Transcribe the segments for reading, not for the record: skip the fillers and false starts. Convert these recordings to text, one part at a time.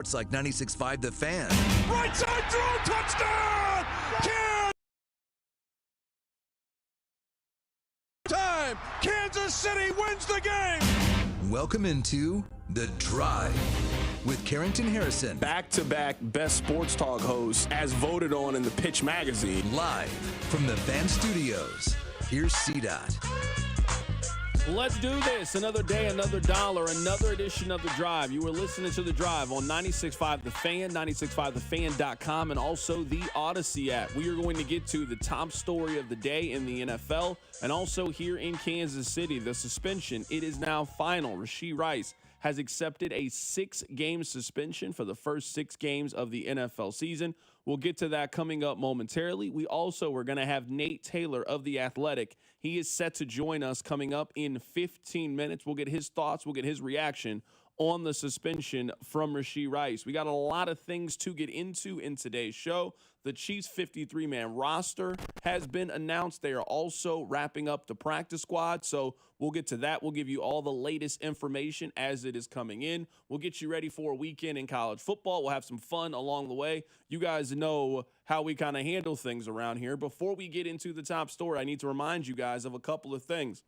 It's like 96.5 The Fan. Right side throw, touchdown! Time! Kansas City wins the game! Welcome into The Drive with Carrington Harrison. Back-to-back best sports talk hosts as voted on in the Pitch magazine. Live from the Fan Studios. Here's CDOT. Let's do this. Another day, another dollar, another edition of The Drive. You were listening to The Drive on 96.5 The Fan, 96.5thefan.com, and also the Odyssey app. We are going to get to the top story of the day in the NFL and also here in Kansas City. The suspension, it is now final. Rashee Rice has accepted a 6-game suspension for the first 6 games of the NFL season. We'll get to that coming up momentarily. We also are going to have Nate Taylor of The Athletic. He is set to join us coming up in 15 minutes. We'll get his thoughts. We'll get his reaction on the suspension from Rashee Rice. We got a lot of things to get into in today's show. The Chiefs' 53-man roster has been announced. They are also wrapping up the practice squad, so we'll get to that. We'll give you all the latest information as it is coming in. We'll get you ready for a weekend in college football. We'll have some fun along the way. You guys know how we kind of handle things around here. Before we get into the top story, I need to remind you guys of a couple of things.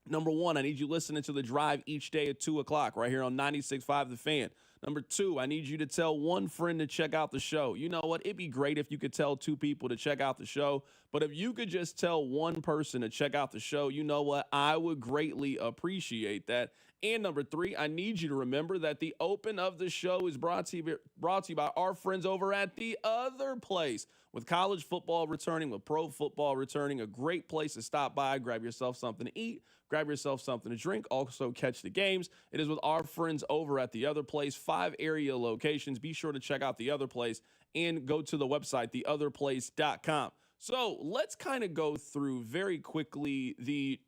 Number one, I need you listening to The Drive each day at 2 o'clock right here on 96.5 The Fan. Number two, I need you to tell one friend to check out the show. You know what? It'd be great if you could tell 2 people to check out the show. But if you could just tell one person to check out the show, you know what? I would greatly appreciate that. And number 3, I need you to remember that the open of the show is brought to you by our friends over at The Other Place. With college football returning, with pro football returning, a great place to stop by, grab yourself something to eat, grab yourself something to drink, also catch the games. It is with our friends over at The Other Place, 5 area locations. Be sure to check out The Other Place and go to the website, theotherplace.com. So let's kind of go through very quickly the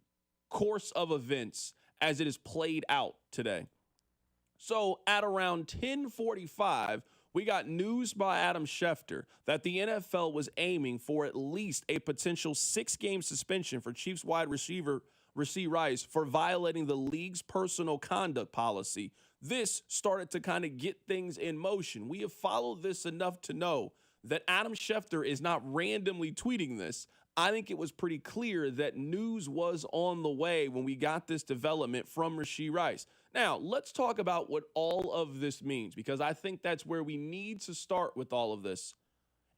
course of events as it is played out today. So at around 10:45, we got news by Adam Schefter that the NFL was aiming for at least a potential 6-game suspension for Chiefs wide receiver Rashee Rice for violating the league's personal conduct policy. This started to kind of get things in motion. We have followed this enough to know that Adam Schefter is not randomly tweeting this. I think it was pretty clear that news was on the way when we got this development from Rashee Rice. Now, let's talk about what all of this means, because I think that's where we need to start with all of this.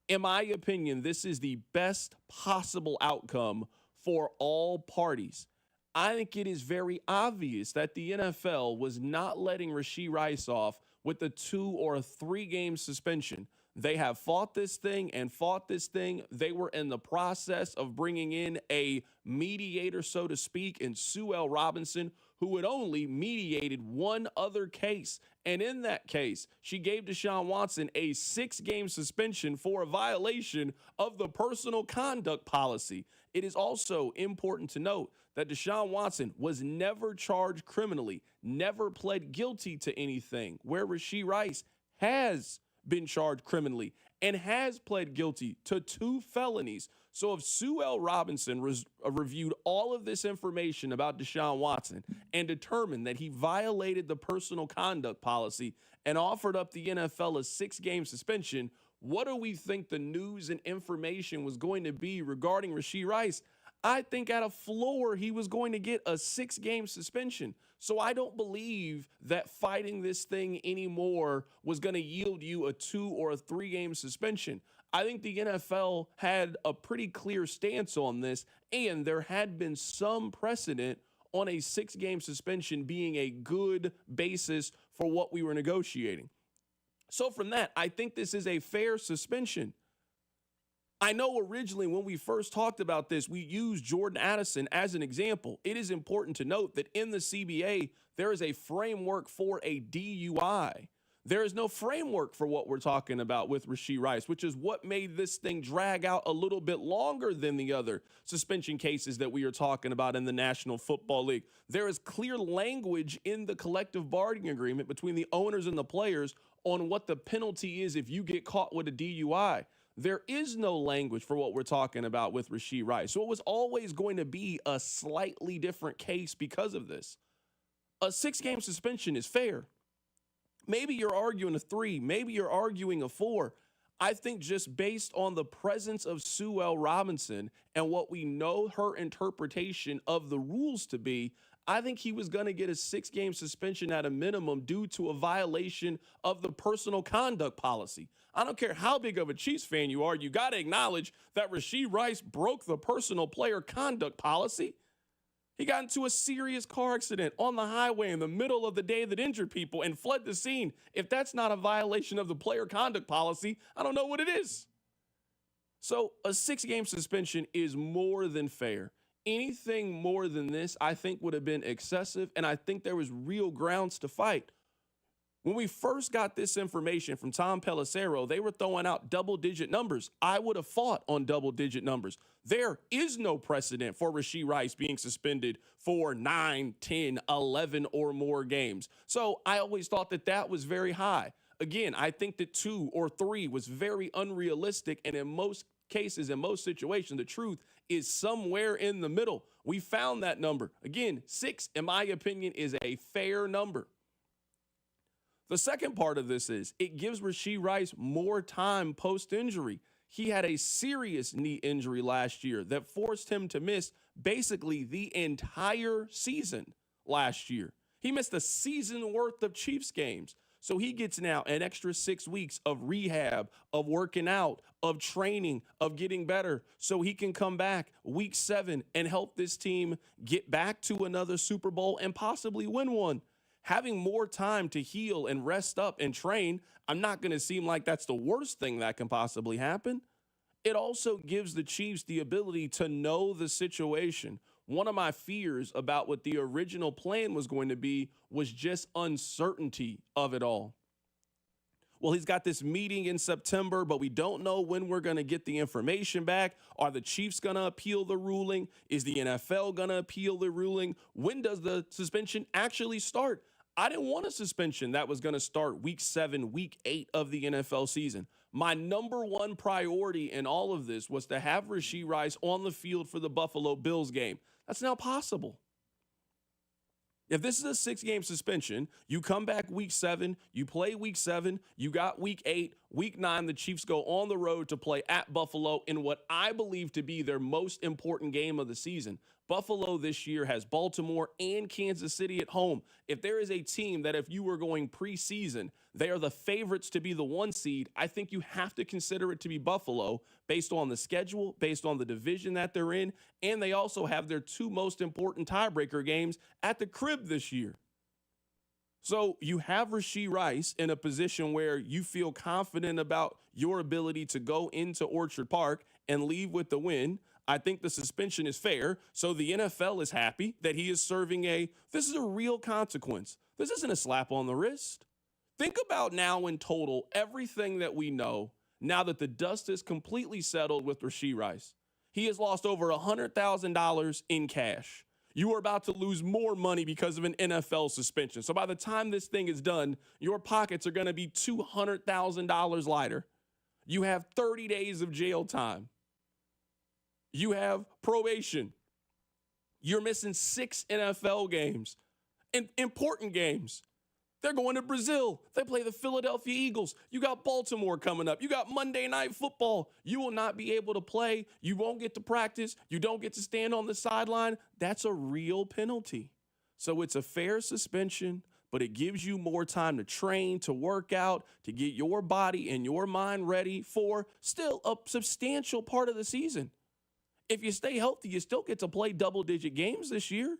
In my opinion, this is the best possible outcome for all parties. I think it is very obvious that the NFL was not letting Rashee Rice off with a 2 or a 3-game suspension. They have fought this thing and fought this thing. They were in the process of bringing in a mediator, so to speak, in Sue L. Robinson, who had only mediated one other case. And in that case, she gave Deshaun Watson a 6-game suspension for a violation of the personal conduct policy. It is also important to note that Deshaun Watson was never charged criminally, never pled guilty to anything, where Rashee Rice has been charged criminally and has pled guilty to 2 felonies. So if Sue L. Robinson reviewed all of this information about Deshaun Watson and determined that he violated the personal conduct policy and offered up the NFL a 6-game suspension, what do we think the news and information was going to be regarding Rashee Rice? I think at a floor, he was going to get a 6-game suspension. So I don't believe that fighting this thing anymore was going to yield you a 2 or a 3-game suspension. I think the NFL had a pretty clear stance on this, and there had been some precedent on a 6-game suspension being a good basis for what we were negotiating. So from that, I think this is a fair suspension. I know originally when we first talked about this, we used Jordan Addison as an example. It is important to note that in the CBA, there is a framework for a DUI. There is no framework for what we're talking about with Rashee Rice, which is what made this thing drag out a little bit longer than the other suspension cases that we are talking about in the National Football League. There is clear language in the collective bargaining agreement between the owners and the players on what the penalty is if you get caught with a DUI. There is no language for what we're talking about with Rashee Rice. So it was always going to be a slightly different case because of this. A 6-game suspension is fair. Maybe you're arguing a 3. Maybe you're arguing a 4. I think just based on the presence of Sue L. Robinson and what we know her interpretation of the rules to be, I think he was going to get a 6-game suspension at a minimum due to a violation of the personal conduct policy. I don't care how big of a Chiefs fan you are, you got to acknowledge that Rashee Rice broke the personal player conduct policy. He got into a serious car accident on the highway in the middle of the day that injured people and fled the scene. If that's not a violation of the player conduct policy, I don't know what it is. So a 6-game suspension is more than fair. Anything more than this, I think, would have been excessive, and I think there was real grounds to fight. When we first got this information from Tom Pelissero, they were throwing out double-digit numbers. I would have fought on double-digit numbers. There is no precedent for Rashee Rice being suspended for 9, 10, 11 or more games. So I always thought that that was very high. Again, I think that 2 or 3 was very unrealistic, and in most cases, in most situations, the truth is somewhere in the middle. We found that number. Again, 6, in my opinion, is a fair number. The second part of this is it gives Rashee Rice more time post-injury. He had a serious knee injury last year that forced him to miss basically the entire season last year. He missed a season worth of Chiefs games. So he gets now an extra 6 weeks of rehab, of working out, of training, of getting better, so he can come back week 7 and help this team get back to another Super Bowl and possibly win one. Having more time to heal and rest up and train, I'm not going to seem like that's the worst thing that can possibly happen. It also gives the Chiefs the ability to know the situation. One of my fears about what the original plan was going to be was just uncertainty of it all. Well, he's got this meeting in September, but we don't know when we're going to get the information back. Are the Chiefs going to appeal the ruling? Is the NFL going to appeal the ruling? When does the suspension actually start? I didn't want a suspension that was going to start week 7, week 8 of the NFL season. My number one priority in all of this was to have Rashee Rice on the field for the Buffalo Bills game. That's now possible. If this is a 6-game suspension, you come back week 7, you play week 7, you got week 8, week 9, the Chiefs go on the road to play at Buffalo in what I believe to be their most important game of the season. Buffalo this year has Baltimore and Kansas City at home. If there is a team that if you were going preseason, they are the favorites to be the 1 seed, I think you have to consider it to be Buffalo based on the schedule, based on the division that they're in, and they also have their 2 most important tiebreaker games at the crib this year. So you have Rashee Rice in a position where you feel confident about your ability to go into Orchard Park and leave with the win. I think the suspension is fair, so the NFL is happy that he is serving this is a real consequence. This isn't a slap on the wrist. Think about now in total everything that we know now that the dust is completely settled with Rashee Rice. He has lost over $100,000 in cash. You are about to lose more money because of an NFL suspension. So by the time this thing is done, your pockets are going to be $200,000 lighter. You have 30 days of jail time. You have probation. You're missing 6 NFL games and important games. They're going to Brazil. They play the Philadelphia Eagles. You got Baltimore coming up. You got Monday Night Football. You will not be able to play. You won't get to practice. You don't get to stand on the sideline. That's a real penalty. So it's a fair suspension, but it gives you more time to train, to work out, to get your body and your mind ready for still a substantial part of the season. If you stay healthy, you still get to play double-digit games this year.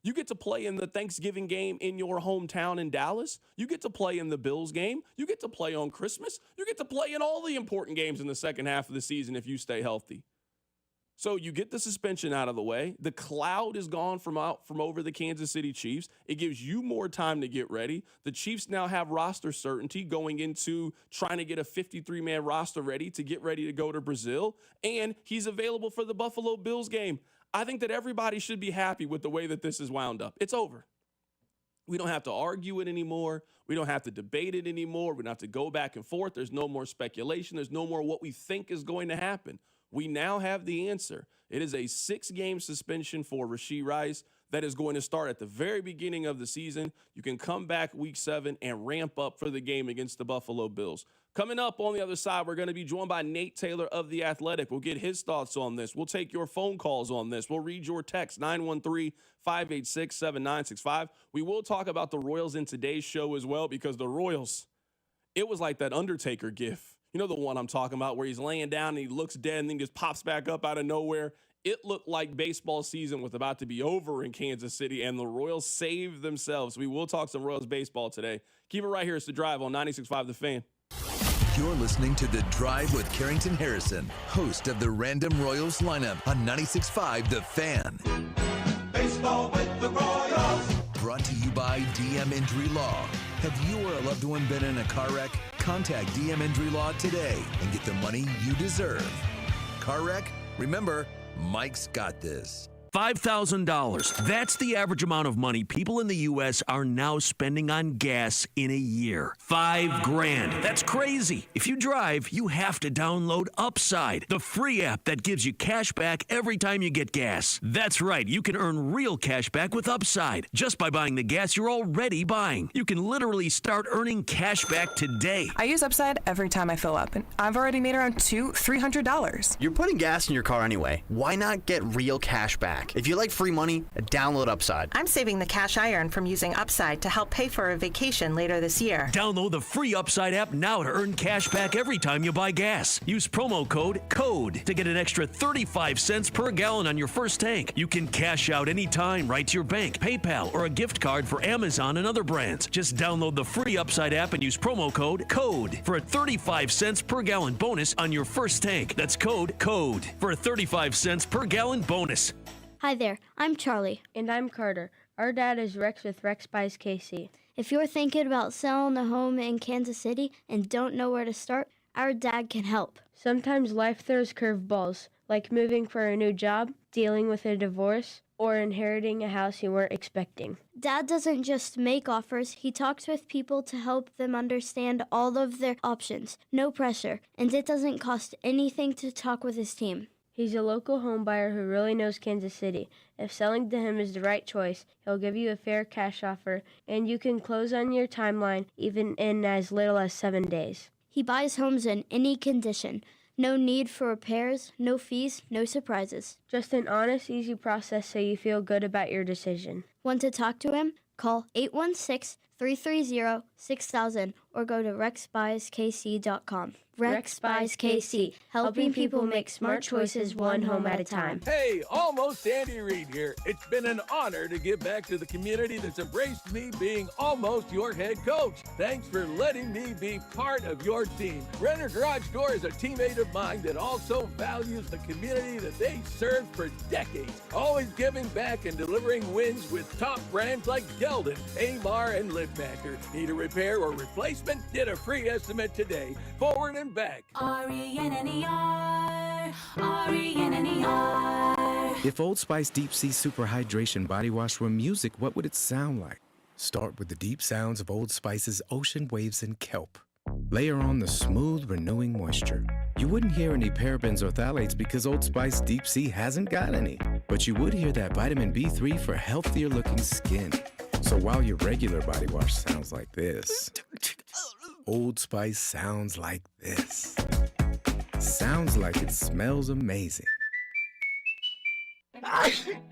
You get to play in the Thanksgiving game in your hometown in Dallas. You get to play in the Bills game. You get to play on Christmas. You get to play in all the important games in the second half of the season if you stay healthy. So you get the suspension out of the way. The cloud is gone from over the Kansas City Chiefs. It gives you more time to get ready. The Chiefs now have roster certainty going into trying to get a 53-man roster ready to go to Brazil. And he's available for the Buffalo Bills game. I think that everybody should be happy with the way that this is wound up. It's over. We don't have to argue it anymore. We don't have to debate it anymore. We don't have to go back and forth. There's no more speculation. There's no more what we think is going to happen. We now have the answer. It is a 6-game suspension for Rashee Rice. that is going to start at the very beginning of the season. You can come back week 7 and ramp up for the game against the Buffalo Bills. Coming up on the other side, we're going to be joined by Nate Taylor of The Athletic. We'll get his thoughts on this. We'll take your phone calls on this. We'll read your text, 913-586-7965. We will talk about the Royals in today's show as well, because the Royals, it was like that Undertaker gif. You know the one I'm talking about, where he's laying down and he looks dead and then just pops back up out of nowhere. It looked like baseball season was about to be over in Kansas City, and the Royals saved themselves. We will talk some Royals baseball today. Keep it right here. It's The Drive on 96.5 The Fan. You're listening to The Drive with Carrington Harrison, host of the Random Royals lineup on 96.5 The Fan. Baseball with the Royals. Brought to you by DM Injury Law. Have you or a loved one been in a car wreck? Contact DM Injury Law today and get the money you deserve. Car wreck? Remember, Mike's got this. $5,000. That's the average amount of money people in the U.S. are now spending on gas in a year. $5,000. That's crazy. If you drive, you have to download Upside, the free app that gives you cash back every time you get gas. That's right. You can earn real cash back with Upside just by buying the gas you're already buying. You can literally start earning cash back today. I use Upside every time I fill up, and I've already made around $300. You're putting gas in your car anyway. Why not get real cash back? If you like free money, download Upside. I'm saving the cash I earn from using Upside to help pay for a vacation later this year. Download the free Upside app now to earn cash back every time you buy gas. Use promo code CODE to get an extra 35 cents per gallon on your first tank. You can cash out anytime right to your bank, PayPal, or a gift card for Amazon and other brands. Just download the free Upside app and use promo code CODE for a 35 cents per gallon bonus on your first tank. That's code CODE for a 35 cents per gallon bonus. Hi there, I'm Charlie. And I'm Carter. Our dad is Rex with Rex Buys KC. If you're thinking about selling a home in Kansas City and don't know where to start, our dad can help. Sometimes life throws curveballs, like moving for a new job, dealing with a divorce, or inheriting a house you weren't expecting. Dad doesn't just make offers, he talks with people to help them understand all of their options. No pressure, and it doesn't cost anything to talk with his team. He's a local home buyer who really knows Kansas City. If selling to him is the right choice, he'll give you a fair cash offer, and you can close on your timeline even in as little as 7 days. He buys homes in any condition. No need for repairs, no fees, no surprises. Just an honest, easy process so you feel good about your decision. Want to talk to him? Call 816-330-6000 or go to rexbuyskc.com. Rex Buys KC, helping people make smart choices one home at a time. Hey, almost Andy Reid here. It's been an honor to give back to the community that's embraced me being almost your head coach. Thanks for letting me be part of your team. Renner Garage Door is a teammate of mine that also values the community that they served for decades, always giving back and delivering wins with top brands like Geldon, Amar, and Liftmaster. Need a repair or replacement? Get a free estimate today. Forward and back. R-E-N-N-E-R, R-E-N-N-E-R. If Old Spice Deep Sea Super Hydration Body Wash were music, what would it sound like? Start with the deep sounds of Old Spice's ocean waves and kelp. Layer on the smooth, renewing moisture. You wouldn't hear any parabens or phthalates because Old Spice Deep Sea hasn't got any. But you would hear that vitamin B3 for healthier looking skin. So while your regular body wash sounds like this, Old Spice sounds like this. Sounds like it smells amazing.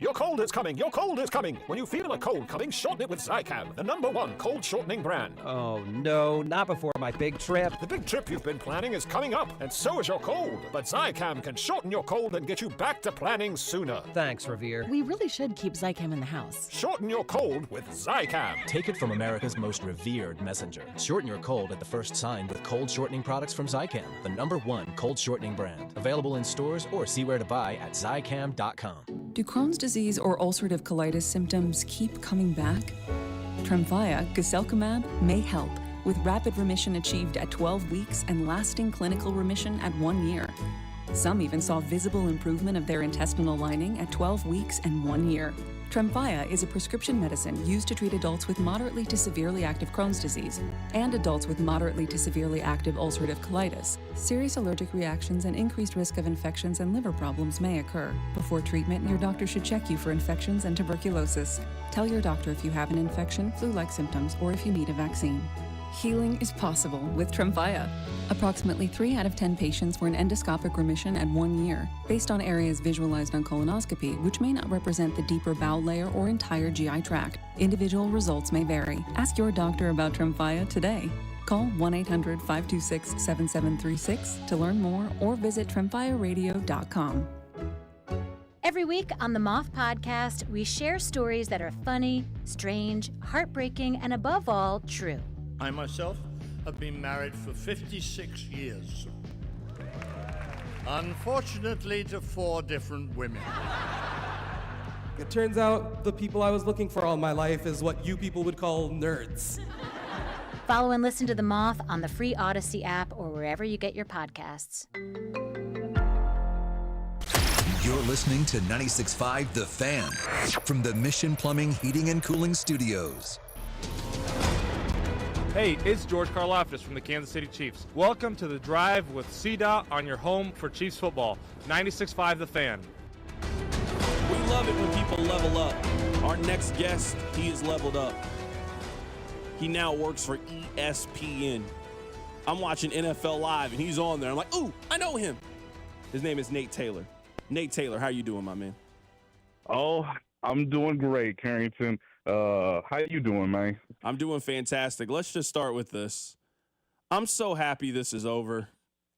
Your cold is coming. Your cold is coming. When you feel a cold coming, shorten it with Zicam, the #1 cold shortening brand. Oh, no, not before my big trip. The big trip you've been planning is coming up, and so is your cold. But Zicam can shorten your cold and get you back to planning sooner. Thanks, Revere. We really should keep Zicam in the house. Shorten your cold with Zicam. Take it from America's most revered messenger. Shorten your cold at the first sign with cold shortening products from Zicam, the #1 cold shortening brand. Available in stores or see where to buy at Zicam.com. Do Crohn's disease or ulcerative colitis symptoms keep coming back? Tremfya, guselkumab, may help, with rapid remission achieved at 12 weeks and lasting clinical remission at 1 year. Some even saw visible improvement of their intestinal lining at 12 weeks and 1 year. Tremfya is a prescription medicine used to treat adults with moderately to severely active Crohn's disease and adults with moderately to severely active ulcerative colitis. Serious allergic reactions and increased risk of infections and liver problems may occur. Before treatment, your doctor should check you for infections and tuberculosis. Tell your doctor if you have an infection, flu-like symptoms, or if you need a vaccine. Healing is possible with Tremfya. Approximately 3 out of 10 patients were in endoscopic remission at 1 year, based on areas visualized on colonoscopy, which may not represent the deeper bowel layer or entire GI tract. Individual results may vary. Ask your doctor about Tremfya today. Call 1-800-526-7736 to learn more or visit tremfyaradio.com. Every week on the Moth Podcast, we share stories that are funny, strange, heartbreaking, and above all, true. I myself have been married for 56 years. Unfortunately, to 4 different women. It turns out the people I was looking for all my life is what you people would call nerds. Follow and listen to The Moth on the free Odyssey app or wherever you get your podcasts. You're listening to 96.5 The Fan from the Mission Plumbing, Heating, and Cooling Studios. Hey, it's George Karlaftis from the Kansas City Chiefs. Welcome to The Drive with CDOT on your home for Chiefs football. 96.5 The Fan. We love it when people level up. Our next guest, he is leveled up. He now works for ESPN. I'm watching NFL Live, and he's on there. I'm like, ooh, I know him. His name is Nate Taylor. Nate Taylor, how you doing, my man? Oh, I'm doing great, Carrington. How you doing, man? I'm doing fantastic. Let's just start with this. I'm so happy this is over.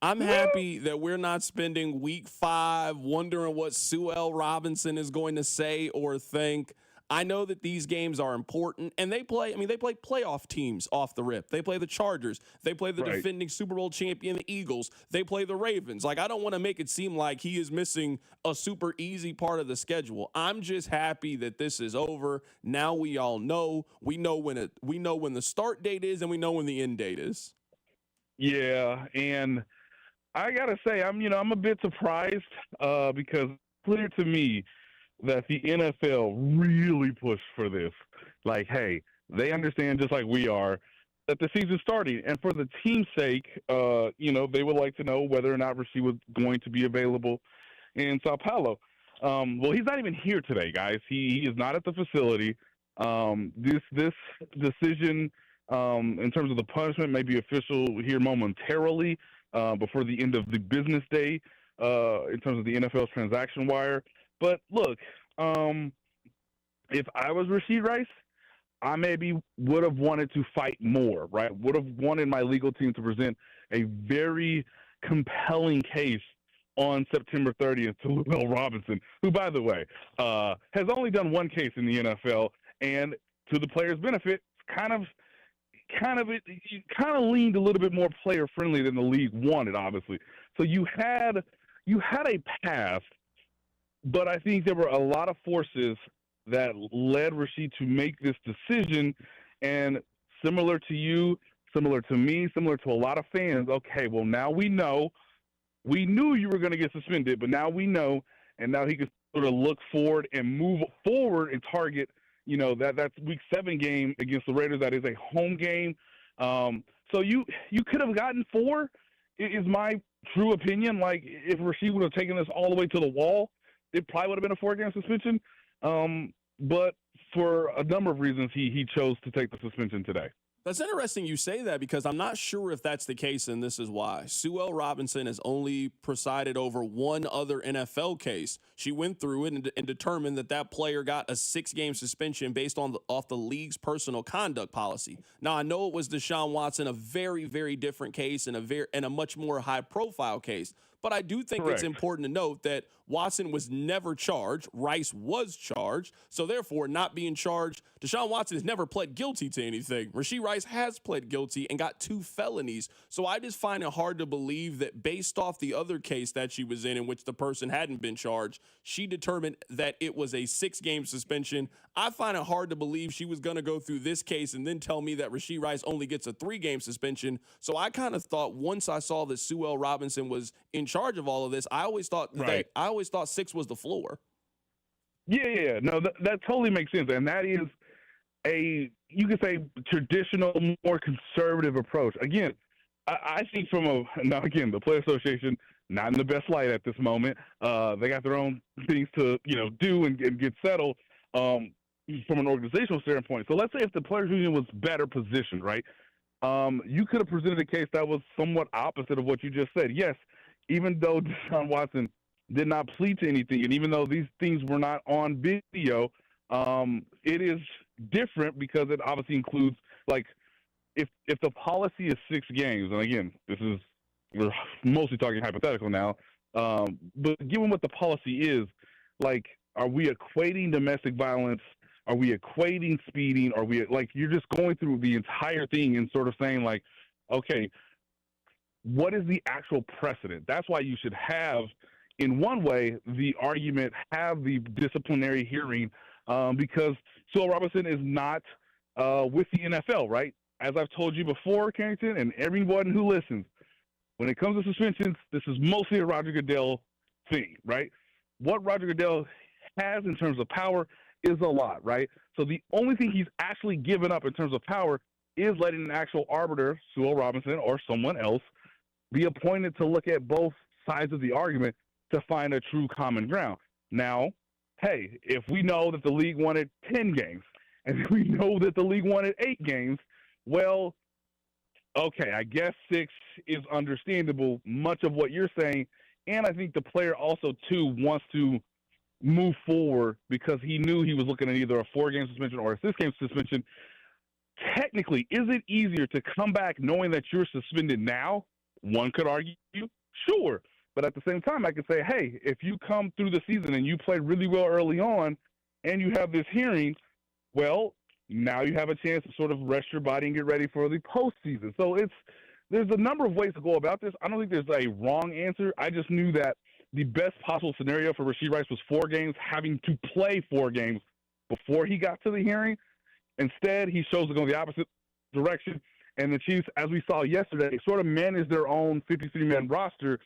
I'm happy that we're not spending week 5 wondering what Sue L. Robinson is going to say or think. I know that these games are important, and they play playoff teams off the rip. They play the Chargers. They play the defending Super Bowl champion, the Eagles. They play the Ravens. Like, I don't want to make it seem like he is missing a super easy part of the schedule. I'm just happy that this is over. Now we all know. We know when the start date is, and we know when the end date is. Yeah, and I gotta say, I'm a bit surprised because it's clear to me that the NFL really pushed for this. Like, hey, they understand just like we are that the season's starting. And for the team's sake, they would like to know whether or not Rashee was going to be available in Sao Paulo. Well, he's not even here today, guys. He is not at the facility. This decision in terms of the punishment may be official here momentarily before the end of the business day in terms of the NFL's transaction wire. But look, if I was Rashee Rice, I maybe would have wanted to fight more, right? Would have wanted my legal team to present a very compelling case on September 30th to Sue L. Robinson, who, by the way, has only done 1 case in the NFL, and to the player's benefit, kind of leaned a little bit more player friendly than the league wanted, obviously. So you had a path. But I think there were a lot of forces that led Rashee to make this decision. And similar to you, similar to me, similar to a lot of fans, okay, well, now we know. We knew you were going to get suspended, but now we know. And now he can sort of look forward and move forward and target, that's week 7 game against the Raiders. That is a home game. So you could have gotten 4, is my true opinion. Like, if Rashee would have taken this all the way to the wall, it probably would have been a 4-game suspension, but for a number of reasons, he chose to take the suspension today. That's interesting you say that because I'm not sure if that's the case, and this is why. Sue L. Robinson has only presided over 1 other NFL case. She went through it and determined that player got a 6-game suspension based off the league's personal conduct policy. Now, I know it was Deshaun Watson, a very, very different case and a much more high-profile case. But I do think it's important to note that Watson was never charged. Rice was charged. So, therefore, not being charged, Deshaun Watson has never pled guilty to anything. Rashee Rice has pled guilty and got 2 felonies. So I just find it hard to believe that based off the other case that she was in which the person hadn't been charged, she determined that it was a 6-game suspension. I find it hard to believe she was going to go through this case and then tell me that Rashee Rice only gets a 3-game suspension. So I kind of thought once I saw that Sue L. Robinson was in charge of all of this, I always thought 6 was the floor. Yeah. No, that totally makes sense, and that is you could say traditional, more conservative approach. Again, I think the Player Association not in the best light at this moment. They got their own things to do and get settled from an organizational standpoint. So let's say if the Players Union was better positioned, right? You could have presented a case that was somewhat opposite of what you just said. Yes, even though Deshaun Watson did not plead to anything, and even though these things were not on video, it is different because it obviously includes, like, if the policy is 6 games, and again, we're mostly talking hypothetical now, but given what the policy is, like, are we equating domestic violence? Are we equating speeding? Are we, like, you're just going through the entire thing and sort of saying, like, okay, what is the actual precedent? That's why you should have, in one way, the argument, have the disciplinary hearing, because Sewell Robinson is not with the NFL, right? As I've told you before, Carrington, and everyone who listens, when it comes to suspensions, this is mostly a Roger Goodell thing, right? What Roger Goodell has in terms of power is a lot, right? So the only thing he's actually given up in terms of power is letting an actual arbiter, Sewell Robinson or someone else, be appointed to look at both sides of the argument to find a true common ground. Now, hey, if we know that the league wanted 10 games and we know that the league wanted 8 games, well, okay, I guess 6 is understandable, much of what you're saying. And I think the player also, too, wants to move forward because he knew he was looking at either a 4-game suspension or a 6-game suspension. Technically, is it easier to come back knowing that you're suspended now? One could argue, sure. But at the same time, I could say, hey, if you come through the season and you play really well early on and you have this hearing, well, now you have a chance to sort of rest your body and get ready for the postseason. So there's a number of ways to go about this. I don't think there's a wrong answer. I just knew that the best possible scenario for Rashee Rice was 4 games, having to play 4 games before he got to the hearing. Instead, he chose to go the opposite direction. And the Chiefs, as we saw yesterday, sort of managed their own 53-man roster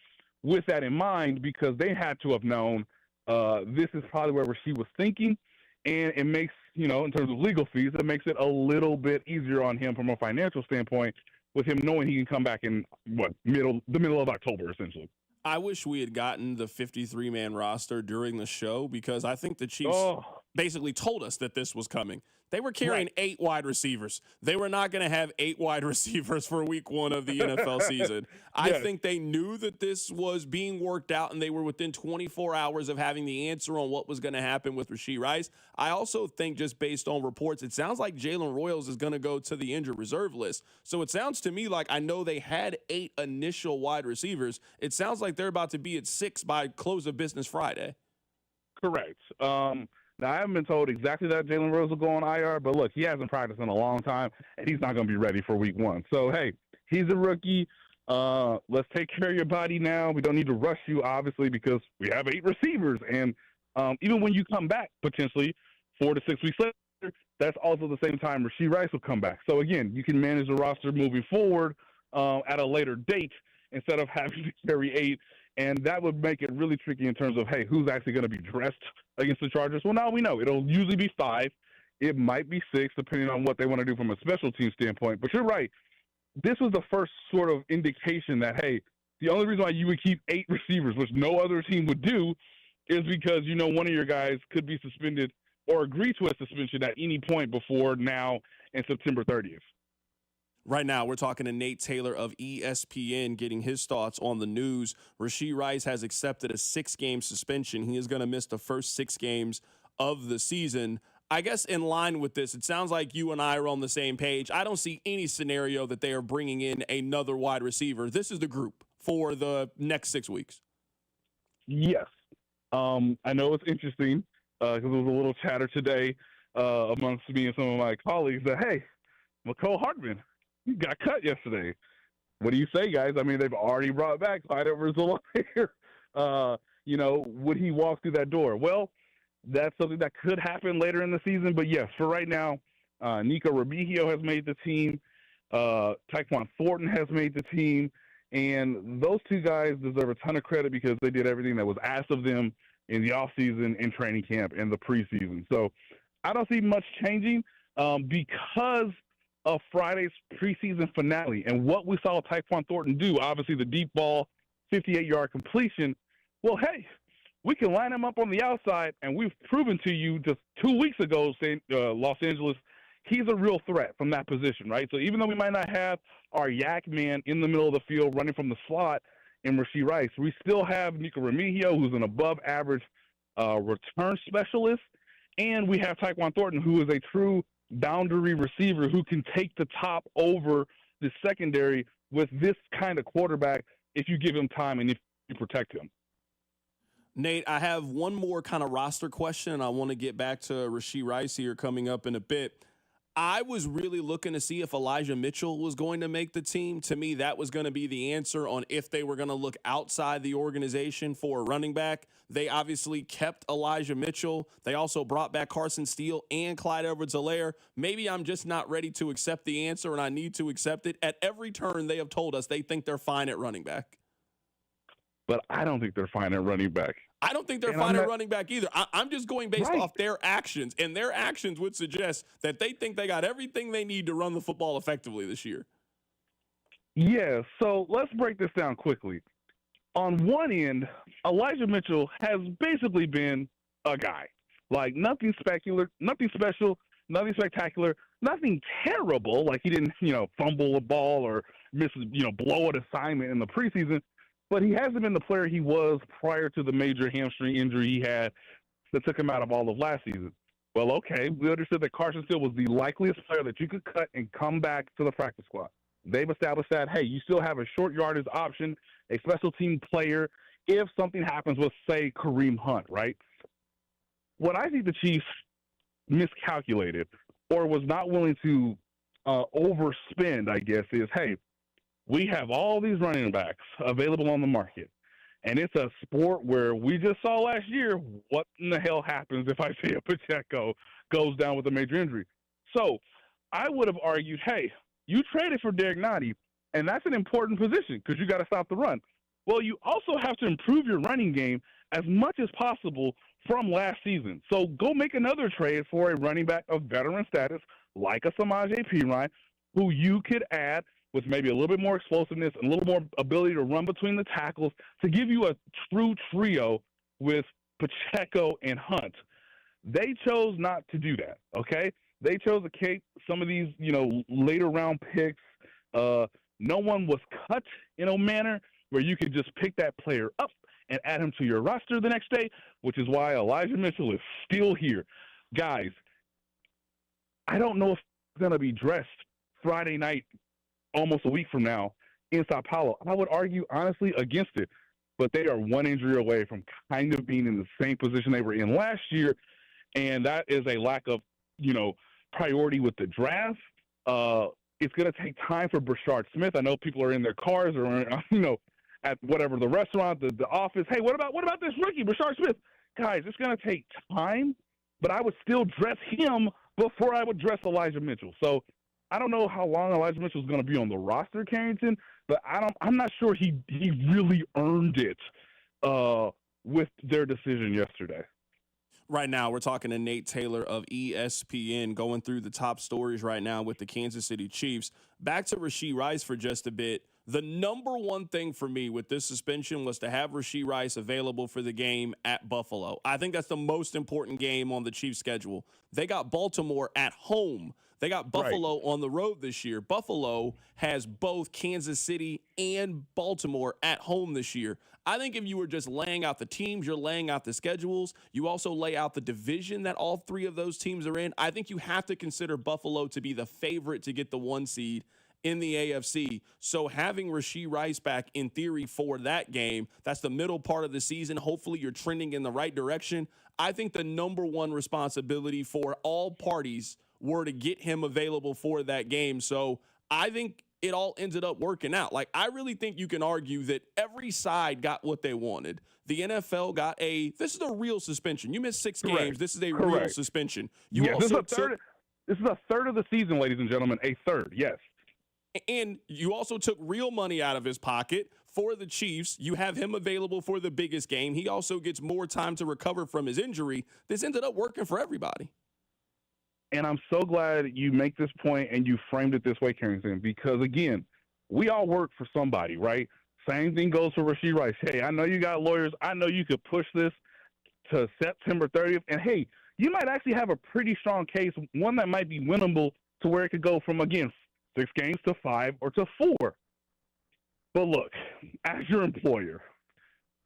with that in mind because they had to have known this is probably where Rashee was thinking. And it makes, in terms of legal fees, it makes it a little bit easier on him from a financial standpoint with him knowing he can come back in, the middle of October, essentially. I wish we had gotten the 53-man roster during the show because I think the Chiefs basically told us that this was coming. They were carrying 8 wide receivers. They were not going to have 8 wide receivers for week 1 of the NFL season. I think they knew that this was being worked out, and they were within 24 hours of having the answer on what was going to happen with Rashee Rice. I also think, just based on reports, it sounds like Jalen Royals is going to go to the injured reserve list. So it sounds to me like, I know they had 8 initial wide receivers. It sounds like they're about to be at 6 by close of business Friday. Correct. Now, I haven't been told exactly that Jalen Rose will go on IR, but look, he hasn't practiced in a long time, and he's not going to be ready for week 1. So, hey, he's a rookie. Let's take care of your body now. We don't need to rush you, obviously, because we have 8 receivers. And even when you come back, potentially 4 to 6 weeks later, that's also the same time Rashee Rice will come back. So, again, you can manage the roster moving forward at a later date instead of having to carry 8. And that would make it really tricky in terms of, hey, who's actually going to be dressed against the Chargers? Well, now we know. It'll usually be 5. It might be 6, depending on what they want to do from a special team standpoint. But you're right. This was the first sort of indication that, hey, the only reason why you would keep 8 receivers, which no other team would do, is because, one of your guys could be suspended or agree to a suspension at any point before now and September 30th. Right now, we're talking to Nate Taylor of ESPN, getting his thoughts on the news. Rashee Rice has accepted a 6-game suspension. He is going to miss the first 6 games of the season. I guess in line with this, it sounds like you and I are on the same page. I don't see any scenario that they are bringing in another wide receiver. This is the group for the next 6 weeks. Yes. I know it's interesting because there was a little chatter today amongst me and some of my colleagues that, hey, McCole Hardman, he got cut yesterday. What do you say, guys? I mean, they've already brought back Clyde Edwards-Helaire. Would he walk through that door? Well, that's something that could happen later in the season. But, yes, for right now, Nico Remigio has made the team. Tyquan Thornton has made the team. And those 2 guys deserve a ton of credit because they did everything that was asked of them in the offseason, in training camp, and the preseason. So I don't see much changing because of Friday's preseason finale and what we saw Tyquan Thornton do. Obviously, the deep ball, 58-yard completion. Well, hey, we can line him up on the outside, and we've proven to you just 2 weeks ago, Los Angeles, he's a real threat from that position, right? So even though we might not have our yak man in the middle of the field running from the slot in Rashee Rice, we still have Nico Remigio, who's an above-average return specialist, and we have Tyquan Thornton, who is a true boundary receiver who can take the top over the secondary with this kind of quarterback if you give him time and if you protect him. Nate, I have one more kind of roster question, and I want to get back to Rashee Rice here coming up in a bit. I was really looking to see if Elijah Mitchell was going to make the team. To me, that was going to be the answer on if they were going to look outside the organization for a running back. They obviously kept Elijah Mitchell. They also brought back Carson Steele and Clyde Edwards-Helaire. Maybe I'm just not ready to accept the answer, and I need to accept it. At every turn, they have told us they think they're fine at running back. But I don't think they're fine at running back. I don't think they're fine at running back either. I'm just going based off their actions, and their actions would suggest that they think they got everything they need to run the football effectively this year. Yeah, so let's break this down quickly. On one end, Elijah Mitchell has basically been a guy. Like, nothing special, nothing spectacular, nothing terrible. Like, he didn't, fumble a ball or miss, blow an assignment in the preseason. But he hasn't been the player he was prior to the major hamstring injury he had that took him out of all of last season. Well, okay, we understood that Carson Steele was the likeliest player that you could cut and come back to the practice squad. They've established that, hey, you still have a short yardage option, a special team player, if something happens with, say, Kareem Hunt, right? What I think the Chiefs miscalculated or was not willing to overspend, I guess, is, hey, we have all these running backs available on the market, and it's a sport where we just saw last year what in the hell happens if Isaiah Pacheco goes down with a major injury. So I would have argued, hey, you traded for Derek Nottie, and that's an important position because you got to stop the run. Well, you also have to improve your running game as much as possible from last season. So go make another trade for a running back of veteran status like a Samaje Perine, who you could add with maybe a little bit more explosiveness and a little more ability to run between the tackles to give you a true trio with Pacheco and Hunt. They chose not to do that, okay? They chose to keep some of these, later round picks. No one was cut in a manner where you could just pick that player up and add him to your roster the next day, which is why Elijah Mitchell is still here. Guys, I don't know if he's going to be dressed Friday night almost a week from now in Sao Paulo. I would argue, honestly, against it. But they are one injury away from kind of being in the same position they were in last year, and that is a lack of, priority with the draft. It's going to take time for Brashard Smith. I know people are in their cars or, at whatever, the restaurant, the office. Hey, what about this rookie, Brashard Smith? Guys, it's going to take time, but I would still dress him before I would dress Elijah Mitchell. So I don't know how long Elijah Mitchell is going to be on the roster, Carrington, but I'm not sure he really earned it with their decision yesterday. Right now, we're talking to Nate Taylor of ESPN, going through the top stories right now with the Kansas City Chiefs. Back to Rashee Rice for just a bit. The number one thing for me with this suspension was to have Rashee Rice available for the game at Buffalo. I think that's the most important game on the Chiefs' schedule. They got Baltimore at home. They got Buffalo on the road this year. Buffalo has both Kansas City and Baltimore at home this year. I think if you were just laying out the teams, you're laying out the schedules. You also lay out the division that all three of those teams are in. I think you have to consider Buffalo to be the favorite to get the 1 seed in the AFC. So having Rashee Rice back in theory for that game, that's the middle part of the season. Hopefully you're trending in the right direction. I think the number one responsibility for all parties were to get him available for that game. So I think it all ended up working out. Like, I really think you can argue that every side got what they wanted. The NFL got this is a real suspension. You missed 6 games. This is a real suspension. This is a third of the season, ladies and gentlemen, a third, yes. And you also took real money out of his pocket for the Chiefs. You have him available for the biggest game. He also gets more time to recover from his injury. This ended up working for everybody. And I'm so glad you make this point and you framed it this way, Carrington, because, again, we all work for somebody, right? Same thing goes for Rashee Rice. Hey, I know you got lawyers. I know you could push this to September 30th. And, hey, you might actually have a pretty strong case, one that might be winnable to where it could go from, again, 6 games to 5 or to 4. But, look, as your employer,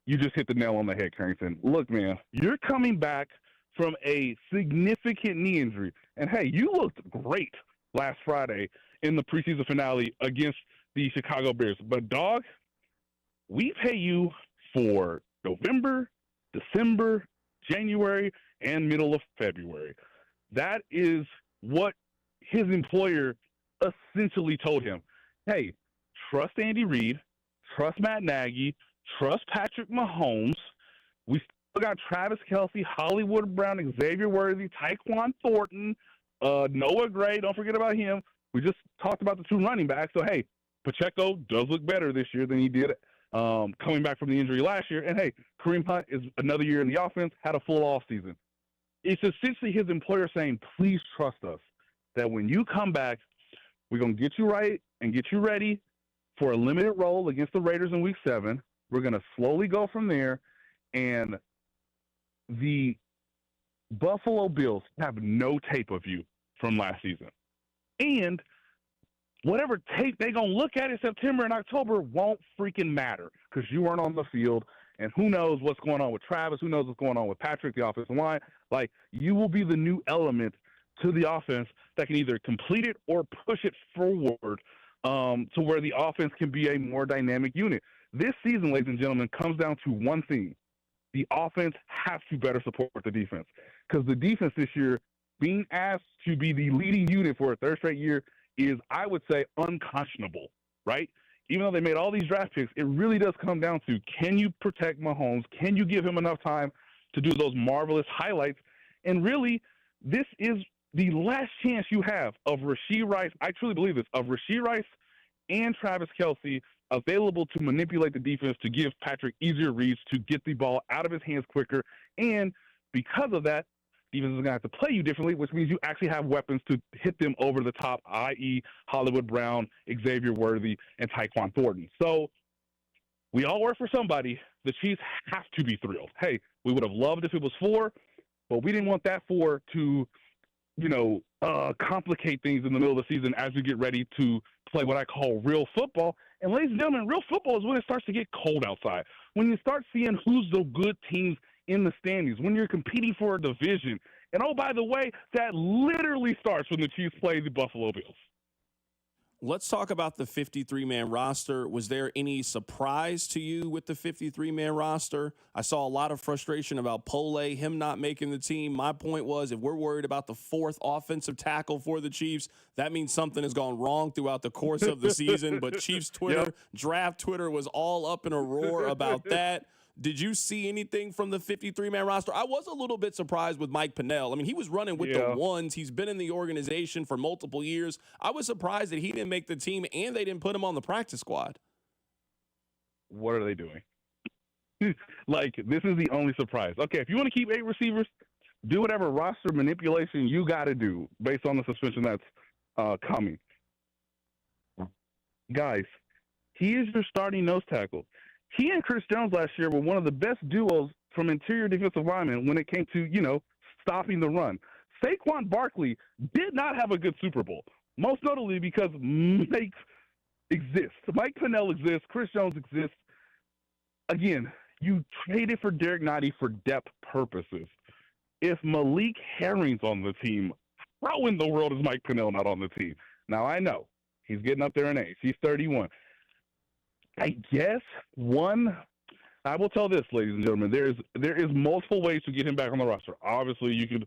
you just hit the nail on the head, Carrington. Look, man, you're coming back from a significant knee injury. And, hey, you looked great last Friday in the preseason finale against the Chicago Bears. But, dog, we pay you for November, December, January, and middle of February. That is what his employer essentially told him. Hey, trust Andy Reid, trust Matt Nagy, trust Patrick Mahomes. We still got Travis Kelce, Hollywood Brown, Xavier Worthy, Tyquan Thornton, Noah Gray. Don't forget about him. We just talked about the 2 running backs. So, hey, Pacheco does look better this year than he did coming back from the injury last year. And, hey, Kareem Hunt is another year in the offense, had a full offseason. It's essentially his employer saying, please trust us that when you come back, we're going to get you right and get you ready for a limited role against the Raiders in Week 7. We're going to slowly go from there. And the Buffalo Bills have no tape of you from last season. And whatever tape they're going to look at in September and October won't freaking matter because you weren't on the field. And who knows what's going on with Travis? Who knows what's going on with Patrick, the offensive line? Like, you will be the new element to the offense that can either complete it or push it forward to where the offense can be a more dynamic unit. This season, ladies and gentlemen, comes down to one thing. The offense has to better support the defense because the defense this year being asked to be the leading unit for a third straight year is, I would say, unconscionable, right? Even though they made all these draft picks, it really does come down to, can you protect Mahomes? Can you give him enough time to do those marvelous highlights? And really, this is the last chance you have of Rashee Rice, I truly believe this, of Rashee Rice and Travis Kelce available to manipulate the defense, to give Patrick easier reads, to get the ball out of his hands quicker. And because of that, defense is going to have to play you differently, which means you actually have weapons to hit them over the top, i.e. Hollywood Brown, Xavier Worthy, and Tyquan Thornton. So we all work for somebody. The Chiefs have to be thrilled. Hey, we would have loved if it was 4, but we didn't want that 4 to, complicate things in the middle of the season as we get ready to play what I call real football. And ladies and gentlemen, real football is when it starts to get cold outside. When you start seeing who's the good teams in the standings, when you're competing for a division. And, oh, by the way, that literally starts when the Chiefs play the Buffalo Bills. Let's talk about the 53-man roster. Was there any surprise to you with the 53-man roster? I saw a lot of frustration about Pole, him not making the team. My point was, if we're worried about the 4th offensive tackle for the Chiefs, that means something has gone wrong throughout the course of the season. But Chiefs Twitter, Draft Twitter was all up in a roar about that. Did you see anything from the 53-man roster? I was a little bit surprised with Mike Pennell. I mean, he was running with the ones. He's been in the organization for multiple years. I was surprised that he didn't make the team and they didn't put him on the practice squad. What are they doing? This is the only surprise. Okay, if you want to keep 8 receivers, do whatever roster manipulation you got to do based on the suspension that's coming. Guys, he is your starting nose tackle. He and Chris Jones last year were one of the best duos from interior defensive linemen when it came to, stopping the run. Saquon Barkley did not have a good Super Bowl, most notably because Mike exists. Mike Pennell exists. Chris Jones exists. Again, you traded for Derek Nnadi for depth purposes. If Malik Herring's on the team, how in the world is Mike Pennell not on the team? Now, I know he's getting up there in age. He's 31. I guess I will tell this, ladies and gentlemen, there is multiple ways to get him back on the roster. Obviously, you could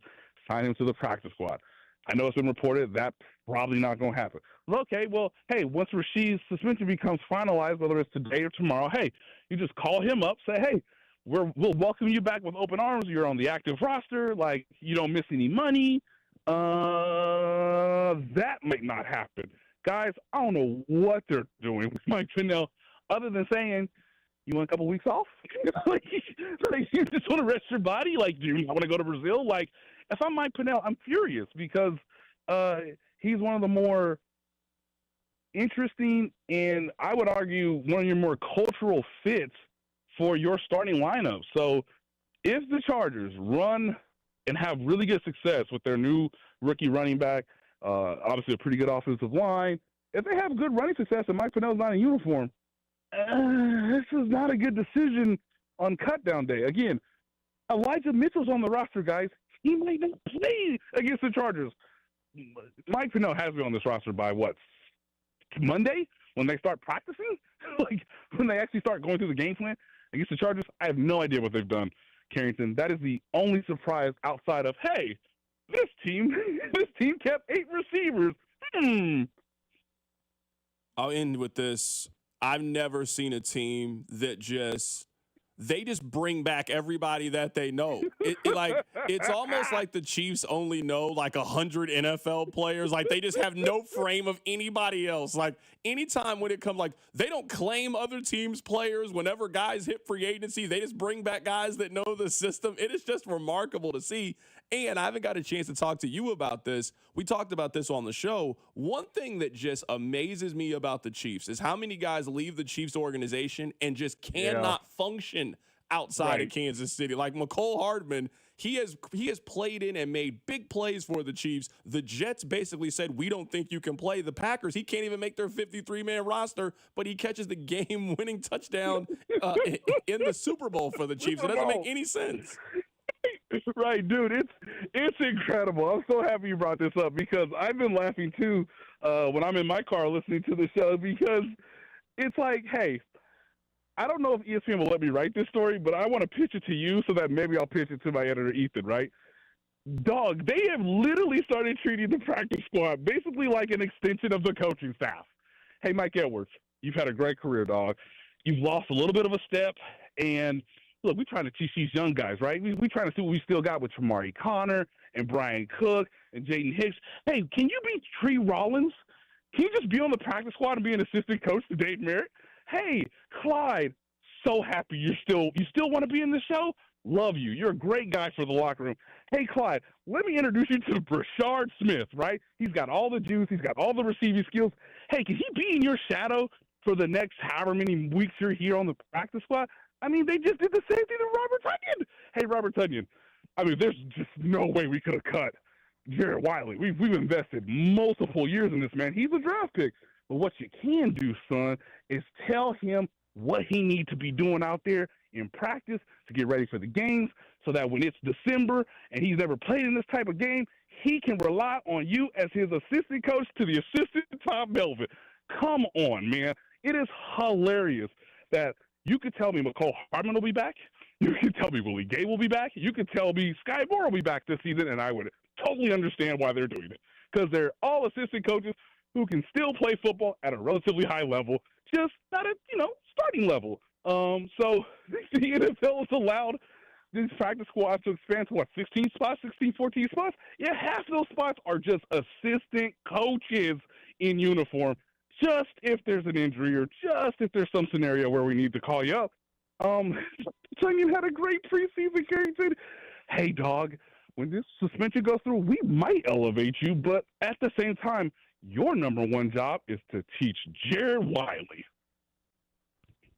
sign him to the practice squad. I know it's been reported that's probably not going to happen. Okay, well, hey, once Rashee's suspension becomes finalized, whether it's today or tomorrow, hey, you just call him up, say, hey, we'll welcome you back with open arms. You're on the active roster. You don't miss any money. That might not happen. guys, I don't know what they're doing with Mike Pennell other than saying, you want a couple weeks off? like, you just want to rest your body? Like, do you want to go to Brazil? Like, if I'm Mike Pennell, I'm furious because he's one of the more interesting and I would argue one of your more cultural fits for your starting lineup. So if the Chargers run and have really good success with their new rookie running back, obviously a pretty good offensive line, if they have good running success and Mike Pennell's not in uniform, this is not a good decision on cutdown day. Again, Elijah Mitchell's on the roster, guys. He might not play against the Chargers. Mike Pennell has been on this roster by what, Monday when they start practicing? Like when they actually start going through the game plan against the Chargers? I have no idea what they've done, Carrington. That is the only surprise outside of, hey, this team kept 8 receivers. I'll end with this. I've never seen a team that they just bring back everybody that they know. It's almost like the Chiefs only know like 100 NFL players. Like they just have no frame of anybody else. Like anytime when it comes, like they don't claim other teams' players. Whenever guys hit free agency, they just bring back guys that know the system. It is just remarkable to see. And I haven't got a chance to talk to you about this. We talked about this on the show. One thing that just amazes me about the Chiefs is how many guys leave the Chiefs organization and just cannot function outside of Kansas City. Like McCole Hardman, he has played in and made big plays for the Chiefs. The Jets basically said, we don't think you can play. The Packers, he can't even make their 53-man roster, but he catches the game-winning touchdown in the Super Bowl for the Chiefs. It doesn't make any sense. Right, dude. It's incredible. I'm so happy you brought this up because I've been laughing too when I'm in my car listening to the show because it's like, hey, I don't know if ESPN will let me write this story, but I want to pitch it to you so that maybe I'll pitch it to my editor, Ethan, right? Dog, they have literally started treating the practice squad basically like an extension of the coaching staff. Hey, Mike Edwards, you've had a great career, dog. You've lost a little bit of a step, and look, we're trying to teach these young guys, right? We're trying to see what we still got with Tamari Connor and Brian Cook and Jaden Hicks. Hey, can you beat Tree Rollins? Can you just be on the practice squad and be an assistant coach to Dave Merritt? Hey, Clyde, so happy you still want to be in the show? Love you. You're a great guy for the locker room. Hey, Clyde, let me introduce you to Brashard Smith, right? He's got all the juice. He's got all the receiving skills. Hey, can he be in your shadow for the next however many weeks you're here on the practice squad? I mean, they just did the same thing to Robert Tonyan. Hey, Robert Tonyan, I mean, there's just no way we could have cut Jared Wiley. We've invested multiple years in this man. He's a draft pick. But what you can do, son, is tell him what he needs to be doing out there in practice to get ready for the games so that when it's December and he's never played in this type of game, he can rely on you as his assistant coach to the assistant Tom Melvin. Come on, man. It is hilarious that you could tell me McCole Hardman will be back. You could tell me Willie Gay will be back. You could tell me Sky Moore will be back this season, and I would totally understand why they're doing it because they're all assistant coaches who can still play football at a relatively high level, just not at, starting level. So the NFL has allowed these practice squads to expand to, 16 spots, 16, 14 spots? Yeah, half of those spots are just assistant coaches in uniform, just if there's an injury or just if there's some scenario where we need to call you up. Tonyan had a great preseason, Carrington. Hey, dog, when this suspension goes through, we might elevate you, but at the same time, your number one job is to teach Jared Wiley.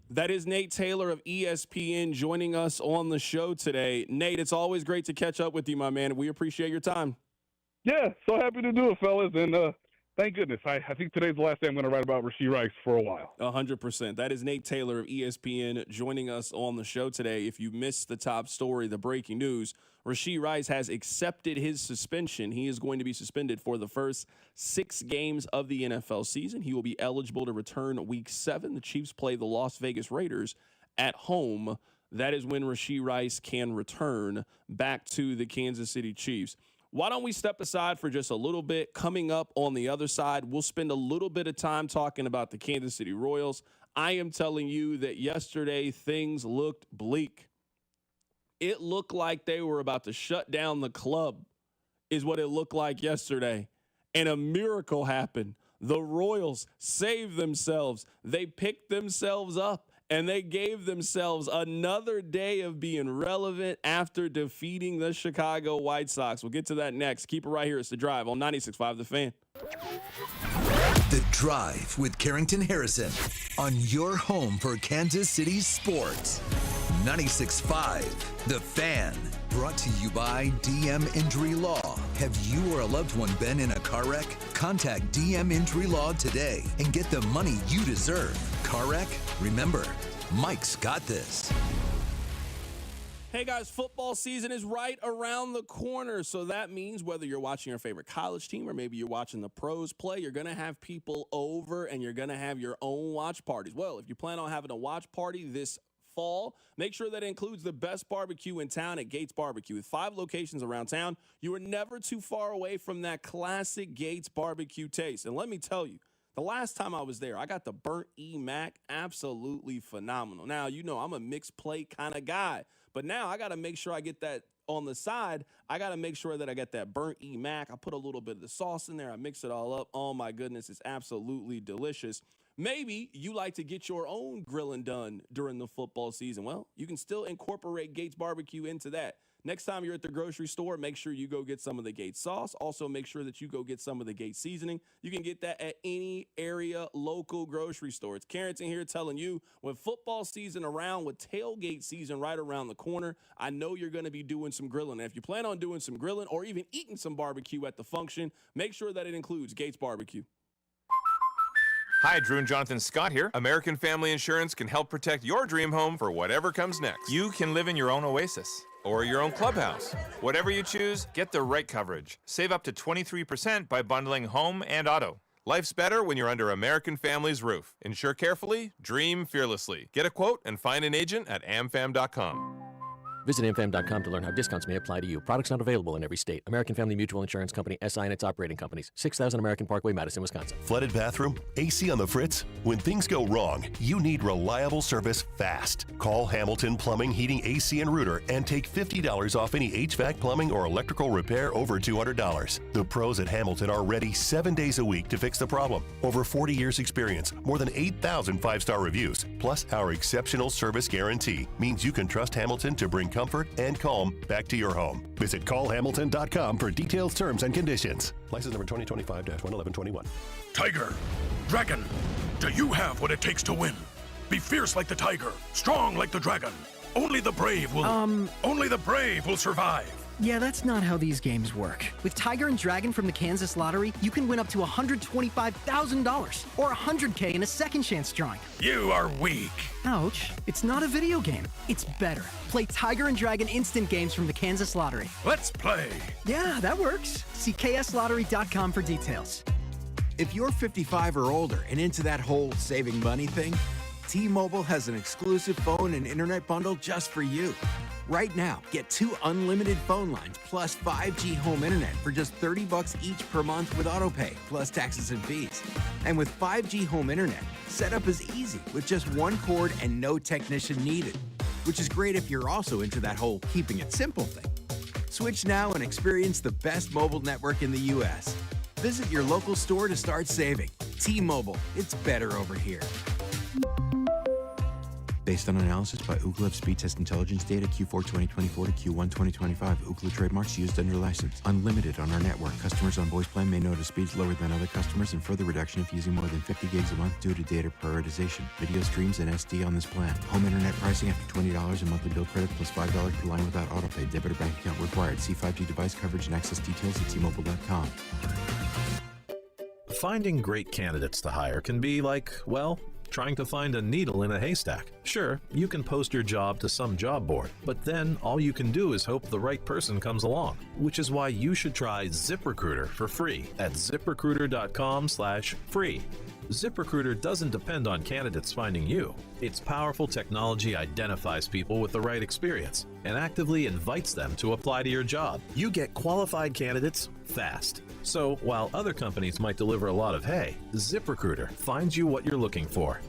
That is Nate Taylor of ESPN joining us on the show today. Nate, it's always great to catch up with you, my man. We appreciate your time. Yeah, so happy to do it, fellas. And thank goodness. I think today's the last day I'm going to write about Rashee Rice for a while. 100%. That is Nate Taylor of ESPN joining us on the show today. If you missed the top story, the breaking news, Rashee Rice has accepted his suspension. He is going to be suspended for the first 6 games of the NFL season. He will be eligible to return Week 7. The Chiefs play the Las Vegas Raiders at home. That is when Rashee Rice can return back to the Kansas City Chiefs. Why don't we step aside for just a little bit? Coming up on the other side, we'll spend a little bit of time talking about the Kansas City Royals. I am telling you that yesterday things looked bleak. It looked like they were about to shut down the club is what it looked like yesterday. And a miracle happened. The Royals saved themselves. They picked themselves up, and they gave themselves another day of being relevant after defeating the Chicago White Sox. We'll get to that next. Keep it right here. It's The Drive on 96.5 The Fan. The Drive with Carrington Harrison on your home for Kansas City sports. 96.5 The Fan. Brought to you by DM Injury Law. Have you or a loved one been in a car wreck? Contact DM Injury Law today and get the money you deserve. Car wreck? Remember, Mike's got this. Hey guys, football season is right around the corner. So that means whether you're watching your favorite college team or maybe you're watching the pros play, you're going to have people over and you're going to have your own watch parties. Well, if you plan on having a watch party this fall, make sure that includes the best barbecue in town at Gates Barbecue. With 5 locations around town, you are never too far away from that classic Gates barbecue taste. And let me tell you, the last time I was there, I got the burnt E Mac, absolutely phenomenal. Now, you know, I'm a mixed plate kind of guy, but now I got to make sure I get that on the side. I got to make sure that I get that burnt E Mac. I put a little bit of the sauce in there. I mix it all up. Oh my goodness, it's absolutely delicious. Maybe you like to get your own grilling done during the football season. Well, you can still incorporate Gates Barbecue into that. Next time you're at the grocery store, make sure you go get some of the Gates sauce. Also, make sure that you go get some of the Gates seasoning. You can get that at any area local grocery store. It's Carrington here telling you, when football season around, with tailgate season right around the corner, I know you're going to be doing some grilling. And if you plan on doing some grilling or even eating some barbecue at the function, make sure that it includes Gates Barbecue. Hi, Drew and Jonathan Scott here. American Family Insurance can help protect your dream home for whatever comes next. You can live in your own oasis or your own clubhouse. Whatever you choose, get the right coverage. Save up to 23% by bundling home and auto. Life's better when you're under American Family's roof. Insure carefully, dream fearlessly. Get a quote and find an agent at amfam.com. Visit amfam.com to learn how discounts may apply to you. Products not available in every state. American Family Mutual Insurance Company, SI and its operating companies. 6000 American Parkway, Madison, Wisconsin. Flooded bathroom? AC on the fritz? When things go wrong, you need reliable service fast. Call Hamilton Plumbing, Heating, AC, and Rooter and take $50 off any HVAC, plumbing, or electrical repair over $200. The pros at Hamilton are ready 7 days a week to fix the problem. Over 40 years experience, more than 8,000 5-star reviews, plus our exceptional service guarantee means you can trust Hamilton to bring comfort and calm back to your home. Visit callhamilton.com for details, terms, and conditions. License number 2025-11121. Tiger, dragon, do you have what it takes to win? Be fierce like the tiger, strong like the dragon. Only the brave will survive. Yeah, that's not how these games work. With Tiger and Dragon from the Kansas Lottery, you can win up to $125,000 or $100K in a second chance drawing. You are weak. Ouch. It's not a video game. It's better. Play Tiger and Dragon instant games from the Kansas Lottery. Let's play. Yeah, that works. See kslottery.com for details. If you're 55 or older and into that whole saving money thing, T-Mobile has an exclusive phone and internet bundle just for you. Right now, get 2 unlimited phone lines plus 5G home internet for just $30 each per month with autopay, plus taxes and fees. And with 5G home internet, setup is easy with just 1 cord and no technician needed, which is great if you're also into that whole keeping it simple thing. Switch now and experience the best mobile network in the U.S. Visit your local store to start saving. T-Mobile, it's better over here. Based on analysis by Ookla of speed test intelligence data Q4 2024 to Q1 2025, Ookla trademarks used under license. Unlimited on our network. Customers on voice plan may notice speeds lower than other customers and further reduction if using more than 50 gigs a month due to data prioritization. Video streams and SD on this plan. Home internet pricing after $20 in monthly bill credit plus $5 per line without autopay. Debit or bank account required. See 5G device coverage and access details at T-Mobile.com. Finding great candidates to hire can be like, well, trying to find a needle in a haystack. Sure, you can post your job to some job board, but then all you can do is hope the right person comes along, which is why you should try ZipRecruiter for free at ziprecruiter.com/free. ZipRecruiter doesn't depend on candidates finding you. Its powerful technology identifies people with the right experience and actively invites them to apply to your job. You get qualified candidates fast. So while other companies might deliver a lot of hay, ZipRecruiter finds you what you're looking for.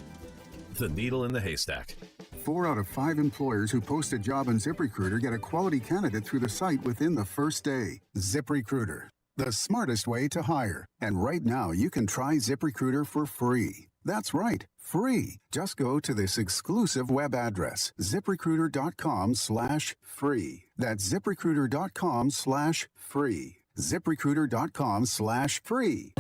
The needle in the haystack. 4 out of 5 employers who post a job on ZipRecruiter get a quality candidate through the site within the first day. ZipRecruiter. the smartest way to hire. And right now, you can try ZipRecruiter for free. That's right, free. Just go to this exclusive web address, ZipRecruiter.com/free. That's ZipRecruiter.com/free. ZipRecruiter.com/free.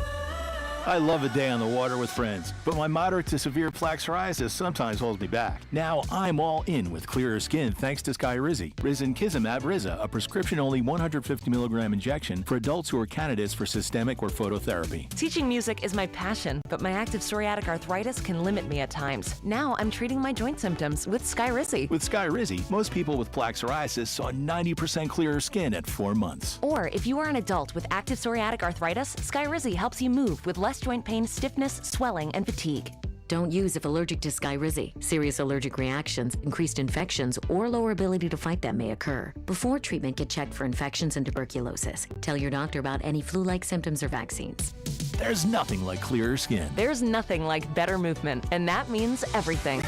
I love a day on the water with friends, but my moderate to severe plaque psoriasis sometimes holds me back. Now I'm all in with clearer skin thanks to Skyrizi. Risankizumab Riza, a prescription-only 150 milligram injection for adults who are candidates for systemic or phototherapy. Teaching music is my passion, but my active psoriatic arthritis can limit me at times. Now I'm treating my joint symptoms with Skyrizi. With Skyrizi, most people with plaque psoriasis saw 90% clearer skin at 4 months. Or if you are an adult with active psoriatic arthritis, Skyrizi helps you move with less joint pain, stiffness, swelling, and fatigue. Don't use if allergic to Skyrizi. Serious allergic reactions, increased infections, or lower ability to fight them may occur. Before treatment, get checked for infections and tuberculosis. Tell your doctor about any flu-like symptoms or vaccines. There's nothing like clearer skin. There's nothing like better movement, and that means everything.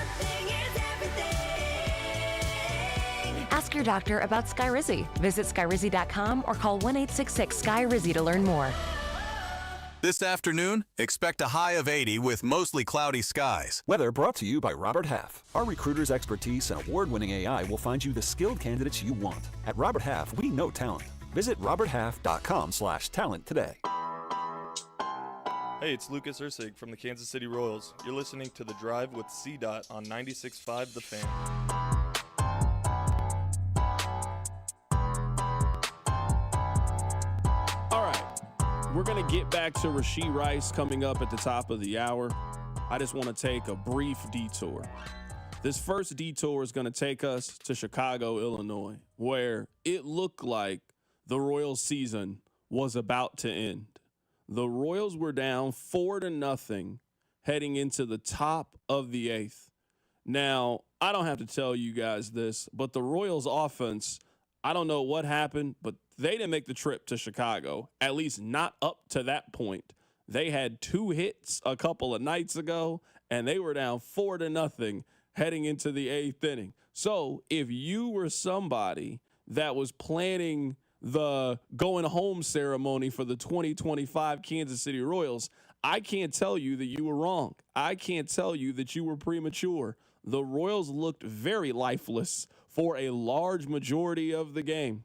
Ask your doctor about Skyrizi. Visit Skyrizi.com or call 1-866-SKY-RIZI to learn more. This afternoon, expect a high of 80 with mostly cloudy skies. Weather brought to you by Robert Half. Our recruiters' expertise and award-winning AI will find you the skilled candidates you want. At Robert Half, we know talent. Visit roberthalf.com/talent today. Hey, it's Lucas Ursig from the Kansas City Royals. You're listening to The Drive with C-Dot on 96.5 The Fan. We're going to get back to Rashee Rice coming up at the top of the hour. I just want to take a brief detour. This first detour is going to take us to Chicago, Illinois, where it looked like the Royals season was about to end. The Royals were down 4-0 heading into the top of the 8th. Now, I don't have to tell you guys this, but the Royals offense, I don't know what happened, but they didn't make the trip to Chicago, at least not up to that point. They had 2 hits a couple of nights ago, and they were down 4-0 heading into the 8th inning. So if you were somebody that was planning the going home ceremony for the 2025 Kansas City Royals, I can't tell you that you were wrong. I can't tell you that you were premature. The Royals looked very lifeless for a large majority of the game.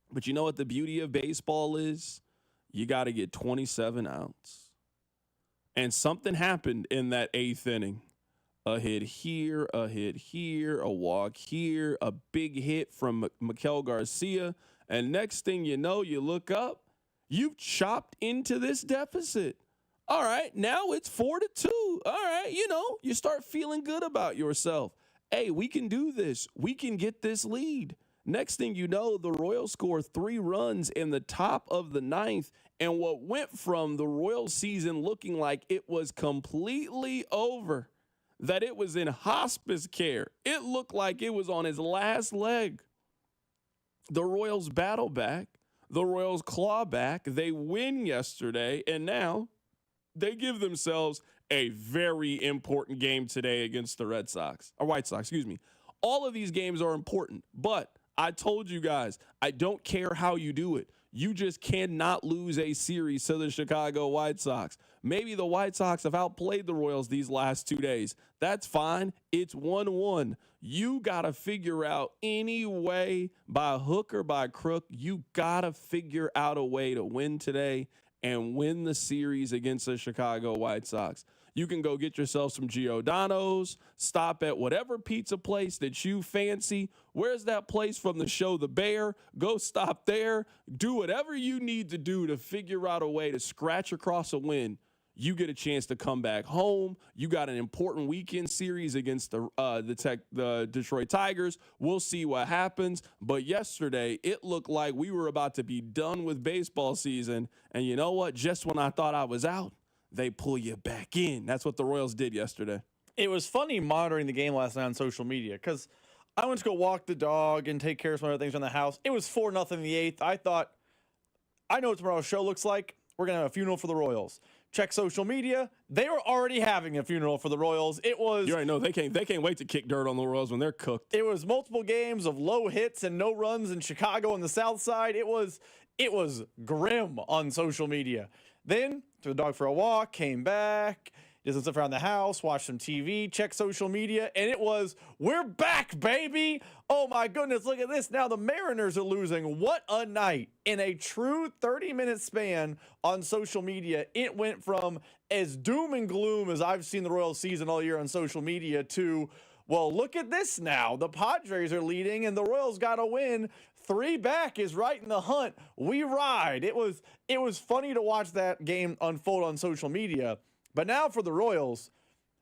But you know what the beauty of baseball is? You got to get 27 outs. And something happened in that 8th inning. A hit here, a walk here, a big hit from Maikel Garcia. And next thing you know, you look up, you've chopped into this deficit. All right, now it's 4-2. All right, you start feeling good about yourself. Hey, we can do this. We can get this lead. Next thing you know, the Royals score 3 runs in the top of the 9th, and what went from the Royals season looking like it was completely over, that it was in hospice care, it looked like it was on its last leg. The Royals battle back. The Royals claw back. They win yesterday, and now they give themselves a very important game today against the White Sox. All of these games are important, but I told you guys, I don't care how you do it. You just cannot lose a series to the Chicago White Sox. Maybe the White Sox have outplayed the Royals these last 2 days. That's fine. It's 1-1. You got to figure out any way, by hook or by crook, you got to figure out a way to win today and win the series against the Chicago White Sox. You can go get yourself some Giordano's, stop at whatever pizza place that you fancy. Where's that place from the show The Bear? Go stop there. Do whatever you need to do to figure out a way to scratch across a win. You get a chance to come back home. You got an important weekend series against the Detroit Tigers. We'll see what happens. But yesterday, it looked like we were about to be done with baseball season. And you know what? Just when I thought I was out, they pull you back in. That's what the Royals did yesterday. It was funny monitoring the game last night on social media because I went to go walk the dog and take care of some other things around the house. It was 4-0 in the 8th. I thought, I know what tomorrow's show looks like. We're going to have a funeral for the Royals. Check social media. They were already having a funeral for the Royals. It was. You already know they can't wait to kick dirt on the Royals when they're cooked. It was multiple games of low hits and no runs in Chicago on the South Side. It was It was grim on social media. Then took the dog for a walk, came back, did some stuff around the house, watched some TV, checked social media, and it was, we're back, baby. Oh my goodness, look at this. Now the Mariners are losing. What a night. In a true 30-minute span on social media, it went from as doom and gloom as I've seen the Royals season all year on social media to, well, look at this now. The Padres are leading and the Royals got a win. 3 back is right in the hunt. We ride. It was funny to watch that game unfold on social media. But now for the Royals,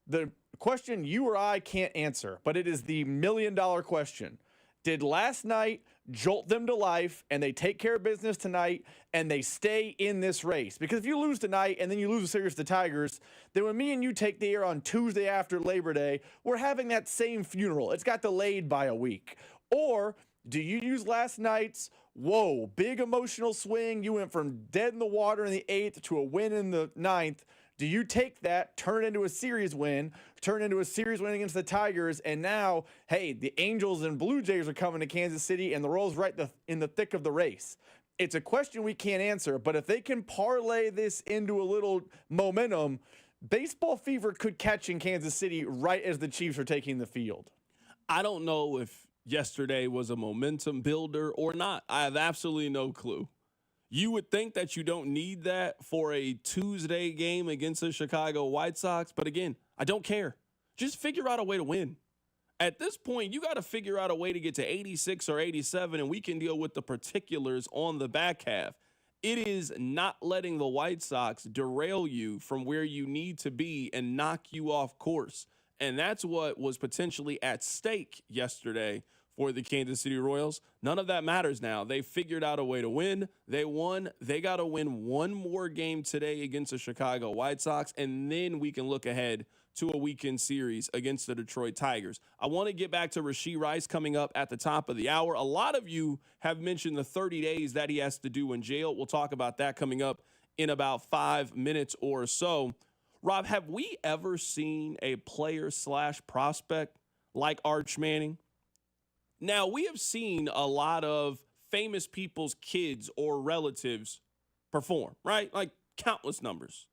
the question you or I can't answer, but it is the $1 million question. Did last night jolt them to life and they take care of business tonight and they stay in this race? Because if you lose tonight and then you lose a series to the Tigers, then when me and you take the air on Tuesday after Labor Day, we're having that same funeral. It's got delayed by a week. Or do you use last night's, whoa, big emotional swing, you went from dead in the water in the 8th to a win in the 9th, do you take that, turn it into a series win against the Tigers, and now, hey, the Angels and Blue Jays are coming to Kansas City, and the Royals right in the thick of the race? It's a question we can't answer, but if they can parlay this into a little momentum, baseball fever could catch in Kansas City right as the Chiefs are taking the field. I don't know if yesterday was a momentum builder or not. I have absolutely no clue. You would think that you don't need that for a Tuesday game against the Chicago White Sox. But again, I don't care. Just figure out a way to win. At this point, you got to figure out a way to get to 86 or 87, and we can deal with the particulars on the back half. It is not letting the White Sox derail you from where you need to be and knock you off course. And that's what was potentially at stake yesterday for the Kansas City Royals. None of that matters now. They figured out a way to win. They won. They got to win one more game today against the Chicago White Sox, and then we can look ahead to a weekend series against the Detroit Tigers. I want to get back to Rashee Rice coming up at the top of the hour. A lot of you have mentioned the 30 days that he has to do in jail. We'll talk about that coming up in about 5 minutes or so. Rob, have we ever seen a player/prospect like Arch Manning? Now, we have seen a lot of famous people's kids or relatives perform, right? Like countless numbers.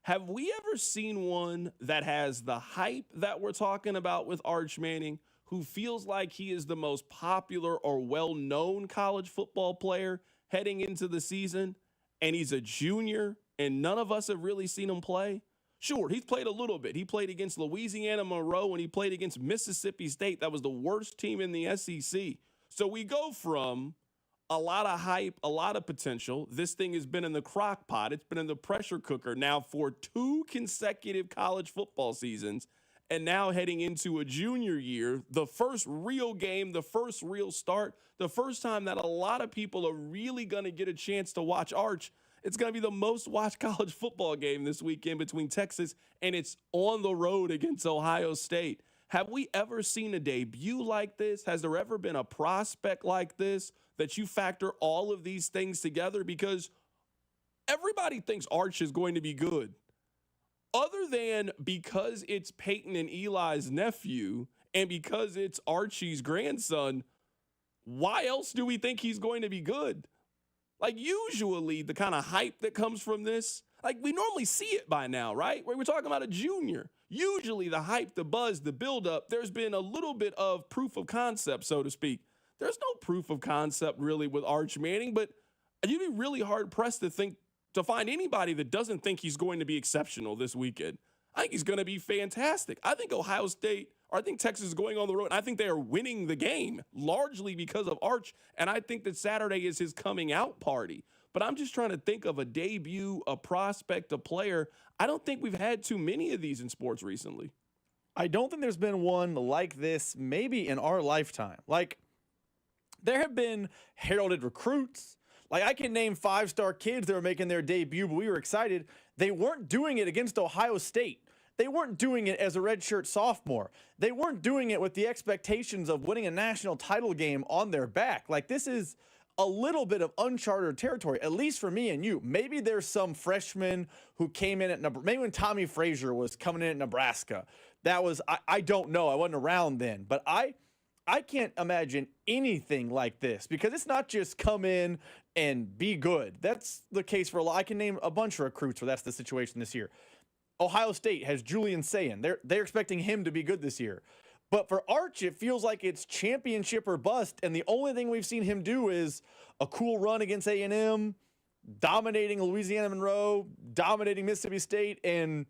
Have we ever seen one that has the hype that we're talking about with Arch Manning, who feels like he is the most popular or well-known college football player heading into the season, and he's a junior, and none of us have really seen him play? Sure, he's played a little bit. He played against Louisiana Monroe, and he played against Mississippi State. That was the worst team in the SEC. So we go from a lot of hype, a lot of potential. This thing has been in the crock pot. It's been in the pressure cooker now for 2 consecutive college football seasons, and now heading into a junior year, the first real game, the first real start, the first time that a lot of people are really going to get a chance to watch Arch. It's going to be the most watched college football game this weekend between Texas, and it's on the road against Ohio State. Have we ever seen a debut like this? Has there ever been a prospect like this that you factor all of these things together? Because everybody thinks Arch is going to be good. Other than because it's Peyton and Eli's nephew and because it's Archie's grandson, why else do we think he's going to be good? Like, usually the kind of hype that comes from this, like, we normally see it by now, right? We're talking about a junior. Usually the hype, the buzz, the buildup, there's been a little bit of proof of concept, so to speak. There's no proof of concept really with Arch Manning, but you'd be really hard-pressed to find anybody that doesn't think he's going to be exceptional this weekend. I think he's going to be fantastic. I think Ohio State, or I think Texas is going on the road, and I think they are winning the game largely because of Arch, and I think that Saturday is his coming out party. But I'm just trying to think of a debut, a prospect, a player. I don't think we've had too many of these in sports recently. I don't think there's been one like this maybe in our lifetime. Like, there have been heralded recruits. Like, I can name 5-star kids that were making their debut, but we were excited. They weren't doing it against Ohio State. They weren't doing it as a redshirt sophomore. They weren't doing it with the expectations of winning a national title game on their back. Like, this is a little bit of uncharted territory, at least for me and you. Maybe there's some freshman who came in at Nebraska. Maybe when Tommy Frazier was coming in at Nebraska. That was, I don't know. I wasn't around then. But I I can't imagine anything like this because it's not just come in and be good. That's the case for a lot. I can name a bunch of recruits where that's the situation this year. Ohio State has Julian Sayin. They're expecting him to be good this year. But for Arch, it feels like it's championship or bust, and the only thing we've seen him do is a cool run against A&M, dominating Louisiana Monroe, dominating Mississippi State, and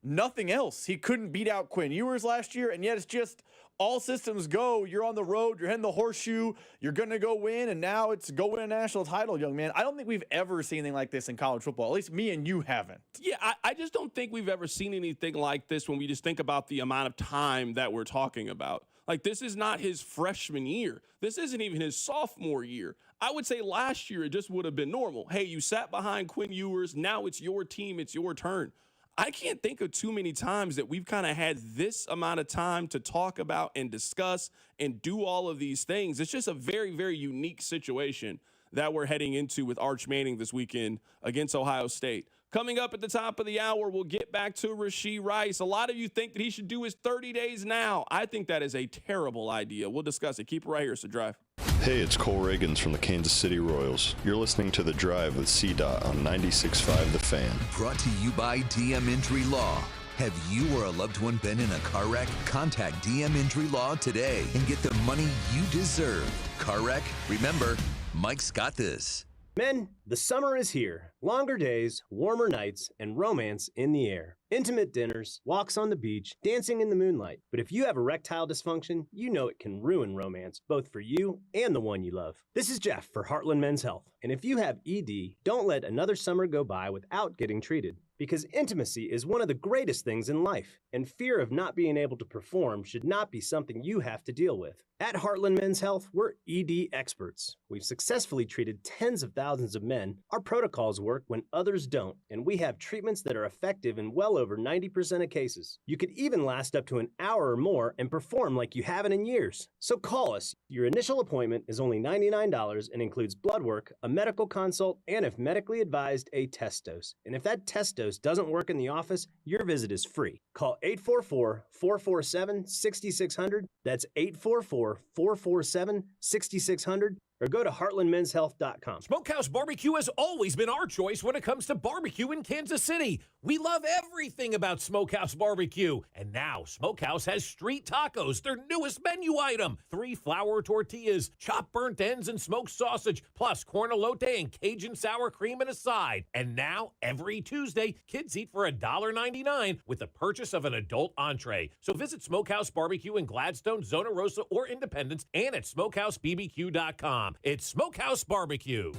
nothing else. He couldn't beat out Quinn Ewers last year, and yet it's just all systems go. You're on the road, you're heading the horseshoe, you're going to go win, and now it's go win a national title, young man. I don't think we've ever seen anything like this in college football. At least me and you haven't. Yeah, I just don't think we've ever seen anything like this when we just think about the amount of time that we're talking about. Like, this is not his freshman year. This isn't even his sophomore year. I would say last year it just would have been normal. Hey, you sat behind Quinn Ewers. Now it's your team. It's your turn. I can't think of too many times that we've kind of had this amount of time to talk about and discuss and do all of these things. It's just a very, very unique situation that we're heading into with Arch Manning this weekend against Ohio State. Coming up at the top of the hour, we'll get back to Rashee Rice. A lot of you think that he should do his 30 days now. I think that is a terrible idea. We'll discuss it. Keep it right here. It's The Drive. Hey, it's Cole Reagans from the Kansas City Royals. You're listening to The Drive with C-Dot on 96.5 The Fan. Brought to you by DM Injury Law. Have you or a loved one been in a car wreck? Contact DM Injury Law today and get the money you deserve. Car wreck? Remember, Mike's got this. Men, the summer is here. Longer days, warmer nights, and romance in the air. Intimate dinners, walks on the beach, dancing in the moonlight. But if you have erectile dysfunction, you know it can ruin romance, both for you and the one you love. This is Jeff for Heartland Men's Health. And if you have ED, don't let another summer go by without getting treated. Because intimacy is one of the greatest things in life, and fear of not being able to perform should not be something you have to deal with. At Heartland Men's Health, we're ED experts. We've successfully treated tens of thousands of men. Our protocols work when others don't, and we have treatments that are effective in well over 90% of cases. You could even last up to an hour or more and perform like you haven't in years. So call us. Your initial appointment is only $99 and includes blood work, a medical consult, and if medically advised, a test dose. And if that test dose doesn't work in the office, your visit is free. Call 844-447-6600. That's 844-447-6600. Or go to heartlandmenshealth.com. Smokehouse Barbecue has always been our choice when it comes to barbecue in Kansas City. We love everything about Smokehouse Barbecue. And now Smokehouse has street tacos, their newest menu item. 3 flour tortillas, chopped burnt ends and smoked sausage, plus corn elote and Cajun sour cream and a side. And now, every Tuesday, kids eat for $1.99 with the purchase of an adult entree. So visit Smokehouse Barbecue in Gladstone, Zona Rosa, or Independence, and at smokehousebbq.com. It's Smokehouse Barbecue.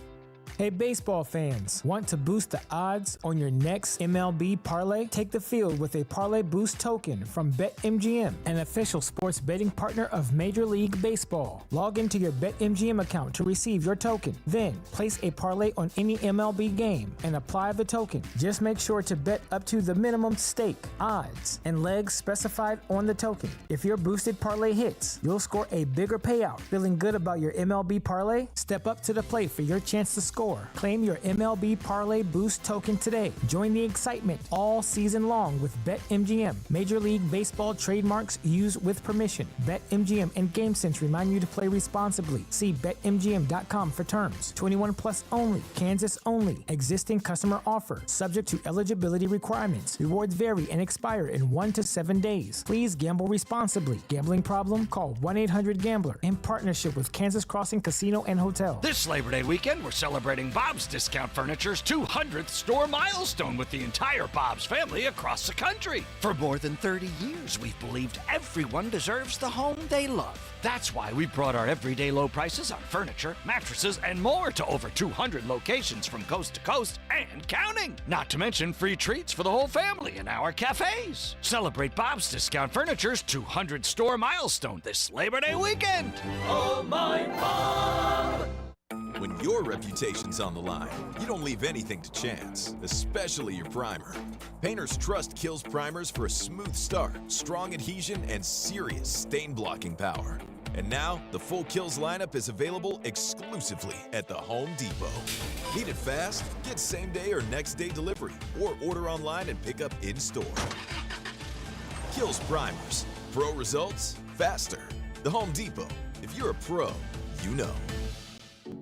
Hey, baseball fans, want to boost the odds on your next MLB parlay? Take the field with a Parlay Boost token from BetMGM, an official sports betting partner of Major League Baseball. Log into your BetMGM account to receive your token. Then, place a parlay on any MLB game and apply the token. Just make sure to bet up to the minimum stake, odds, and legs specified on the token. If your boosted parlay hits, you'll score a bigger payout. Feeling good about your MLB parlay? Step up to the plate for your chance to score. Claim your MLB Parlay Boost token today. Join the excitement all season long with BetMGM. Major League Baseball trademarks used with permission. BetMGM and GameSense remind you to play responsibly. See BetMGM.com for terms. 21 plus only. Kansas only. Existing customer offer. Subject to eligibility requirements. Rewards vary and expire in 1 to 7 days. Please gamble responsibly. Gambling problem? Call 1-800-GAMBLER in partnership with Kansas Crossing Casino and Hotel. This Labor Day weekend, we're celebrating Bob's Discount Furniture's 200th store milestone with the entire Bob's family across the country. For more than 30 years, we've believed everyone deserves the home they love. That's why we brought our everyday low prices on furniture, mattresses, and more to over 200 locations from coast to coast and counting. Not to mention free treats for the whole family in our cafes. Celebrate Bob's Discount Furniture's 200 store milestone this Labor Day weekend. Oh, my Bob! When your reputation's on the line, you don't leave anything to chance, especially your primer. Painters trust Kills primers for a smooth start, strong adhesion, and serious stain-blocking power. And now, the full Kills lineup is available exclusively at the Home Depot. Need it fast? Get same-day or next-day delivery, or order online and pick up in-store. Kills primers. Pro results, faster. The Home Depot. If you're a pro, you know.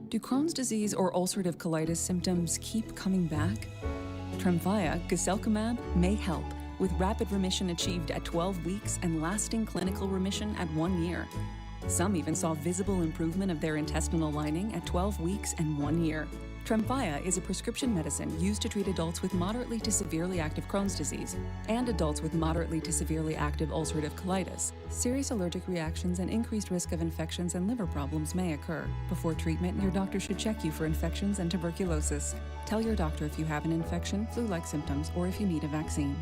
Do Crohn's disease or ulcerative colitis symptoms keep coming back? Tremfya, guselkumab, may help, with rapid remission achieved at 12 weeks and lasting clinical remission at 1 year. Some even saw visible improvement of their intestinal lining at 12 weeks and 1 year. Tremfya is a prescription medicine used to treat adults with moderately to severely active Crohn's disease and adults with moderately to severely active ulcerative colitis. Serious allergic reactions and increased risk of infections and liver problems may occur. Before treatment, your doctor should check you for infections and tuberculosis. Tell your doctor if you have an infection, flu-like symptoms, or if you need a vaccine.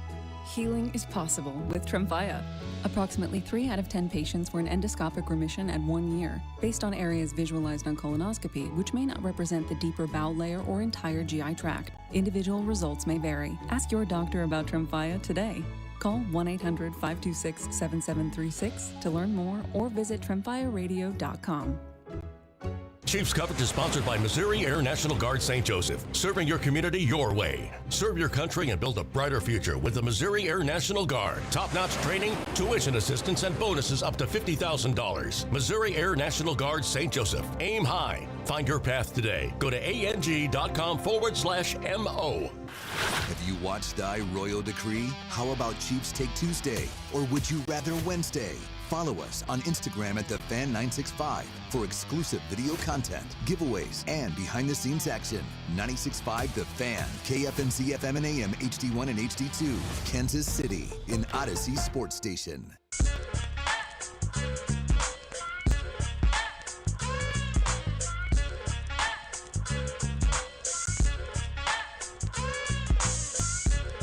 Healing is possible with Tremfya. Approximately 3 out of 10 patients were in endoscopic remission at 1 year, based on areas visualized on colonoscopy, which may not represent the deeper bowel layer or entire GI tract. Individual results may vary. Ask your doctor about Tremfya today. Call 1-800-526-7736 to learn more or visit tremfyaradio.com. Chiefs coverage is sponsored by Missouri Air National Guard St. Joseph, serving your community your way. Serve your country and build a brighter future with the Missouri Air National Guard. Top-notch training, tuition assistance, and bonuses up to $50,000. Missouri Air National Guard St. Joseph. Aim high. Find your path today. Go to ang.com/MO. Have you watched thy royal decree? How about Chiefs Take Tuesday? Or would you rather Wednesday? Follow us on Instagram at TheFan965 for exclusive video content, giveaways, and behind-the-scenes action. 96.5 The Fan, KFNC FM and AM, HD1 and HD2, Kansas City, in Odyssey Sports Station.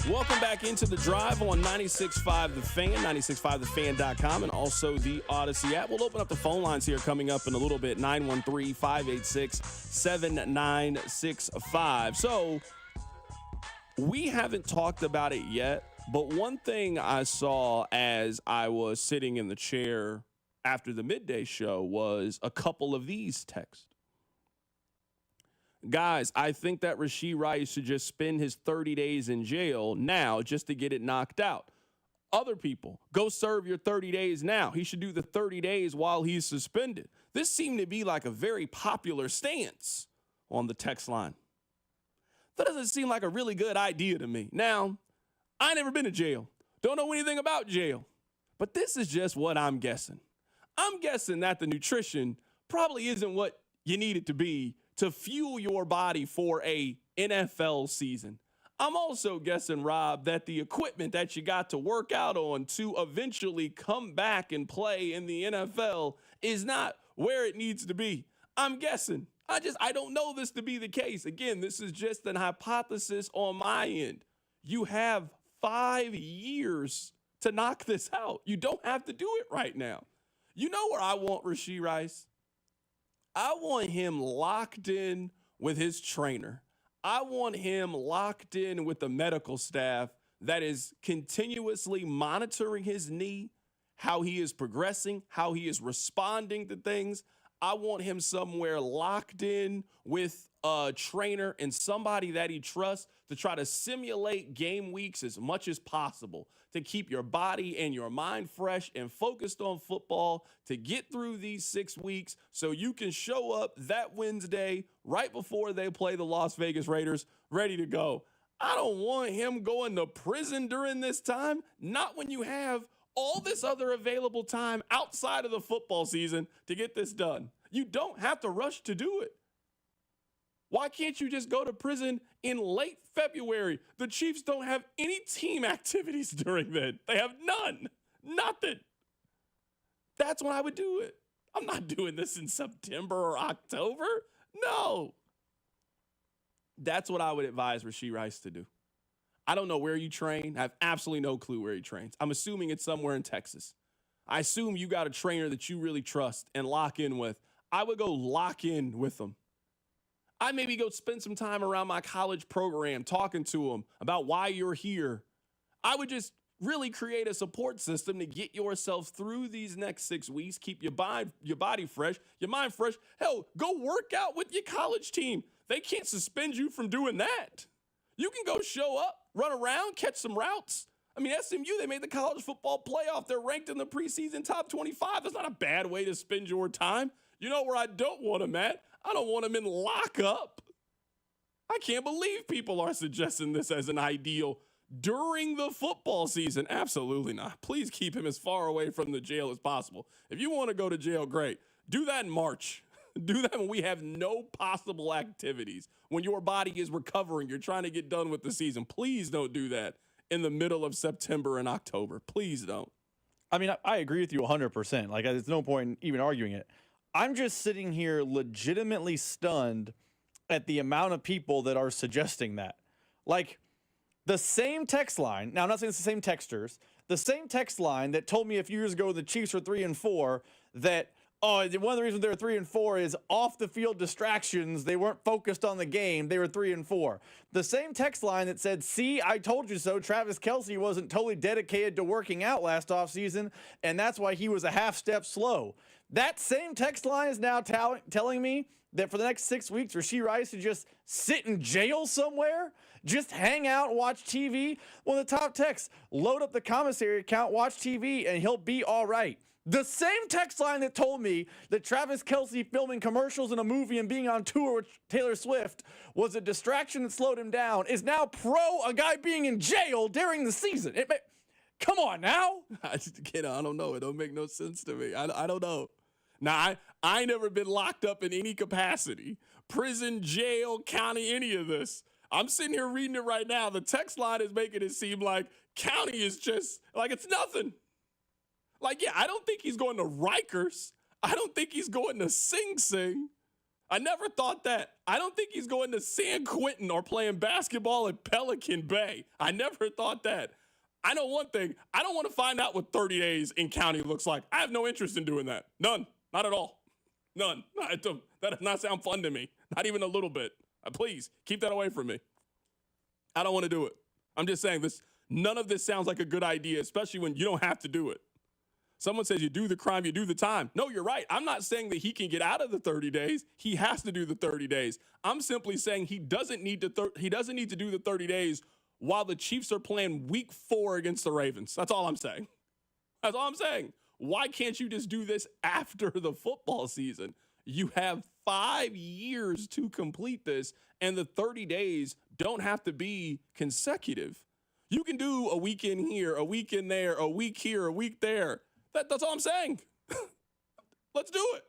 Welcome back into the drive on 96.5 The Fan, 96.5thefan.com, and also the Odyssey app. We'll open up the phone lines here coming up in a little bit, 913-586-7965. So we haven't talked about it yet, but one thing I saw as I was sitting in the chair after the midday show was a couple of these texts. Guys, I think that Rashee Rice should just spend his 30 days in jail now just to get it knocked out. Other people, go serve your 30 days now. He should do the 30 days while he's suspended. This seemed to be like a very popular stance on the text line. That doesn't seem like a really good idea to me. Now, I ain't never been to jail. Don't know anything about jail. But this is just what I'm guessing. I'm guessing that the nutrition probably isn't what you need it to be to fuel your body for a NFL season. I'm also guessing, Rob, that the equipment that you got to work out on to eventually come back and play in the NFL is not where it needs to be. I'm guessing. I don't know this to be the case. Again, this is just an hypothesis on my end. You have 5 years to knock this out. You don't have to do it right now. You know where I want Rashee Rice? I want him locked in with his trainer. I want him locked in with the medical staff that is continuously monitoring his knee, how he is progressing, how he is responding to things. I want him somewhere locked in with a trainer and somebody that he trusts to try to simulate game weeks as much as possible, to keep your body and your mind fresh and focused on football, to get through these 6 weeks so you can show up that Wednesday right before they play the Las Vegas Raiders ready to go. I don't want him going to prison during this time, not when you have all this other available time outside of the football season to get this done. You don't have to rush to do it. Why can't you just go to prison in late February? The Chiefs don't have any team activities during then. They have none. Nothing. That's when I would do it. I'm not doing this in September or October. No. That's what I would advise Rashee Rice to do. I don't know where you train. I have absolutely no clue where he trains. I'm assuming it's somewhere in Texas. I assume you got a trainer that you really trust and lock in with. I would go lock in with them. I maybe go spend some time around my college program talking to them about why you're here. I would just really create a support system to get yourself through these next 6 weeks, keep your body fresh, your mind fresh. Hell, go work out with your college team. They can't suspend you from doing that. You can go show up, run around, catch some routes. I mean, SMU, they made the college football playoff. They're ranked in the preseason top 25. That's not a bad way to spend your time. You know where I don't want them at? I don't want them in lockup. I can't believe people are suggesting this as an ideal during the football season. Absolutely not. Please keep him as far away from the jail as possible. If you want to go to jail, great. Do that in March. Do that when we have no possible activities, when your body is recovering, you're trying to get done with the season. Please don't do that in the middle of September and October. Please don't. I mean, I agree with you 100%. Like, there's no point in even arguing it. I'm just sitting here legitimately stunned at the amount of people that are suggesting that. Like, the same text line, now I'm not saying it's the same texters, the same text line that told me a few years ago the Chiefs were 3-4 that, one of the reasons they were 3-4 is off the field distractions. They weren't focused on the game. They were 3-4. The same text line that said, see, I told you so. Travis Kelce wasn't totally dedicated to working out last offseason, and that's why he was a half step slow. That same text line is now telling me that for the next 6 weeks, Rashee Rice should just sit in jail somewhere, just hang out and watch TV. One of the top texts, load up the commissary account, watch TV, and he'll be all right. The same text line that told me that Travis Kelce filming commercials in a movie and being on tour with Taylor Swift was a distraction that slowed him down is now pro a guy being in jail during the season. Come on now. I don't know. It don't make no sense to me. I don't know. Now, I never been locked up in any capacity. Prison, jail, county, any of this. I'm sitting here reading it right now. The text line is making it seem like county is just, like it's nothing. Like, yeah, I don't think he's going to Rikers. I don't think he's going to Sing Sing. I never thought that. I don't think he's going to San Quentin or playing basketball at Pelican Bay. I never thought that. I know one thing. I don't want to find out what 30 days in county looks like. I have no interest in doing that. None. Not at all. None. That does not sound fun to me. Not even a little bit. Please, keep that away from me. I don't want to do it. I'm just saying this. None of this sounds like a good idea, especially when you don't have to do it. Someone says you do the crime, you do the time. No, you're right. I'm not saying that he can get out of the 30 days. He has to do the 30 days. I'm simply saying he doesn't need to do the 30 days while the Chiefs are playing week 4 against the Ravens. That's all I'm saying. That's all I'm saying. Why can't you just do this after the football season? You have 5 years to complete this, and the 30 days don't have to be consecutive. You can do a week in here, a week in there, a week here, a week there. That's all I'm saying. Let's do it.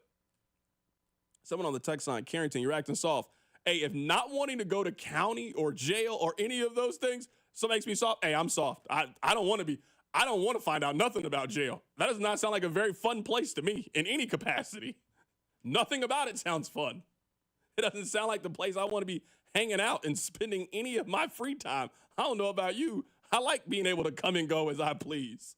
Someone on the text line, Carrington, you're acting soft. Hey, if not wanting to go to county or jail or any of those things so makes me soft, hey, I'm soft. I don't want to find out nothing about jail. That does not sound like a very fun place to me in any capacity. Nothing about it sounds fun. It doesn't sound like the place I want to be hanging out and spending any of my free time. I don't know about you. I like being able to come and go as I please.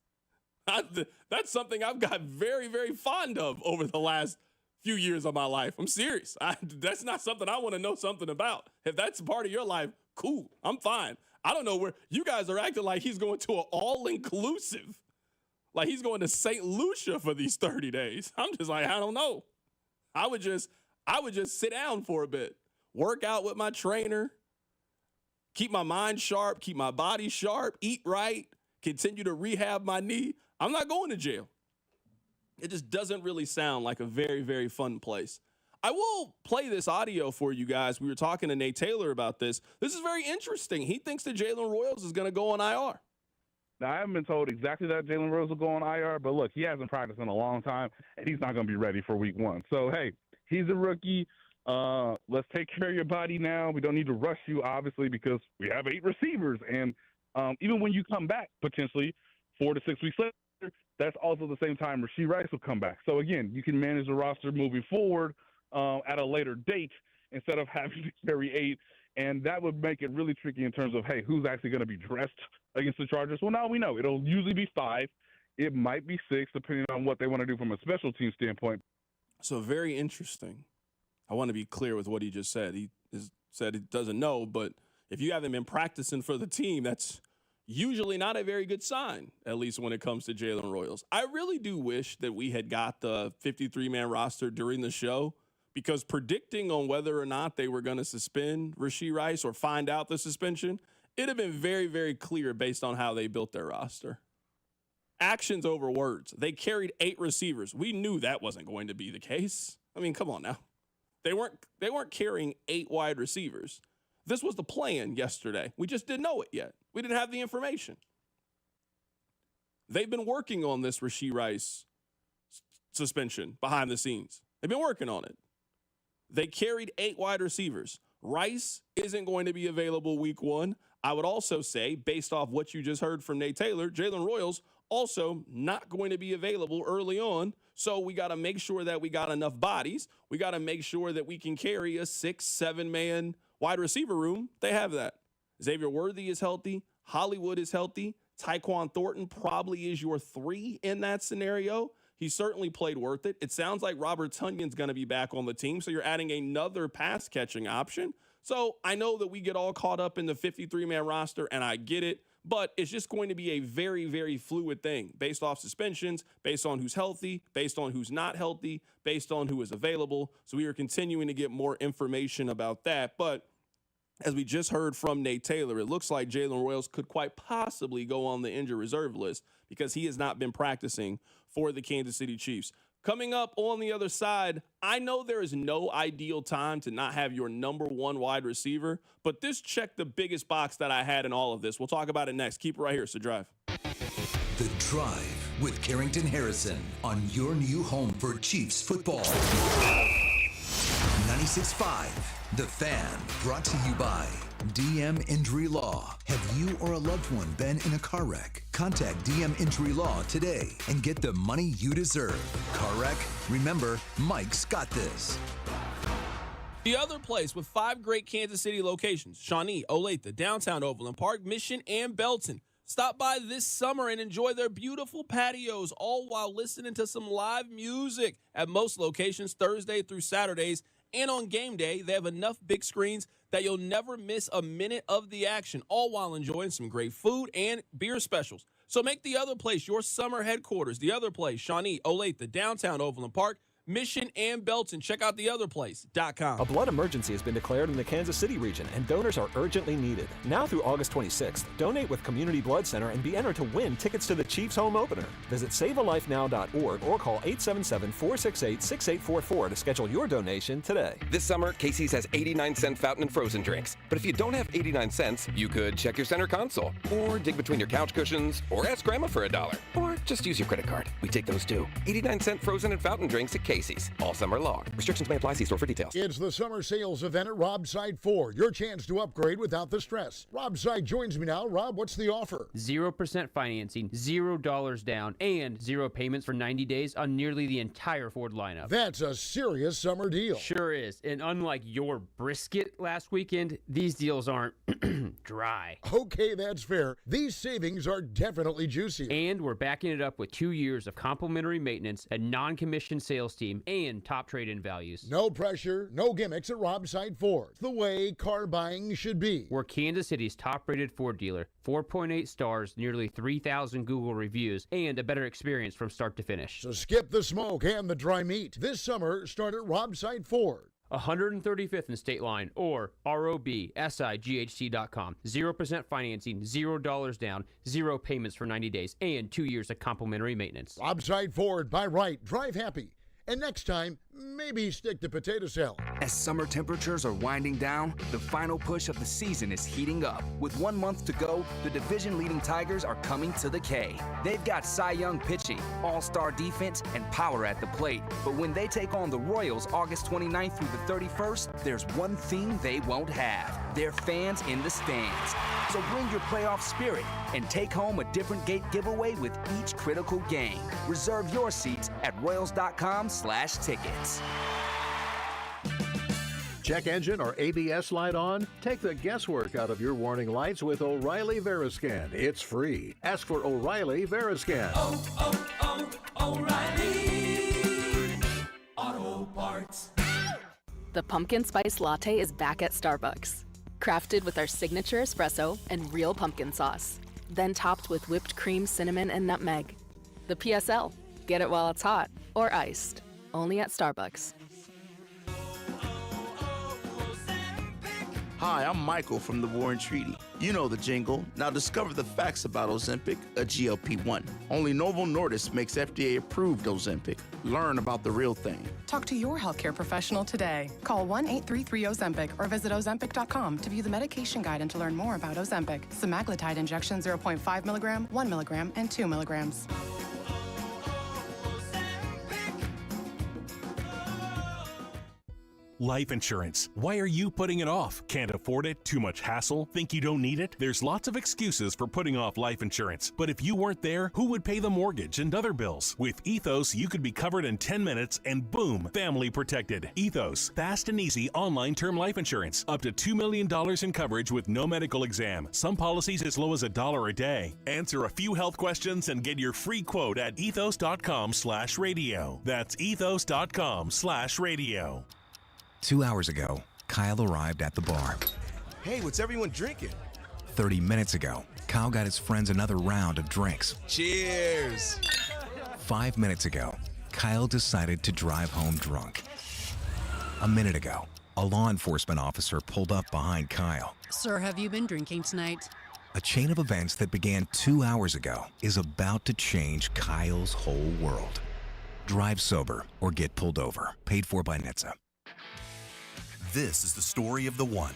That's something I've got very, very fond of over the last few years of my life. I'm serious. That's not something I want to know something about. If that's part of your life, cool. I'm fine. I don't know where you guys are acting like he's going to an all-inclusive. Like he's going to St. Lucia for these 30 days. I'm just like, I don't know. I would just sit down for a bit, work out with my trainer, keep my mind sharp, keep my body sharp, eat right, continue to rehab my knee. I'm not going to jail. It just doesn't really sound like a very, very fun place. I will play this audio for you guys. We were talking to Nate Taylor about this. This is very interesting. He thinks that Jalen Royals is going to go on IR. Now, I haven't been told exactly that Jalen Royals will go on IR, but look, he hasn't practiced in a long time, and he's not going to be ready for week 1. So, hey, he's a rookie. Let's take care of your body now. We don't need to rush you, obviously, because we have 8 receivers. And even when you come back, potentially 4 to 6 weeks later, that's also the same time Rashee Rice will come back. So, again, you can manage the roster moving forward at a later date instead of having to carry 8. And that would make it really tricky in terms of, hey, who's actually going to be dressed against the Chargers? Well, now we know. It'll usually be 5. It might be 6, depending on what they want to do from a special team standpoint. So very interesting. I want to be clear with what he just said. He said he doesn't know, but if you haven't been practicing for the team, that's usually not a very good sign, at least when it comes to Jalen Royals. I really do wish that we had got the 53-man roster during the show, because predicting on whether or not they were going to suspend Rashee Rice or find out the suspension It'd have been very, very clear based on how they built their roster. Actions over words. They carried 8 receivers. We knew that wasn't going to be the case. I mean, come on now. They weren't carrying 8 wide receivers. This was the plan yesterday. We just didn't know it yet. We didn't have the information. They've been working on this Rashee Rice suspension behind the scenes. They've been working on it. They carried 8 wide receivers. Rice isn't going to be available week 1. I would also say, based off what you just heard from Nate Taylor, Jalen Royals also not going to be available early on. So we got to make sure that we got enough bodies. We got to make sure that we can carry a 6-7 man wide receiver room. They have that. Xavier Worthy is healthy. Hollywood is healthy. Tyquan Thornton probably is your 3 in that scenario. He certainly played worth it. It sounds like Robert Tunyon's going to be back on the team, so you're adding another pass-catching option. So I know that we get all caught up in the 53-man roster, and I get it, but it's just going to be a very, very fluid thing based off suspensions, based on who's healthy, based on who's not healthy, based on who is available. So we are continuing to get more information about that. But as we just heard from Nate Taylor, it looks like Jalen Royals could quite possibly go on the injured reserve list because he has not been practicing for the Kansas City Chiefs. Coming up on the other side, I know there is no ideal time to not have your number 1 wide receiver, but this checked the biggest box that I had in all of this. We'll talk about it next. Keep it right here. It's The Drive. The Drive with Carrington Harrison on your new home for Chiefs football. 96.5, The Fan, brought to you by DM Injury Law. Have you or a loved one been in a car wreck? Contact DM Injury Law today and get the money you deserve. Car wreck? Remember, Mike's got this. The other place with 5 great Kansas City locations, Shawnee, Olathe, downtown Overland Park, Mission, and Belton. Stop by this summer and enjoy their beautiful patios, all while listening to some live music at most locations Thursday through Saturdays. And on game day, they have enough big screens that you'll never miss a minute of the action, all while enjoying some great food and beer specials. So make the other place your summer headquarters. The other place, Shawnee, Olathe, downtown Overland Park, Mission, and Belton. Check out theotherplace.com. A blood emergency has been declared in the Kansas City region, and donors are urgently needed. Now through August 26th, donate with Community Blood Center and be entered to win tickets to the Chiefs home opener. Visit savealifenow.org or call 877-468-6844 to schedule your donation today. This summer, Casey's has 89-cent fountain and frozen drinks. But if you don't have 89 cents, you could check your center console, or dig between your couch cushions, or ask Grandma for $1, or just use your credit card. We take those too. 89-cent frozen and fountain drinks at Casey's all summer long. Restrictions may apply. See store for details. It's the summer sales event at Rob's Side Ford. Your chance to upgrade without the stress. Rob's Side joins me now. Rob, what's the offer? 0% financing, $0 down, and 0 payments for 90 days on nearly the entire Ford lineup. That's a serious summer deal. Sure is. And unlike your brisket last weekend, these deals aren't dry. Okay, that's fair. These savings are definitely juicy. And we're backing it up with 2 years of complimentary maintenance, a non-commissioned sales team, and top trade-in values. No pressure, no gimmicks at Rob's Side Ford. The way car buying should be. We're Kansas City's top-rated Ford dealer, 4.8 stars, nearly 3,000 Google reviews, and a better experience from start to finish. So skip the smoke and the dry meat. This summer, start at Rob's Side Ford. 135th and State Line or robsighc.com. 0% financing, $0 down, 0 payments for 90 days, and 2 years of complimentary maintenance. Rob's Side Ford, buy right, drive happy. And next time, maybe stick to potato salad. As summer temperatures are winding down, the final push of the season is heating up. With 1 month to go, the division-leading Tigers are coming to the K. They've got Cy Young pitching, all-star defense, and power at the plate. But when they take on the Royals August 29th through the 31st, there's one thing they won't have: their fans in the stands. So bring your playoff spirit and take home a different gate giveaway with each critical game. Reserve your seats at royals.com/tickets. Check engine or ABS light on? Take the guesswork out of your warning lights with O'Reilly Veriscan. It's free. Ask for O'Reilly Veriscan. O'Reilly Auto Parts. The pumpkin spice latte is back at Starbucks. Crafted with our signature espresso and real pumpkin sauce. Then topped with whipped cream, cinnamon, and nutmeg. The PSL. Get it while it's hot or iced. Only at Starbucks. Hi, I'm Michael from the War and Treaty. You know the jingle. Now discover the facts about Ozempic, a GLP-1. Only Novo Nordisk makes FDA-approved Ozempic. Learn about the real thing. Talk to your healthcare professional today. Call 1-833-OZEMPIC or visit Ozempic.com to view the medication guide and to learn more about Ozempic. Semaglutide injection 0.5 milligram, 1 milligram, and 2 milligrams. Life insurance. Why are you putting it off? Can't afford it? Too much hassle? Think you don't need it? There's lots of excuses for putting off life insurance. But if you weren't there, who would pay the mortgage and other bills? With Ethos, you could be covered in 10 minutes and boom, family protected. Ethos, fast and easy online term life insurance. Up to $2 million in coverage with no medical exam. Some policies as low as $1 a day. Answer a few health questions and get your free quote at ethos.com/radio. That's ethos.com/radio. 2 hours ago, Kyle arrived at the bar. Hey, what's everyone drinking? 30 minutes ago, Kyle got his friends another round of drinks. Cheers! 5 minutes ago, Kyle decided to drive home drunk. A minute ago, a law enforcement officer pulled up behind Kyle. Sir, have you been drinking tonight? A chain of events that began 2 hours ago is about to change Kyle's whole world. Drive sober or get pulled over. Paid for by NHTSA. This is the story of the one.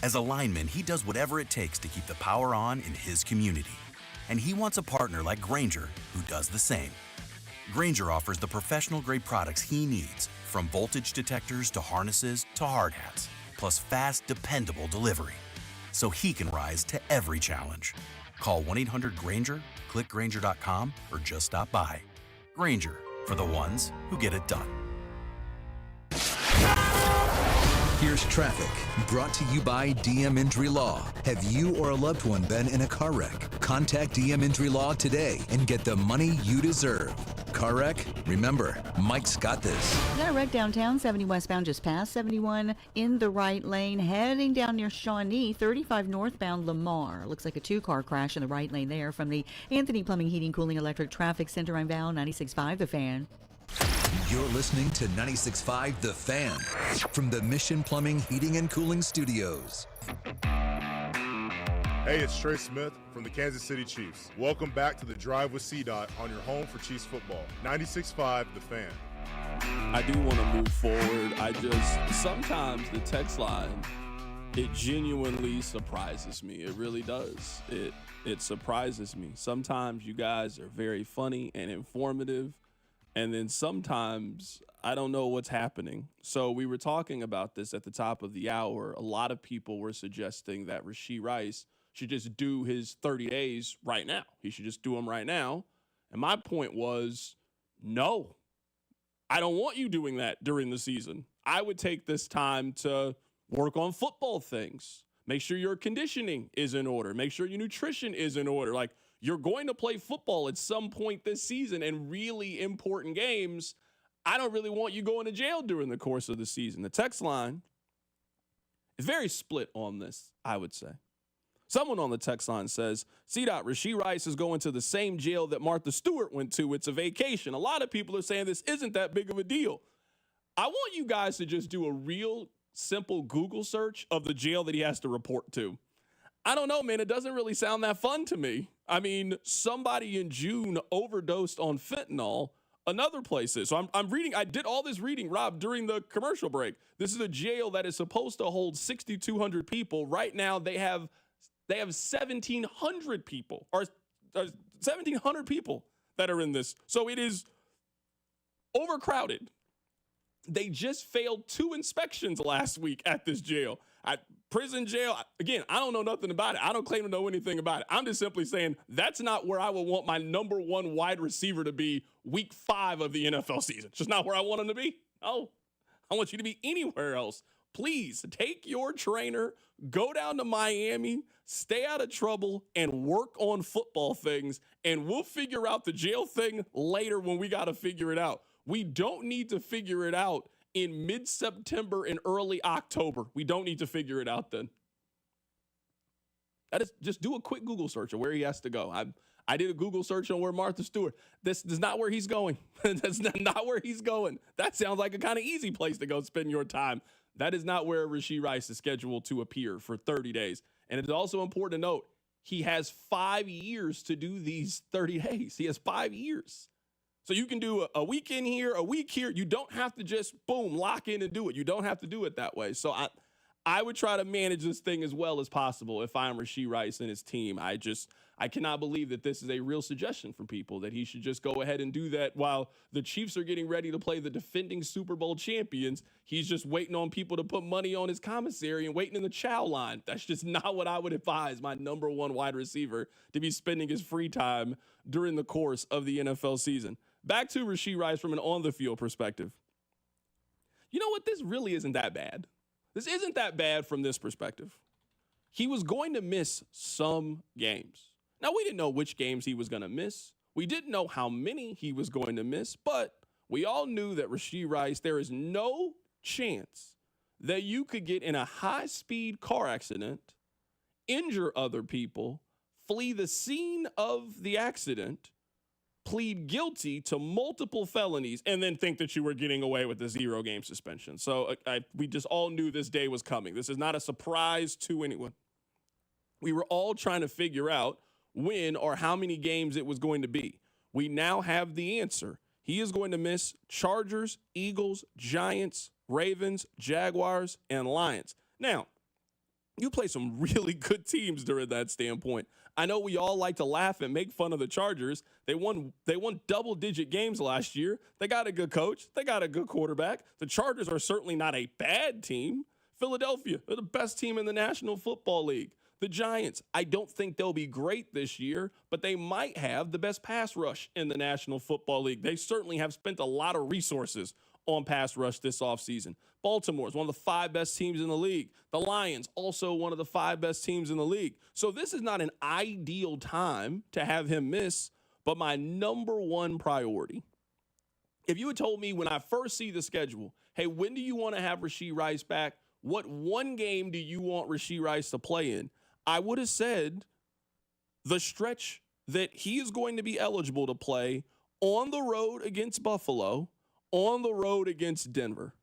As a lineman, he does whatever it takes to keep the power on in his community. And he wants a partner like Grainger who does the same. Grainger offers the professional-grade products he needs, from voltage detectors to harnesses to hard hats, plus fast, dependable delivery, so he can rise to every challenge. Call 1-800-GRAINGER, click Grainger.com, or just stop by. Grainger, for the ones who get it done. Here's traffic, brought to you by DM Injury Law. Have you or a loved one been in a car wreck? Contact DM Injury Law today and get the money you deserve. Car wreck? Remember, Mike's got this. Got a wreck downtown, 70 westbound just past 71 in the right lane, heading down near Shawnee, 35 northbound Lamar. Looks like a two-car crash in the right lane there from the Anthony Plumbing, Heating, Cooling, Electric Traffic Center. I'm Val, 96.5 The Fan. You're listening to 96.5 The Fan from the Mission Plumbing, Heating, and Cooling Studios. Hey, it's Trey Smith from the Kansas City Chiefs. Welcome back to the Drive with CDOT on your home for Chiefs football. 96.5 The Fan. I do want to move forward. Sometimes the text line, it genuinely surprises me. It really does. It surprises me. Sometimes you guys are very funny and informative. And then sometimes I don't know what's happening. So we were talking about this at the top of the hour. A lot of people were suggesting that Rashee Rice should just do his 30 days right now. He should just do them right now. And my point was, no, I don't want you doing that during the season. I would take this time to work on football things. Make sure your conditioning is in order. Make sure your nutrition is in order. Like, you're going to play football at some point this season and really important games. I don't really want you going to jail during the course of the season. The text line is very split on this, I would say. Someone on the text line says, Rashee Rice is going to the same jail that Martha Stewart went to. It's a vacation. A lot of people are saying this isn't that big of a deal. I want you guys to just do a real simple Google search of the jail that he has to report to. I don't know, man. It doesn't really sound that fun to me. I mean, somebody in June overdosed on fentanyl. Another place is. So I'm reading. I did all this reading, Rob, during the commercial break. This is a jail that is supposed to hold 6,200 people. Right now, they have 1,700 people, or 1,700 people that are in this. So it is overcrowded. They just failed 2 inspections last week at this jail. At prison jail, again, I don't know nothing about it. I don't claim to know anything about it. I'm just simply saying that's not where I would want my number one wide receiver to be week 5 of the NFL season. It's just not where I want him to be. Oh, I want you to be anywhere else. Please take your trainer, go down to Miami, stay out of trouble, and work on football things, and we'll figure out the jail thing later when we got to figure it out. We don't need to figure it out in mid-September and early October. We don't need to figure it out then. That is, just do a quick Google search of where he has to go. I did a Google search on where Martha Stewart. This is not where he's going. That's not where he's going. That sounds like a kind of easy place to go spend your time. That is not where Rashee Rice is scheduled to appear for 30 days. And it's also important to note, he has 5 years to do these 30 days. He has 5 years. So you can do a weekend here, a week here. You don't have to just, boom, lock in and do it. You don't have to do it that way. So I would try to manage this thing as well as possible if I'm Rashee Rice and his team. I cannot believe that this is a real suggestion from people, that he should just go ahead and do that while the Chiefs are getting ready to play the defending Super Bowl champions. He's just waiting on people to put money on his commissary and waiting in the chow line. That's just not what I would advise my number one wide receiver to be spending his free time during the course of the NFL season. Back to Rashee Rice from an on-the-field perspective. You know what? This really isn't that bad. This isn't that bad from this perspective. He was going to miss some games. Now, we didn't know which games he was going to miss. We didn't know how many he was going to miss, but we all knew that Rashee Rice, there is no chance that you could get in a high-speed car accident, injure other people, flee the scene of the accident, plead guilty to multiple felonies, and then think that you were getting away with a 0-game suspension. So we just all knew this day was coming. This is not a surprise to anyone. We were all trying to figure out when or how many games it was going to be. We now have the answer. He is going to miss Chargers, Eagles, Giants, Ravens, Jaguars, and Lions. Now, you play some really good teams during that standpoint. I know we all like to laugh and make fun of the Chargers. They won double-digit games last year. They got a good coach. They got a good quarterback. The Chargers are certainly not a bad team. Philadelphia, they're the best team in the National Football League. The Giants, I don't think they'll be great this year, but they might have the best pass rush in the National Football League. They certainly have spent a lot of resources on pass rush this offseason. Baltimore is one of the 5 best teams in the league. The Lions, also one of the 5 best teams in the league. So this is not an ideal time to have him miss, but my number one priority. If you had told me when I first see the schedule, hey, when do you want to have Rashee Rice back? What one game do you want Rashee Rice to play in? I would have said the stretch that he is going to be eligible to play on the road against Buffalo, on the road against Denver.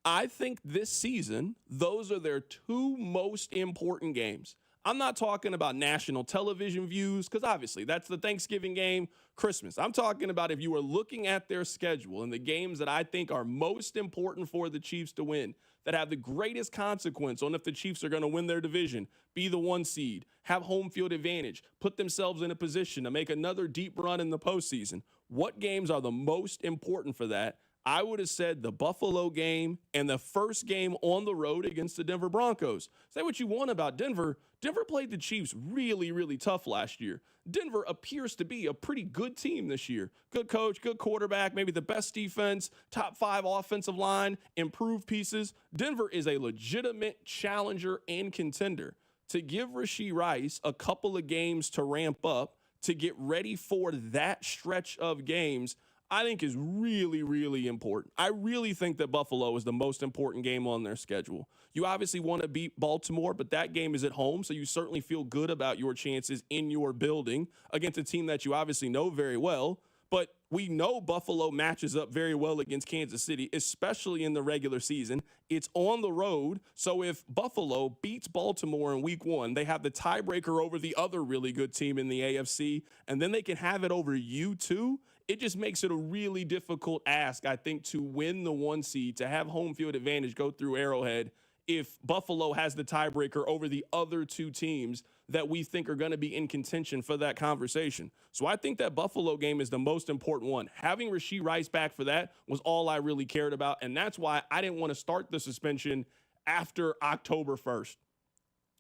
I think this season, those are their 2 most important games. I'm not talking about national television views, because obviously that's the Thanksgiving game, Christmas. I'm talking about if you are looking at their schedule and the games that I think are most important for the Chiefs to win, that have the greatest consequence on if the Chiefs are going to win their division, be the 1 seed, have home field advantage, put themselves in a position to make another deep run in the postseason. What games are the most important for that? I would have said the Buffalo game and the first game on the road against the Denver Broncos. Say what you want about Denver. Denver played the Chiefs really, really tough last year. Denver appears to be a pretty good team this year. Good coach, good quarterback, maybe the best defense, top 5 offensive line, improved pieces. Denver is a legitimate challenger and contender. To give Rashee Rice a couple of games to ramp up, to get ready for that stretch of games, I think is really, really important. I really think that Buffalo is the most important game on their schedule. You obviously want to beat Baltimore, but that game is at home, so you certainly feel good about your chances in your building against a team that you obviously know very well. But we know Buffalo matches up very well against Kansas City, especially in the regular season. It's on the road, so if Buffalo beats Baltimore in week 1, they have the tiebreaker over the other really good team in the AFC, and then they can have it over you too. It just makes it a really difficult ask, I think, to win the 1 seed, to have home field advantage go through Arrowhead if Buffalo has the tiebreaker over the other 2 teams that we think are going to be in contention for that conversation. So I think that Buffalo game is the most important one. Having Rashee Rice back for that was all I really cared about, and that's why I didn't want to start the suspension after October 1st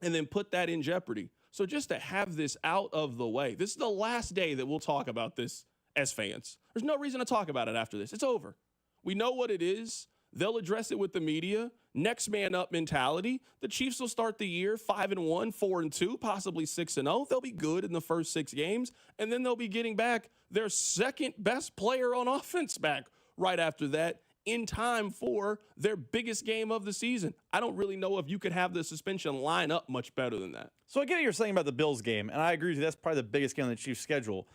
and then put that in jeopardy. So just to have this out of the way, this is the last day that we'll talk about this as fans. There's no reason to talk about it after this. It's over. We know what it is. They'll address it with the media. Next man up mentality. The Chiefs will start the year 5-1, 4-2, possibly 6-0. They'll be good in the first 6 games, and then they'll be getting back their second best player on offense back right after that in time for their biggest game of the season. I don't really know if you could have the suspension line up much better than that. So I get what you're saying about the Bills game, and I agree with you. That's probably the biggest game on the Chiefs' schedule.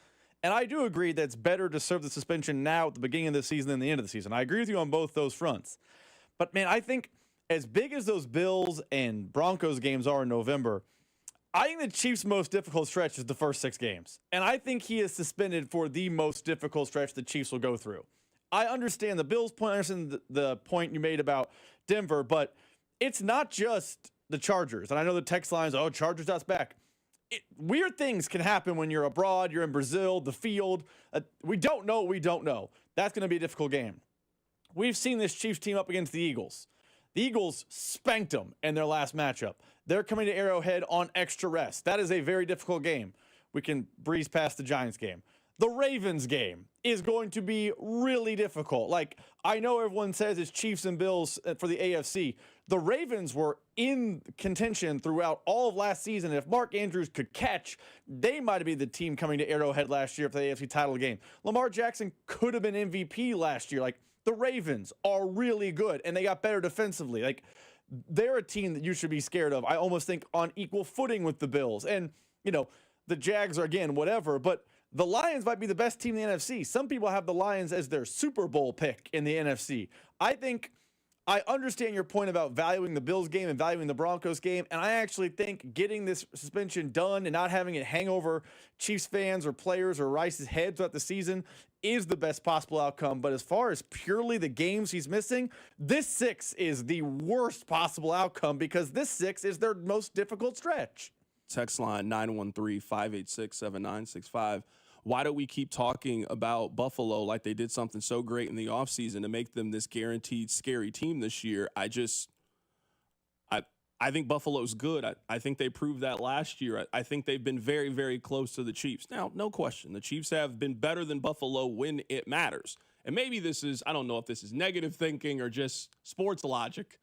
And I do agree that it's better to serve the suspension now at the beginning of the season than the end of the season. I agree with you on both those fronts. But, man, I think as big as those Bills and Broncos games are in November, I think the Chiefs' most difficult stretch is the first 6 games. And I think he is suspended for the most difficult stretch the Chiefs will go through. I understand the Bills' point. I understand the point you made about Denver, but it's not just the Chargers. And I know the text lines, oh, Chargers, that's back. Weird things can happen when you're abroad, you're in Brazil, the field. We don't know what we don't know. That's going to be a difficult game. We've seen this Chiefs team up against the Eagles. The Eagles spanked them in their last matchup. They're coming to Arrowhead on extra rest. That is a very difficult game. We can breeze past the Giants game. The Ravens game is going to be really difficult. Like, I know everyone says it's Chiefs and Bills for the AFC. The Ravens were in contention throughout all of last season. If Mark Andrews could catch, they might be the team coming to Arrowhead last year for the AFC title game. Lamar Jackson could have been MVP last year. Like, the Ravens are really good, and they got better defensively. Like, they're a team that you should be scared of. I almost think on equal footing with the Bills. And, you know, the Jags are, again, whatever, but the Lions might be the best team in the NFC. Some people have the Lions as their Super Bowl pick in the NFC. I understand your point about valuing the Bills game and valuing the Broncos game, and I actually think getting this suspension done and not having it hang over Chiefs fans or players or Rice's head throughout the season is the best possible outcome. But as far as purely the games he's missing, this 6 is the worst possible outcome because this 6 is their most difficult stretch. Text line 913-586-7965. Why do we keep talking about Buffalo like they did something so great in the offseason to make them this guaranteed scary team this year? I think Buffalo's good. I think they proved that last year. I think they've been very, very close to the Chiefs. Now, no question, the Chiefs have been better than Buffalo when it matters. And maybe this is, I don't know if this is negative thinking or just sports logic.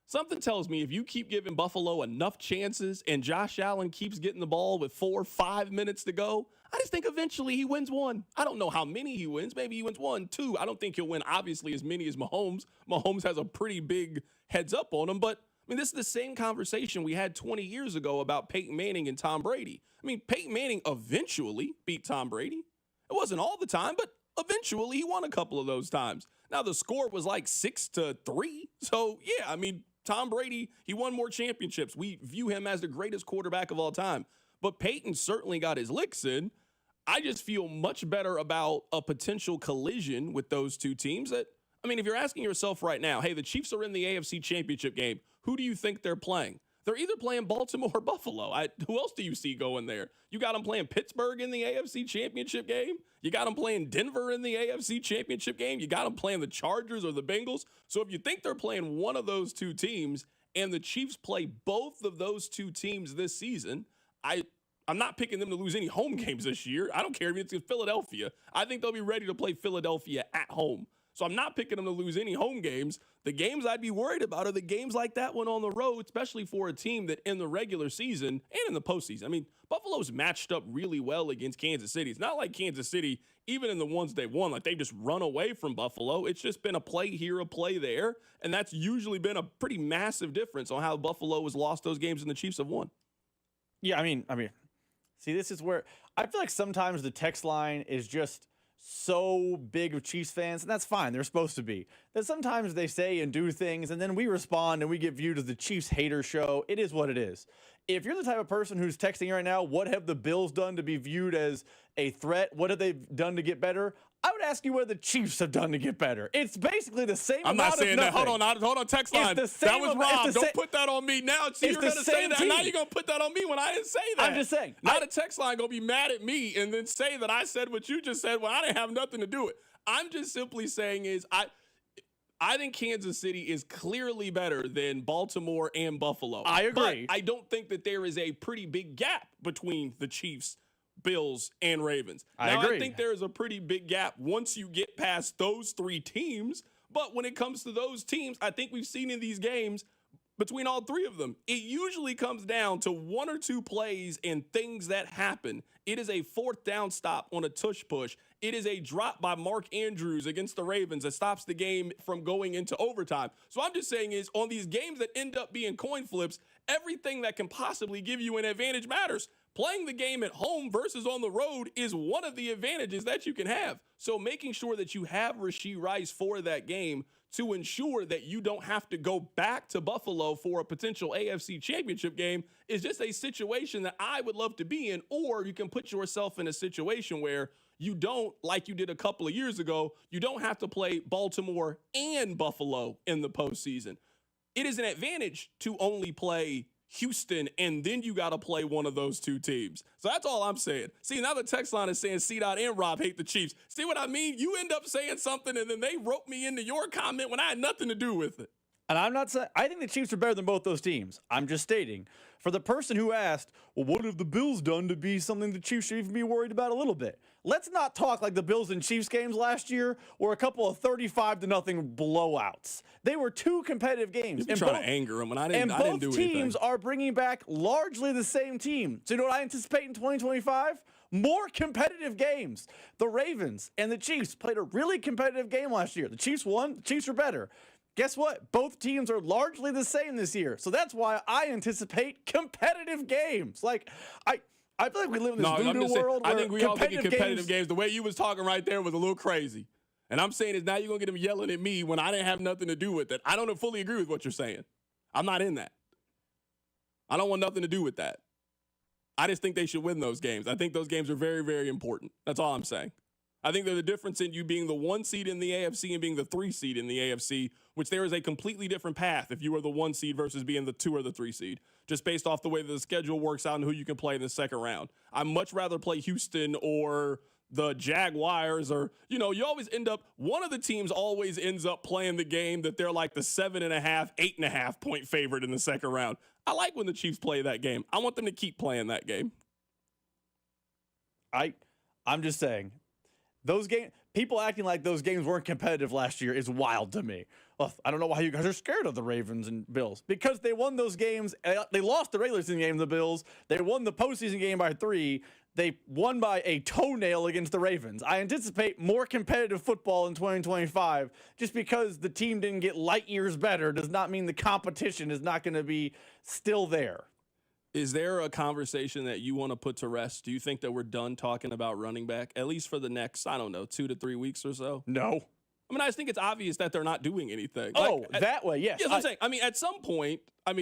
Something tells me if you keep giving Buffalo enough chances and Josh Allen keeps getting the ball with 4 or 5 minutes to go, I just think eventually he wins one. I don't know how many he wins. Maybe he wins 1, 2. I don't think he'll win, obviously, as many as Mahomes. Mahomes has a pretty big heads up on him. But, I mean, this is the same conversation we had 20 years ago about Peyton Manning and Tom Brady. I mean, Peyton Manning eventually beat Tom Brady. It wasn't all the time, but eventually he won a couple of those times. Now, the score was like 6-3. So, yeah, I mean, Tom Brady, he won more championships. We view him as the greatest quarterback of all time. But Peyton certainly got his licks in. I just feel much better about a potential collision with those two teams. That, I mean, if you're asking yourself right now, hey, the Chiefs are in the AFC Championship game, who do you think they're playing? They're either playing Baltimore or Buffalo. Who else do you see going there? You got them playing Pittsburgh in the AFC Championship game. You got them playing Denver in the AFC Championship game. You got them playing the Chargers or the Bengals. So if you think they're playing one of those two teams and the Chiefs play both of those two teams this season, I'm not picking them to lose any home games this year. I don't care if it's in Philadelphia. I think they'll be ready to play Philadelphia at home. So I'm not picking them to lose any home games. The games I'd be worried about are the games like that one on the road, especially for a team that in the regular season and in the postseason. I mean, Buffalo's matched up really well against Kansas City. It's not like Kansas City, even in the ones they've won, like they just run away from Buffalo. It's just been a play here, a play there, and that's usually been a pretty massive difference on how Buffalo has lost those games and the Chiefs have won. Yeah, I mean, see, this is where I feel like sometimes the text line is just so big of Chiefs fans, and that's fine. They're supposed to be. That sometimes they say and do things, and then we respond and we get viewed as the Chiefs hater show. It is what it is. If you're the type of person who's texting right now, what have the Bills done to be viewed as a threat? What have they done to get better? I would ask you what the Chiefs have done to get better. It's basically the same I'm amount not saying of that. Hold on, text line. That was Rob. Don't put that on me now. See, you're going to say that. Now you're going to put that on me when I didn't say that. I'm just saying. Now the text line going to be mad at me and then say that I said what you just said when I didn't have nothing to do with it. I'm just simply saying is I think Kansas City is clearly better than Baltimore and Buffalo. I agree. But I don't think that there is a pretty big gap between the Chiefs, Bills, and Ravens. I agree. I think there is a pretty big gap once you get past those three teams. But when it comes to those teams, I think we've seen in these games between all three of them, it usually comes down to one or two plays and things that happen. It is a 4th down stop on a tush push. It is a drop by Mark Andrews against the Ravens that stops the game from going into overtime. So I'm just saying is on these games that end up being coin flips, everything that can possibly give you an advantage matters. Playing the game at home versus on the road is one of the advantages that you can have. So making sure that you have Rashee Rice for that game to ensure that you don't have to go back to Buffalo for a potential AFC championship game is just a situation that I would love to be in. Or you can put yourself in a situation where you don't, like you did a couple of years ago, you don't have to play Baltimore and Buffalo in the postseason. It is an advantage to only play Houston, and then you got to play one of those two teams. So that's all I'm saying. See, now the text line is saying C-Dot and Rob hate the Chiefs. See what I mean? You end up saying something, and then they rope me into your comment when I had nothing to do with it. And I'm not saying, I think the Chiefs are better than both those teams. I'm just stating, for the person who asked, well, what have the Bills done to be something the Chiefs should even be worried about a little bit? Let's not talk like the Bills and Chiefs games last year were a couple of 35-0 blowouts. They were two competitive games. You're trying to anger them, and I didn't do anything. And both teams are bringing back largely the same team. So you know what I anticipate in 2025? More competitive games. The Ravens and the Chiefs played a really competitive game last year. The Chiefs won. The Chiefs are better. Guess what? Both teams are largely the same this year. So that's why I anticipate competitive games. Like, I feel like we live in this voodoo world where I think we all think competitive games. The way you was talking right there was a little crazy. And I'm saying is now you're going to get them yelling at me when I didn't have nothing to do with it. I don't fully agree with what you're saying. I'm not in that. I don't want nothing to do with that. I just think they should win those games. I think those games are very, very important. That's all I'm saying. I think there's a difference in you being the 1 seed in the AFC and being the 3 seed in the AFC, which there is a completely different path if you are the 1 seed versus being the 2 or the 3 seed, just based off the way that the schedule works out and who you can play in the second round. I'd much rather play Houston or the Jaguars or, you always end up, one of the teams always ends up playing the game that they're like the 7.5, 8.5 point favorite in the second round. I like when the Chiefs play that game. I want them to keep playing that game. I'm just saying, those games, people acting like those games weren't competitive last year is wild to me. Well, I don't know why you guys are scared of the Ravens and Bills. Because they won those games. They lost the regular season game, the Bills. They won the postseason game by 3. They won by a toenail against the Ravens. I anticipate more competitive football in 2025. Just because the team didn't get light years better does not mean the competition is not going to be still there. Is there a conversation that you want to put to rest? Do you think that we're done talking about running back, at least for the next, 2 to 3 weeks or so? No. I mean, I just think it's obvious that they're not doing anything. That way, yes. Yes, I'm saying. I mean, at some point, I'm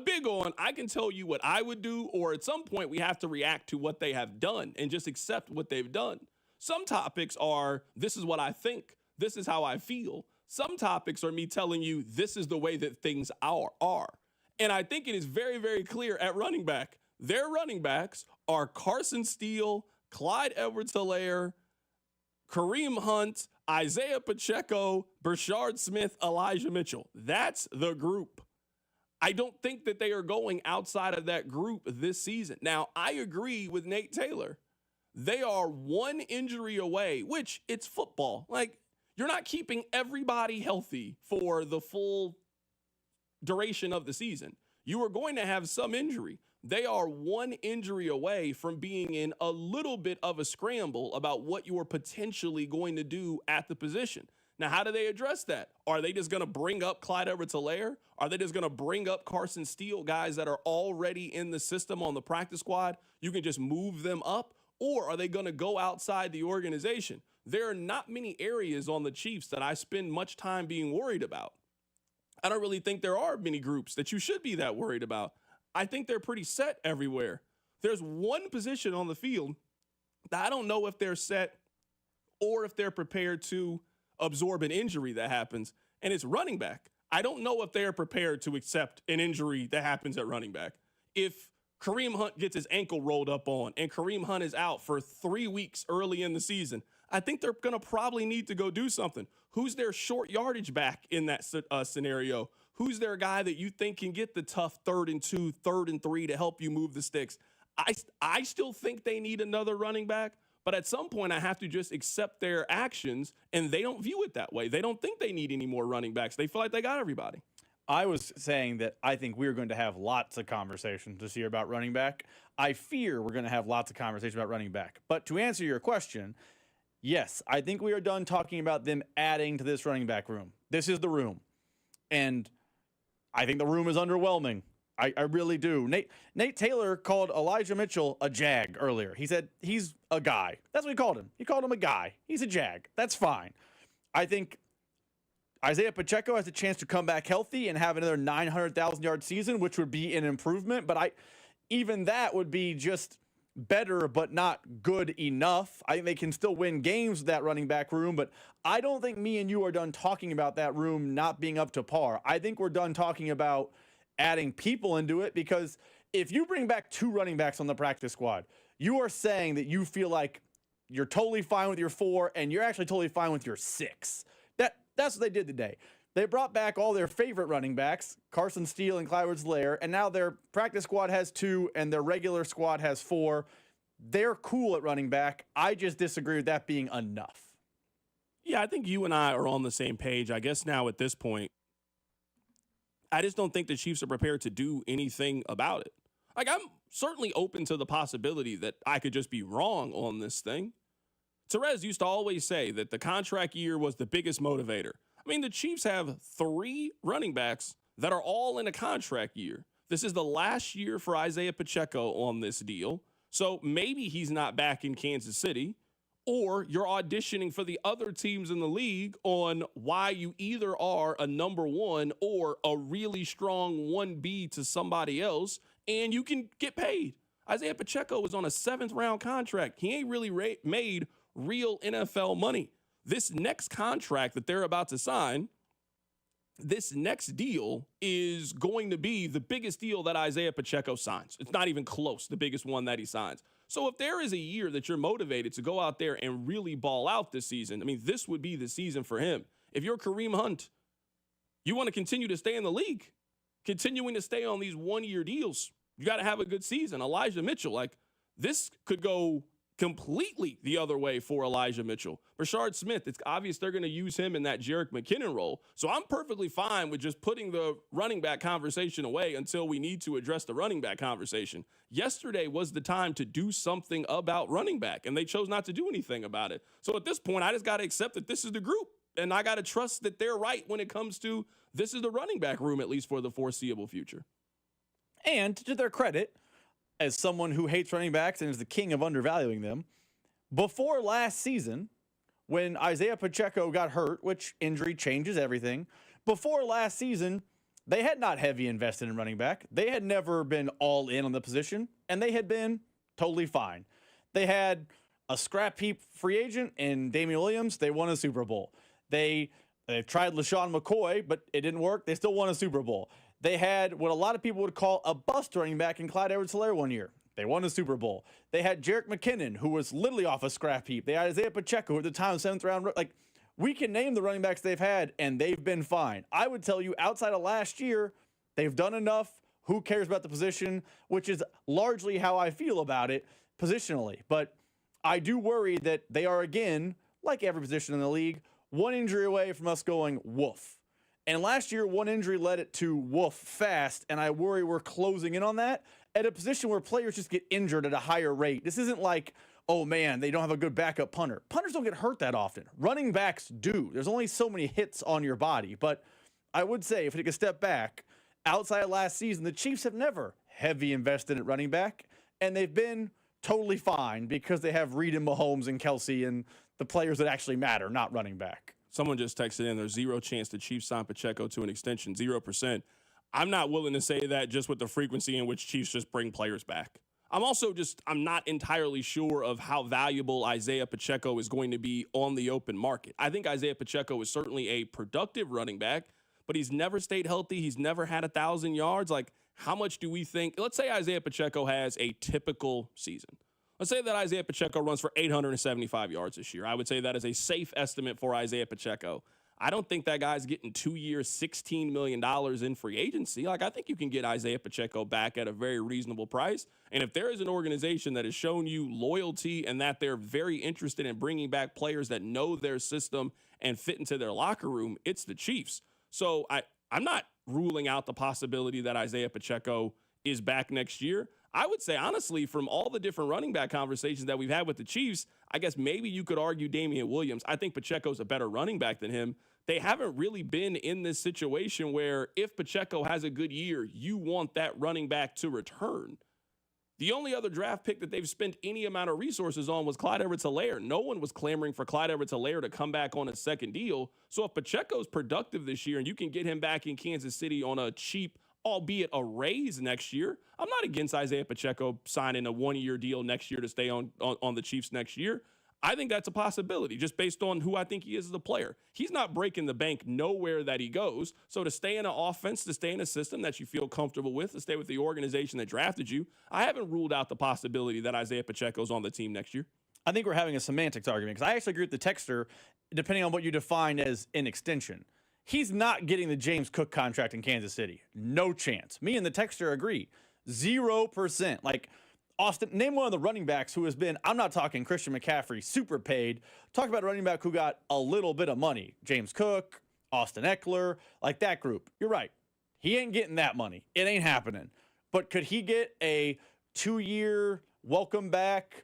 big on, I can tell you what I would do, or at some point we have to react to what they have done and just accept what they've done. Some topics are, this is what I think, this is how I feel. Some topics are me telling you, this is the way that things are. And I think it is very, very clear at running back. Their running backs are Carson Steele, Clyde Edwards-Helaire, Kareem Hunt, Isaiah Pacheco, Brashard Smith, Elijah Mitchell. That's the group. I don't think that they are going outside of that group this season. Now, I agree with Nate Taylor. They are one injury away, which it's football. Like, you're not keeping everybody healthy for the full duration of the season. You are going to have some injury. They are one injury away from being in a little bit of a scramble about what you are potentially going to do at the position. Now, how do they address that? Are they just going to bring up Clyde Edwards-Helaire? Are they just going to bring up Carson Steele, guys that are already in the system on the practice squad? You can just move them up. Or are they going to go outside the organization? There are not many areas on the Chiefs that I spend much time being worried about. I don't really think there are many groups that you should be that worried about. I think they're pretty set everywhere. There's one position on the field that I don't know if they're set or if they're prepared to absorb an injury that happens, and it's running back. I don't know if they're prepared to accept an injury that happens at running back. If Kareem Hunt gets his ankle rolled up on and Kareem Hunt is out for 3 weeks early in the season, I think they're going to probably need to go do something. Who's their short yardage back in that scenario? Who's their guy that you think can get the tough 3rd and 2, 3rd and 3 to help you move the sticks? I still think they need another running back, but at some point I have to just accept their actions, and they don't view it that way. They don't think they need any more running backs. They feel like they got everybody. I was saying that I think we're going to have lots of conversations this year about running back. I fear we're going to have lots of conversations about running back. But to answer your question, yes, I think we are done talking about them adding to this running back room. This is the room. And I think the room is underwhelming. I really do. Nate Taylor called Elijah Mitchell a jag earlier. He said he's a guy. That's what he called him. He called him a guy. He's a jag. That's fine. I think Isaiah Pacheco has a chance to come back healthy and have another 900,000-yard season, which would be an improvement. But even that would be just better, but not good enough. I think they can still win games with that running back room, but I don't think me and you are done talking about that room not being up to par. I think we're done talking about adding people into it, because if you bring back 2 running backs on the practice squad, you are saying that you feel like you're totally fine with your 4 and you're actually totally fine with your 6. That's what they did today. They brought back all their favorite running backs, Carson Steele and Clyde Edwards-Helaire, and now their practice squad has 2 and their regular squad has 4. They're cool at running back. I just disagree with that being enough. Yeah, I think you and I are on the same page. I guess now at this point, I just don't think the Chiefs are prepared to do anything about it. Like, I'm certainly open to the possibility that I could just be wrong on this thing. Terez used to always say that the contract year was the biggest motivator. I mean, the Chiefs have 3 running backs that are all in a contract year. This is the last year for Isaiah Pacheco on this deal. So maybe he's not back in Kansas City, or you're auditioning for the other teams in the league on why you either are a number 1 or a really strong 1B to somebody else, and you can get paid. Isaiah Pacheco was on a 7th-round contract. He ain't really made real NFL money. This next contract that they're about to sign, this next deal is going to be the biggest deal that Isaiah Pacheco signs. It's not even close, the biggest one that he signs. So if there is a year that you're motivated to go out there and really ball out this season, I mean, this would be the season for him. If you're Kareem Hunt, you want to continue to stay in the league, continuing to stay on these 1-year deals, you got to have a good season. Elijah Mitchell, like, this could go completely the other way for Elijah Mitchell. Rashard Smith, it's obvious they're going to use him in that Jerick McKinnon role. So I'm perfectly fine with just putting the running back conversation away until we need to address the running back conversation. Yesterday was the time to do something about running back, and they chose not to do anything about it. So at this point, I just got to accept that this is the group, and I got to trust that they're right when it comes to this is the running back room, at least for the foreseeable future. And to their credit, as someone who hates running backs and is the king of undervaluing them, before last season, when Isaiah Pacheco got hurt, which injury changes everything, before last season, they had not heavy invested in running back. They had never been all in on the position, and they had been totally fine. They had a scrap heap free agent in Damian Williams. They won a Super Bowl. They tried LaShawn McCoy, but it didn't work. They still won a Super Bowl. They had what a lot of people would call a bust running back in Clyde Edwards-Helaire one year. They won a Super Bowl. They had Jerick McKinnon, who was literally off a scrap heap. They had Isaiah Pacheco, who at the time, 7th round. Like, we can name the running backs they've had, and they've been fine. I would tell you, outside of last year, they've done enough. Who cares about the position? Which is largely how I feel about it positionally. But I do worry that they are, again, like every position in the league, 1 injury away from us going woof. And last year, 1 injury led it to woof fast, and I worry we're closing in on that at a position where players just get injured at a higher rate. This isn't like, oh man, they don't have a good backup punter. Punters don't get hurt that often. Running backs do. There's only so many hits on your body. But I would say, if we take a step back, outside of last season, the Chiefs have never heavy invested at running back, and they've been totally fine because they have Reed and Mahomes and Kelsey and the players that actually matter, not running back. Someone just texted in, there's 0 chance the Chiefs sign Pacheco to an extension, 0%. I'm not willing to say that just with the frequency in which Chiefs just bring players back. I'm not entirely sure of how valuable Isaiah Pacheco is going to be on the open market. I think Isaiah Pacheco is certainly a productive running back, but he's never stayed healthy. He's never had 1,000 yards. Like, how much do we think? Let's say Isaiah Pacheco has a typical season. Let's say that Isaiah Pacheco runs for 875 yards this year. I would say that is a safe estimate for Isaiah Pacheco. I don't think that guy's getting 2 years, $16 million in free agency. Like, I think you can get Isaiah Pacheco back at a very reasonable price. And if there is an organization that has shown you loyalty and that they're very interested in bringing back players that know their system and fit into their locker room, it's the Chiefs. So I'm not ruling out the possibility that Isaiah Pacheco is back next year. I would say, honestly, from all the different running back conversations that we've had with the Chiefs, I guess maybe you could argue Damian Williams. I think Pacheco's a better running back than him. They haven't really been in this situation where if Pacheco has a good year, you want that running back to return. The only other draft pick that they've spent any amount of resources on was Clyde Edwards-Helaire. No one was clamoring for Clyde Edwards-Helaire to come back on a second deal. So if Pacheco's productive this year and you can get him back in Kansas City on a cheap, albeit a raise next year, I'm not against Isaiah Pacheco signing a one-year deal next year to stay on the Chiefs next year. I think that's a possibility just based on who I think he is as a player. He's not breaking the bank nowhere that he goes. So to stay in an offense, to stay in a system that you feel comfortable with, to stay with the organization that drafted you, I haven't ruled out the possibility that Isaiah Pacheco's on the team next year. I think we're having a semantics argument because I actually agree with the texter, depending on what you define as an extension. He's not getting the James Cook contract in Kansas City. No chance. Me and the texter agree. 0%. Like, Austin, name one of the running backs who has been, I'm not talking Christian McCaffrey, super paid. Talk about a running back who got a little bit of money. James Cook, Austin Eckler, like that group. You're right. He ain't getting that money. It ain't happening. But could he get a 2-year welcome back,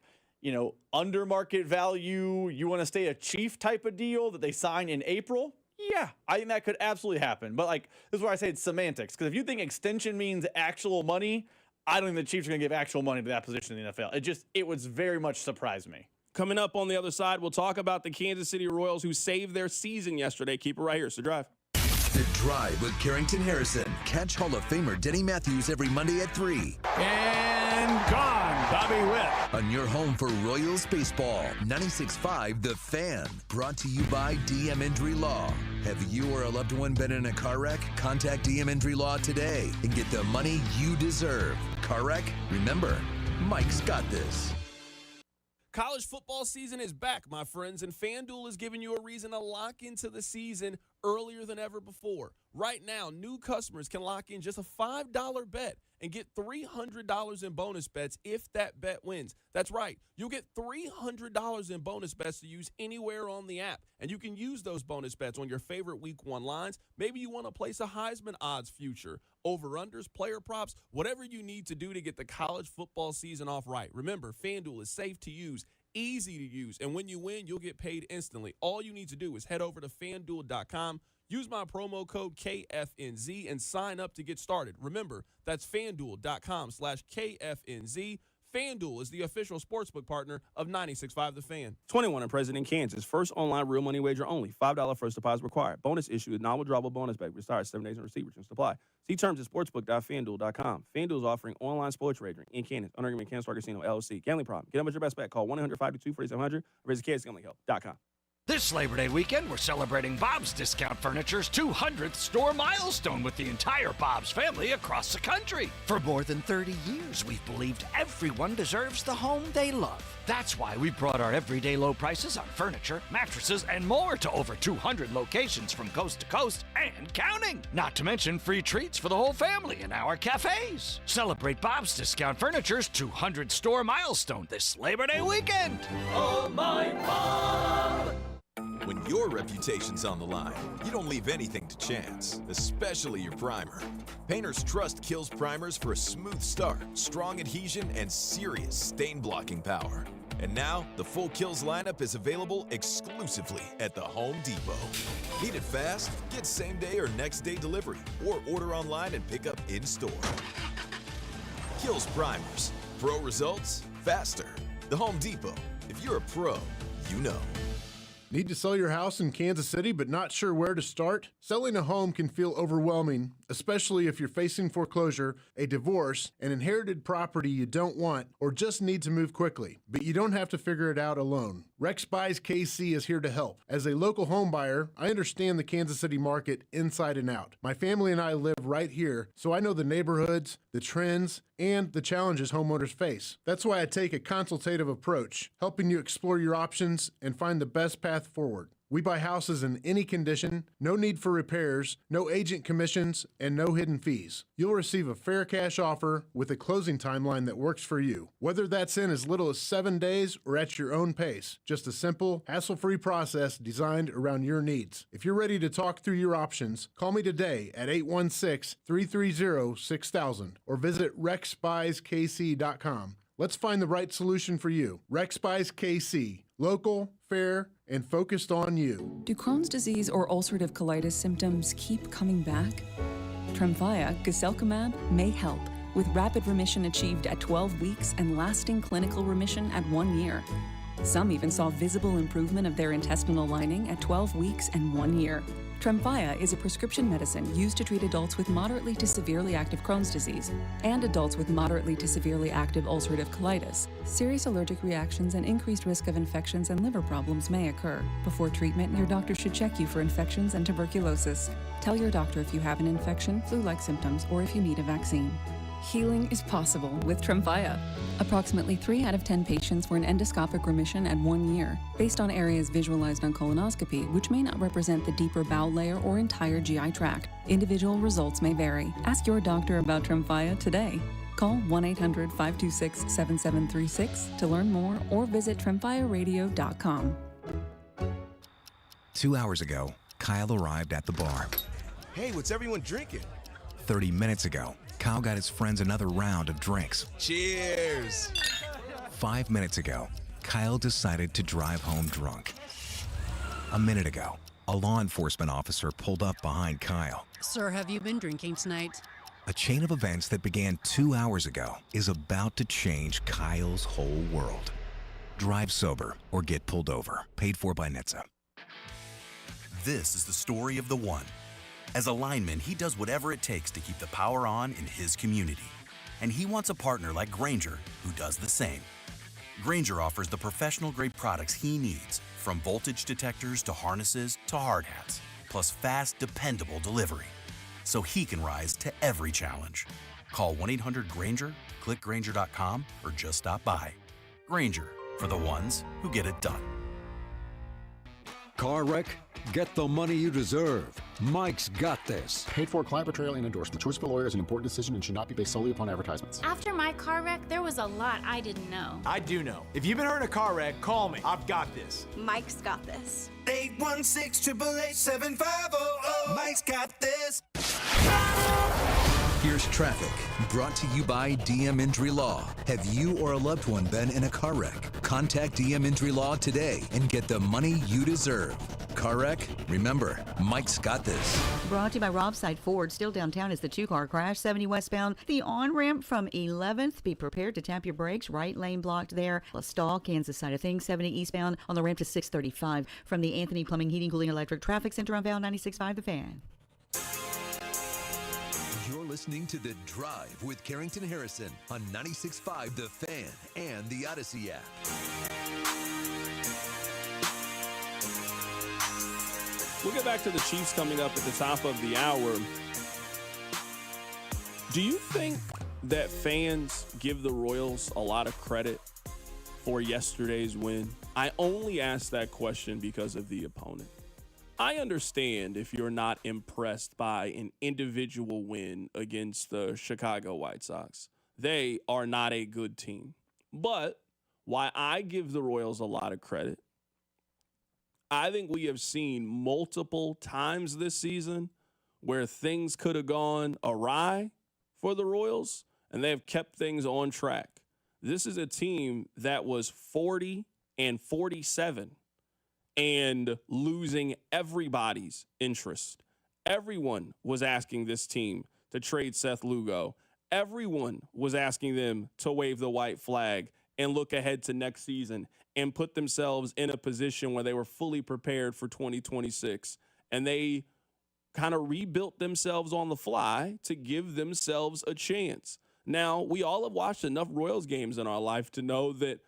under market value, you want to stay a Chief type of deal that they sign in April? Yeah, I think that could absolutely happen. But this is where I say it's semantics. Because if you think extension means actual money, I don't think the Chiefs are going to give actual money to that position in the NFL. It would very much surprise me. Coming up on the other side, we'll talk about the Kansas City Royals who saved their season yesterday. Keep it right here. It's The Drive. The Drive with Carrington Harrison. Catch Hall of Famer Denny Matthews every Monday at 3. And gone, Bobby Witt. On your home for Royals baseball, 96.5 The Fan. Brought to you by DM Injury Law. Have you or a loved one been in a car wreck? Contact DM Injury Law today and get the money you deserve. Car wreck? Remember, Mike's got this. College football season is back, my friends, and FanDuel is giving you a reason to lock into the season earlier than ever before. Right now, new customers can lock in just a $5 bet and get $300 in bonus bets if that bet wins. That's right. You'll get $300 in bonus bets to use anywhere on the app, and you can use those bonus bets on your favorite Week 1 lines. Maybe you want to place a Heisman odds future, over-unders, player props, whatever you need to do to get the college football season off right. Remember, FanDuel is safe to use, easy to use, and when you win, you'll get paid instantly. All you need to do is head over to FanDuel.com, use my promo code KFNZ, and sign up to get started. Remember, that's FanDuel.com/KFNZ. FanDuel is the official sportsbook partner of 96.5 The Fan. 21 and present in Kansas. First online real money wager only. $5 first deposit required. Bonus issue with non-withdrawable bonus bet. Retire 7 days in receipt. Returns supply. See terms at sportsbook.fanduel.com. FanDuel is offering online sports wagering in Kansas. Under agreement, Kansas Casino, LLC. Gambling problem. Get up with your best bet. Call 1-800-522-4700 or visit kansasgamblinghelp.com. This Labor Day weekend, we're celebrating Bob's Discount Furniture's 200th store milestone with the entire Bob's family across the country. For more than 30 years, we've believed everyone deserves the home they love. That's why we brought our everyday low prices on furniture, mattresses, and more to over 200 locations from coast to coast and counting. Not to mention free treats for the whole family in our cafes. Celebrate Bob's Discount Furniture's 200 store milestone this Labor Day weekend. Oh, my Bob! When your reputation's on the line, you don't leave anything to chance, especially your primer. Painters trust Kills primers for a smooth start, strong adhesion, and serious stain-blocking power. And now, the full Kills lineup is available exclusively at the Home Depot. Need it fast? Get same-day or next-day delivery, or order online and pick up in-store. Kills primers. Pro results, faster. The Home Depot. If you're a pro, you know. Need to sell your house in Kansas City but not sure where to start? Selling a home can feel overwhelming, especially if you're facing foreclosure, a divorce, an inherited property you don't want, or just need to move quickly. But you don't have to figure it out alone. Rex Buys KC is here to help. As a local home buyer, I understand the Kansas City market inside and out. My family and I live right here, so I know the neighborhoods, the trends, and the challenges homeowners face. That's why I take a consultative approach, helping you explore your options and find the best path forward. We buy houses in any condition, no need for repairs, no agent commissions, and no hidden fees. You'll receive a fair cash offer with a closing timeline that works for you. Whether that's in as little as 7 days or at your own pace, just a simple, hassle-free process designed around your needs. If you're ready to talk through your options, call me today at 816-330-6000 or visit rexbuyskc.com. Let's find the right solution for you. Rex Buys KC. Local, fair, and focused on you. Do Crohn's disease or ulcerative colitis symptoms keep coming back? Tremfya, guselkumab, may help. with rapid remission achieved at 12 weeks and lasting clinical remission at 1 year. Some even saw visible improvement of their intestinal lining at 12 weeks and 1 year. Tremfya is a prescription medicine used to treat adults with moderately to severely active Crohn's disease and adults with moderately to severely active ulcerative colitis. Serious allergic reactions and increased risk of infections and liver problems may occur. Before treatment, your doctor should check you for infections and tuberculosis. Tell your doctor if you have an infection, flu-like symptoms, or if you need a vaccine. Healing is possible with Tremfya. Approximately 3 out of 10 patients were in endoscopic remission at 1 year, based on areas visualized on colonoscopy, which may not represent the deeper bowel layer or entire GI tract. Individual results may vary. Ask your doctor about Tremfya today. Call 1-800-526-7736 to learn more or visit tremfyaradio.com. 2 hours ago, Kyle arrived at the bar. Hey, what's everyone drinking? 30 minutes ago, Kyle got his friends another round of drinks. Cheers! 5 minutes ago, Kyle decided to drive home drunk. A minute ago, a law enforcement officer pulled up behind Kyle. Sir, have you been drinking tonight? A chain of events that began 2 hours ago is about to change Kyle's whole world. Drive sober or get pulled over. Paid for by NHTSA. This is the story of the one. As a lineman, he does whatever it takes to keep the power on in his community. And he wants a partner like Grainger who does the same. Grainger offers the professional-grade products he needs, from voltage detectors to harnesses to hard hats, plus fast, dependable delivery, so he can rise to every challenge. Call 1-800-GRAINGER, click Grainger.com, or just stop by. Grainger, for the ones who get it done. Car wreck? Get the money you deserve. Mike's got this. Paid for client betrayal and endorsement. Choice of a lawyer is an important decision and should not be based solely upon advertisements. After my car wreck, there was a lot I didn't know. I do know. If you've been hurt in a car wreck, call me. I've got this. Mike's got this. 816-888-7500. Mike's got this. Here's traffic, brought to you by DM Injury Law. Have you or a loved one been in a car wreck? Contact DM Injury Law today and get the money you deserve. Car wreck? Remember, Mike's got this. Brought to you by Robside Ford. Still downtown is the 2-car crash. 70 westbound. The on-ramp from 11th. Be prepared to tap your brakes. Right lane blocked there. A stall, Kansas side of things. 70 eastbound on the ramp to 635. From the Anthony Plumbing, Heating, Cooling, Electric Traffic Center on Val 96.5 The Fan. You're listening to The Drive with Carrington Harrison on 96.5 The Fan and the Odyssey app. We'll get back to the Chiefs coming up at the top of the hour. Do you think that fans give the Royals a lot of credit for yesterday's win? I only ask that question because of the opponent. I understand if you're not impressed by an individual win against the Chicago White Sox. They are not a good team. But why I give the Royals a lot of credit, I think we have seen multiple times this season where things could have gone awry for the Royals, and they have kept things on track. This is a team that was 40-47 and losing everybody's interest. Everyone was asking this team to trade Seth Lugo. Everyone was asking them to wave the white flag and look ahead to next season and put themselves in a position where they were fully prepared for 2026. And they kind of rebuilt themselves on the fly to give themselves a chance. Now, we all have watched enough Royals games in our life to know that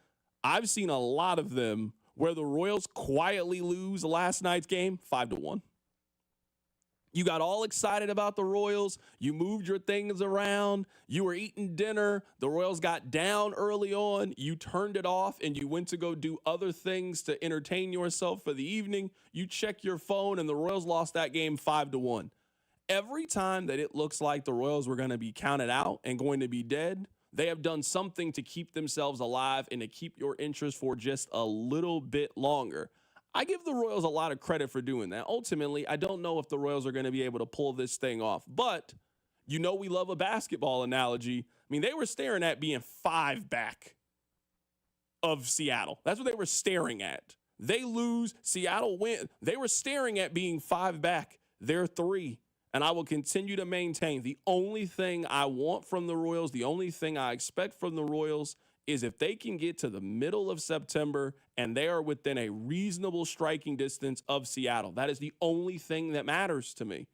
I've seen a lot of them where the Royals quietly lose last night's game 5-1. You got all excited about the Royals. You moved your things around. You were eating dinner. The Royals got down early on. You turned it off and you went to go do other things to entertain yourself for the evening. You check your phone and the Royals lost that game 5-1. Every time that it looks like the Royals were going to be counted out and going to be dead, they have done something to keep themselves alive and to keep your interest for just a little bit longer. I give the Royals a lot of credit for doing that. Ultimately, I don't know if the Royals are going to be able to pull this thing off, but you know we love a basketball analogy. I mean, they were staring at being 5 back of Seattle. That's what they were staring at. They lose, Seattle win. They were staring at being 5 back. They're 3. And I will continue to maintain the only thing I want from the Royals, the only thing I expect from the Royals is if they can get to the middle of September and they are within a reasonable striking distance of Seattle. That is the only thing that matters to me.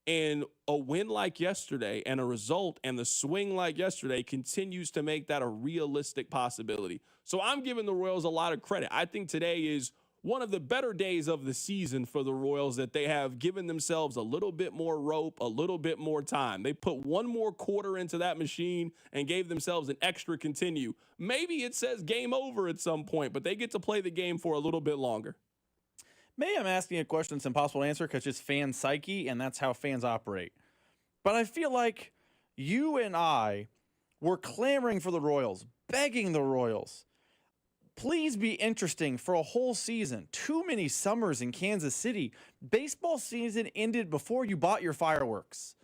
And a win like yesterday and a result and the swing like yesterday continues to make that a realistic possibility. So I'm giving the Royals a lot of credit. I think today is one of the better days of the season for the Royals, that they have given themselves a little bit more rope, a little bit more time. They put one more quarter into that machine and gave themselves an extra continue. Maybe it says game over at some point, but they get to play the game for a little bit longer. Maybe I'm asking a question that's impossible to answer because it's fan psyche, and that's how fans operate. But I feel like you and I were clamoring for the Royals, begging the Royals. Please be interesting for a whole season. Too many summers in Kansas City. Baseball season ended before you bought your fireworks.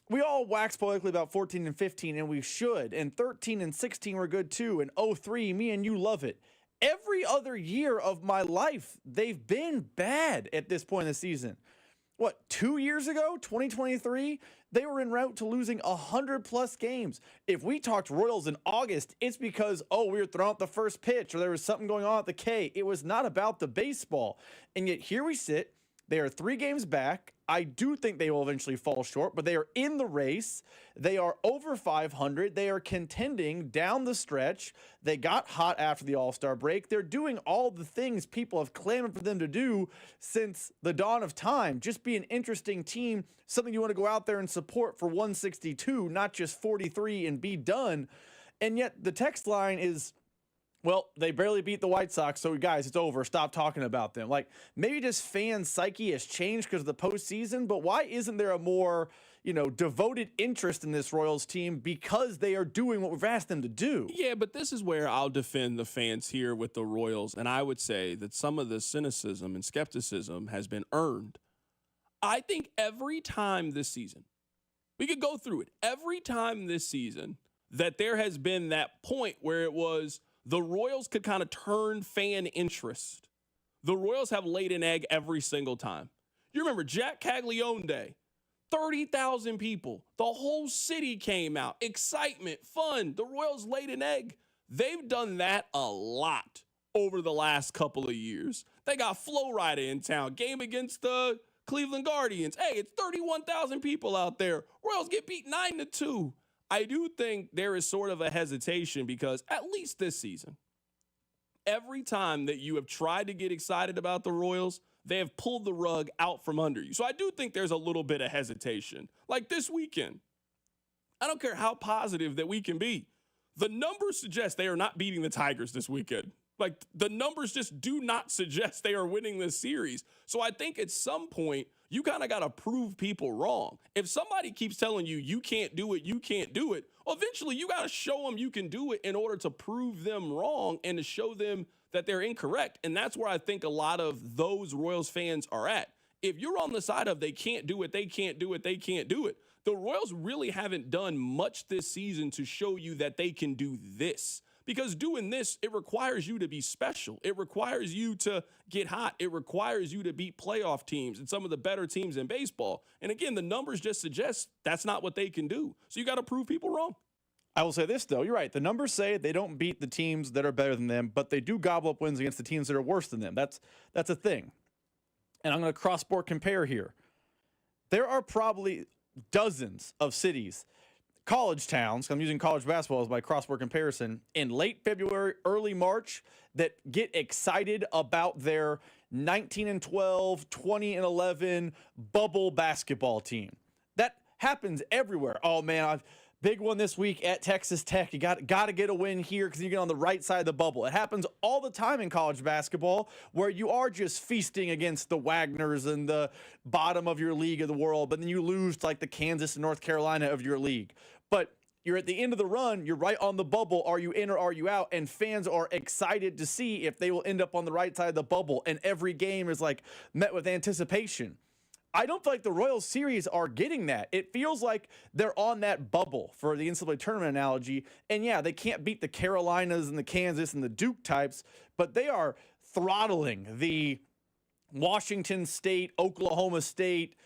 We all wax poetically about 14 and 15, and we should. And 13 and 16 were good too. And 03, me and you love it. Every other year of my life, they've been bad at this point in the season. 2 years ago, 2023, they were en route to losing 100-plus games. If we talked Royals in August, it's because, we were throwing out the first pitch or there was something going on at the K. It was not about the baseball. And yet here we sit. They are 3 games back. I do think they will eventually fall short, but they are in the race. They are over 500. They are contending down the stretch. They got hot after the All-Star break. They're doing all the things people have clamored for them to do since the dawn of time. Just be an interesting team, something you want to go out there and support for 162, not just 43 and be done. And yet the text line is, they barely beat the White Sox, so guys, it's over. Stop talking about them. Maybe just fan psyche has changed because of the postseason, but why isn't there a more, devoted interest in this Royals team? Because they are doing what we've asked them to do. Yeah, but this is where I'll defend the fans here with the Royals, and I would say that some of the cynicism and skepticism has been earned. I think every time this season, we could go through it, every time this season that there has been that point where it was, the Royals could kind of turn fan interest. The Royals have laid an egg every single time. You remember Jack Caglione Day, 30,000 people. The whole city came out. Excitement, fun. The Royals laid an egg. They've done that a lot over the last couple of years. They got Flo Rida in town. Game against the Cleveland Guardians. Hey, it's 31,000 people out there. Royals get beat 9-2. I do think there is sort of a hesitation because at least this season, every time that you have tried to get excited about the Royals, they have pulled the rug out from under you. So I do think there's a little bit of hesitation. Like this weekend, I don't care how positive that we can be. The numbers suggest they are not beating the Tigers this weekend. The numbers just do not suggest they are winning this series. So I think at some point, you kind of got to prove people wrong. If somebody keeps telling you, you can't do it, eventually you got to show them you can do it in order to prove them wrong and to show them that they're incorrect. And that's where I think a lot of those Royals fans are at. If you're on the side of they can't do it, the Royals really haven't done much this season to show you that they can do this. Because doing this, it requires you to be special. It requires you to get hot. It requires you to beat playoff teams and some of the better teams in baseball. And again, the numbers just suggest that's not what they can do. So you got to prove people wrong. I will say this, though. You're right. The numbers say they don't beat the teams that are better than them, but they do gobble up wins against the teams that are worse than them. That's a thing. And I'm going to cross-sport compare here. There are probably dozens of cities, college towns, I'm using college basketball as my cross-sport comparison, in late February, early March, that get excited about their 19-12, 20-11 bubble basketball team. That happens everywhere. Oh, man, big one this week at Texas Tech. You got to get a win here because you get on the right side of the bubble. It happens all the time in college basketball where you are just feasting against the Wagners and the bottom of your league of the world, but then you lose to the Kansas and North Carolina of your league. But you're at the end of the run. You're right on the bubble. Are you in or are you out? And fans are excited to see if they will end up on the right side of the bubble. And every game is met with anticipation. I don't feel like the Royals series are getting that. It feels like they're on that bubble for the NCAA tournament analogy. And yeah, they can't beat the Carolinas and the Kansas and the Duke types, but they are throttling the Washington State, Oklahoma State,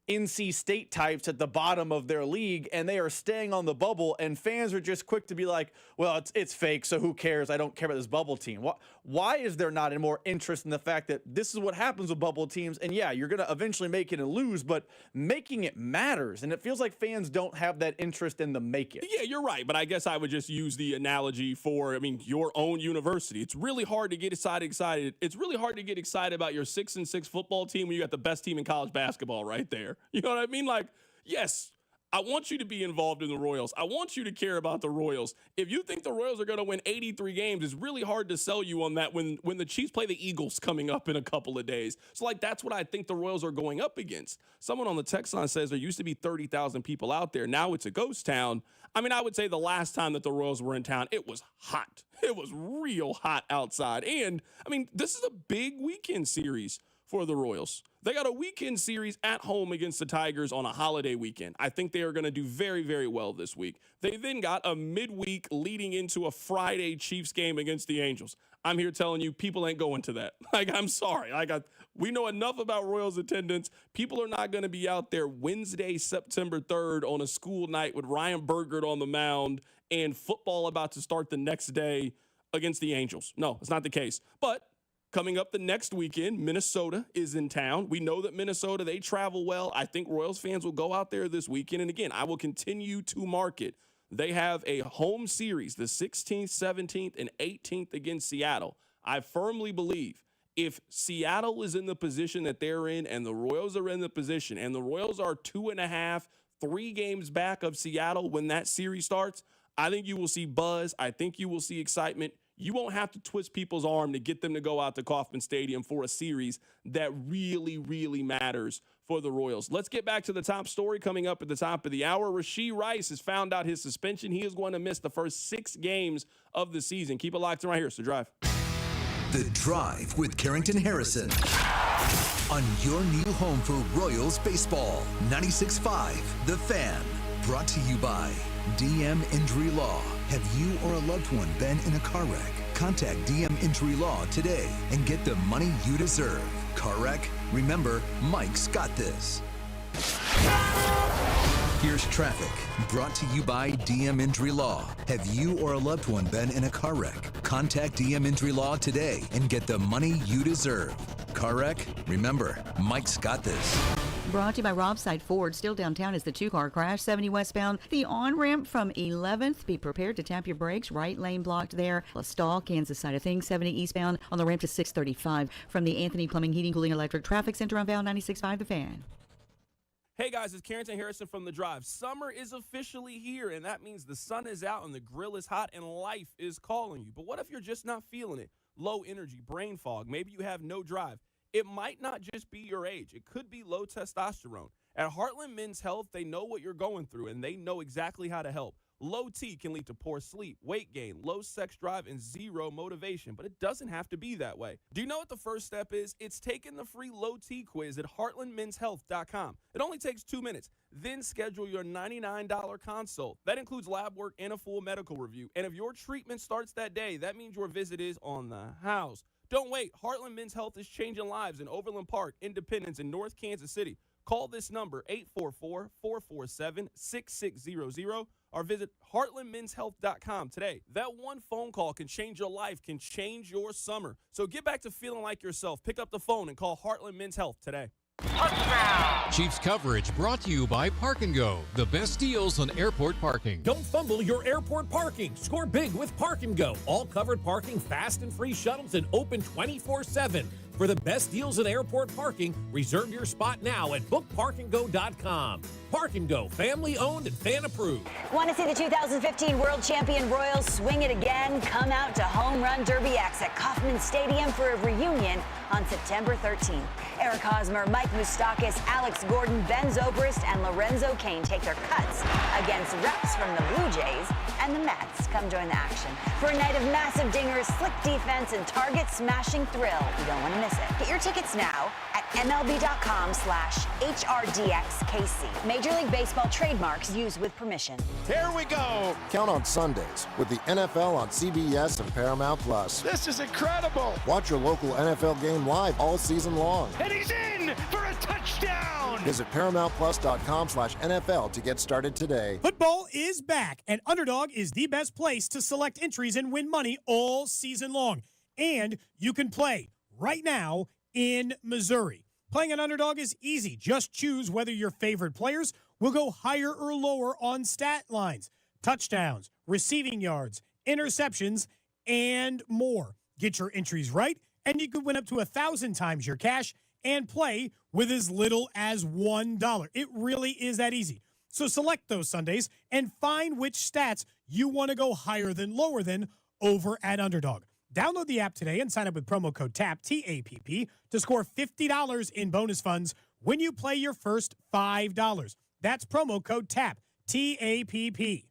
NC State types at the bottom of their league, and they are staying on the bubble, and fans are just quick to be like, well, it's fake, so who cares? I don't care about this bubble team. Why is there not more interest in the fact that this is what happens with bubble teams? And yeah, you're going to eventually make it and lose, but making it matters. And it feels like fans don't have that interest in the make it. Yeah, you're right. But I guess I would just use the analogy for, your own university. It's really hard to get excited. It's really hard to get excited about your 6-6 football team when you got the best team in college basketball right there. You know what I mean? Like, yes, I want you to be involved in the Royals. I want you to care about the Royals. If you think the Royals are going to win 83 games, it's really hard to sell you on that when the Chiefs play the Eagles coming up in a couple of days. So, that's what I think the Royals are going up against. Someone on the text line says there used to be 30,000 people out there. Now it's a ghost town. I would say the last time that the Royals were in town, it was hot. It was real hot outside. And, this is a big weekend series for the Royals. They got a weekend series at home against the Tigers on a holiday weekend. I think they are going to do very, very well this week. They then got a midweek leading into a Friday Chiefs game against the Angels. I'm here telling you, people ain't going to that. I'm sorry. We know enough about Royals attendance. People are not going to be out there Wednesday, September 3rd on a school night with Ryan Burgert on the mound and football about to start the next day against the Angels. No, it's not the case. But coming up the next weekend, Minnesota is in town. We know that Minnesota, they travel well. I think Royals fans will go out there this weekend. And again, I will continue to market. They have a home series, the 16th, 17th, and 18th against Seattle. I firmly believe if Seattle is in the position that they're in and the Royals are in the position and the Royals are 2.5, 3 games back of Seattle when that series starts, I think you will see buzz. I think you will see excitement. You won't have to twist people's arm to get them to go out to Kauffman Stadium for a series that really, really matters for the Royals. Let's get back to the top story coming up at the top of the hour. Rashee Rice has found out his suspension. He is going to miss the first 6 games of the season. Keep it locked in right here. It's The Drive. The Drive with Carrington Harrison on your new home for Royals baseball. 96.5 The Fan. Brought to you by DM Injury Law. Have you or a loved one been in a car wreck? Contact DM Injury Law today and get the money you deserve. Car wreck? Remember, Mike's got this. Here's traffic, brought to you by DM Injury Law. Have you or a loved one been in a car wreck? Contact DM Injury Law today and get the money you deserve. Car wreck? Remember, Mike's got this. Brought to you by Robside Ford. Still downtown is the 2-car crash. 70 westbound. The on-ramp from 11th. Be prepared to tap your brakes. Right lane blocked there. A stall, Kansas side of things. 70 eastbound on the ramp to 635. From the Anthony Plumbing, Heating, Cooling, Electric Traffic Center on Val 96.5 The Fan. Hey guys, it's Carrington Harrison from The Drive. Summer is officially here, and that means the sun is out and the grill is hot and life is calling you. But what if you're just not feeling it? Low energy, brain fog, maybe you have no drive. It might not just be your age. It could be low testosterone. At Heartland Men's Health, they know what you're going through, and they know exactly how to help. Low T can lead to poor sleep, weight gain, low sex drive, and zero motivation, but it doesn't have to be that way. Do you know what the first step is? It's taking the free Low T quiz at heartlandmenshealth.com. It only takes 2 minutes. Then schedule your $99 consult. That includes lab work and a full medical review. And if your treatment starts that day, that means your visit is on the house. Don't wait. Heartland Men's Health is changing lives in Overland Park, Independence, and North Kansas City. Call this number, 844-447-6600, or visit heartlandmenshealth.com today. That one phone call can change your life, can change your summer. So get back to feeling like yourself. Pick up the phone and call Heartland Men's Health today. Touchdown! Chiefs coverage brought to you by Park & Go, the best deals on airport parking. Don't fumble your airport parking. Score big with Park & Go. All covered parking, fast and free shuttles, and open 24/7. For the best deals in airport parking, reserve your spot now at bookparkandgo.com. Park & Go, family owned and fan approved. Want to see the 2015 World Champion Royals swing it again? Come out to Home Run Derby X at Kauffman Stadium for a reunion on September 13th. Eric Hosmer, Mike Moustakis, Alex Gordon, Ben Zobrist, and Lorenzo Cain take their cuts against reps from the Blue Jays and the Mets. Come join the action for a night of massive dingers, slick defense, and target-smashing thrill. You don't want to miss it. Get your tickets now at MLB.com/HRDXKC. Major League Baseball trademarks used with permission. Here we go. Count on Sundays with the NFL on CBS and Paramount Plus. This is incredible. Watch your local NFL game live all season long. And he's in for a Touchdown! Visit ParamountPlus.com/NFL to get started today. Football is back, and Underdog is the best place to select entries and win money all season long. And you can play right now in Missouri. Playing an Underdog is easy. Just choose whether your favorite players will go higher or lower on stat lines, touchdowns, receiving yards, interceptions, and more. Get your entries right, and you could win up to 1,000 times your cash and play with as little as $1. It really is that easy. So select those Sundays and find which stats you want to go higher than lower than over at Underdog. Download the app today and sign up with promo code TAPP, T-A-P-P, to score $50 in bonus funds when you play your first $5. That's promo code TAPP, T-A-P-P.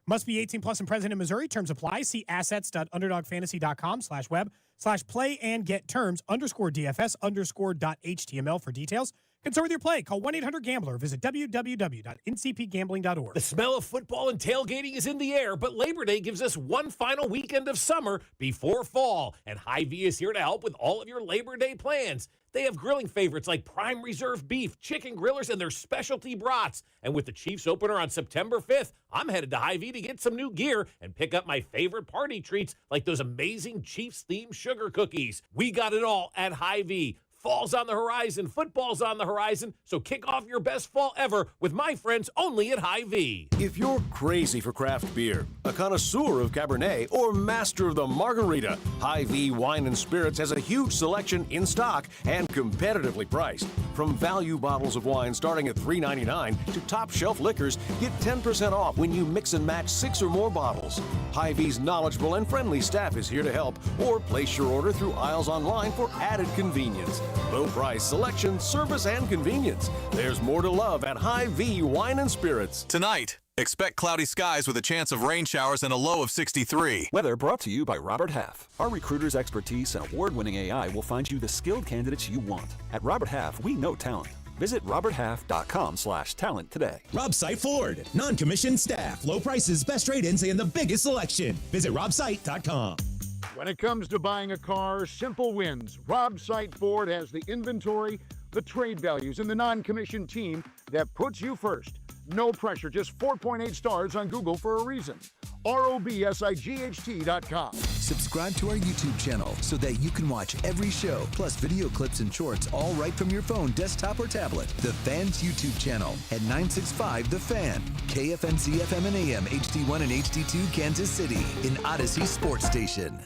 Must be 18 plus and present in Missouri. Terms apply. See assets.underdogfantasy.com/web/play and get terms _DFS_.html for details. Concern with your play. Call 1-800-GAMBLER. Visit www.ncpgambling.org. The smell of football and tailgating is in the air, but Labor Day gives us one final weekend of summer before fall, and Hy-Vee is here to help with all of your Labor Day plans. They have grilling favorites like prime reserve beef, chicken grillers, and their specialty brats. And with the Chiefs opener on September 5th, I'm headed to Hy-Vee to get some new gear and pick up my favorite party treats like those amazing Chiefs-themed sugar cookies. We got it all at Hy-Vee. Fall's on the horizon, football's on the horizon, so kick off your best fall ever with my friends only at Hy-Vee. If you're crazy for craft beer, a connoisseur of Cabernet, or master of the margarita, Hy-Vee Wine and Spirits has a huge selection in stock and competitively priced. From value bottles of wine starting at $3.99 to top shelf liquors, get 10% off when you mix and match 6 or more bottles. Hy-Vee's knowledgeable and friendly staff is here to help, or place your order through aisles online for added convenience. Low price, selection, service, and convenience. There's more to love at Hy-Vee Wine and Spirits. Tonight, expect cloudy skies with a chance of rain showers and a low of 63. Weather brought to you by Robert Half. Our recruiters' expertise and award-winning AI will find you the skilled candidates you want. At Robert Half, we know talent. Visit roberthalf.com/talent today. Robsite Ford. Non-commissioned staff, low prices, best trade-ins, and the biggest selection. Visit robsite.com. When it comes to buying a car, simple wins. Robsite Ford has the inventory, the trade values, and the non-commissioned team that puts you first. No pressure, just 4.8 stars on Google for a reason. ROBSIGHT.com. Subscribe to our YouTube channel so that you can watch every show, plus video clips and shorts, all right from your phone, desktop, or tablet. The Fan's YouTube channel at 965 The Fan, KFNC FM and AM, HD1 and HD2, Kansas City, in Odyssey Sports Station.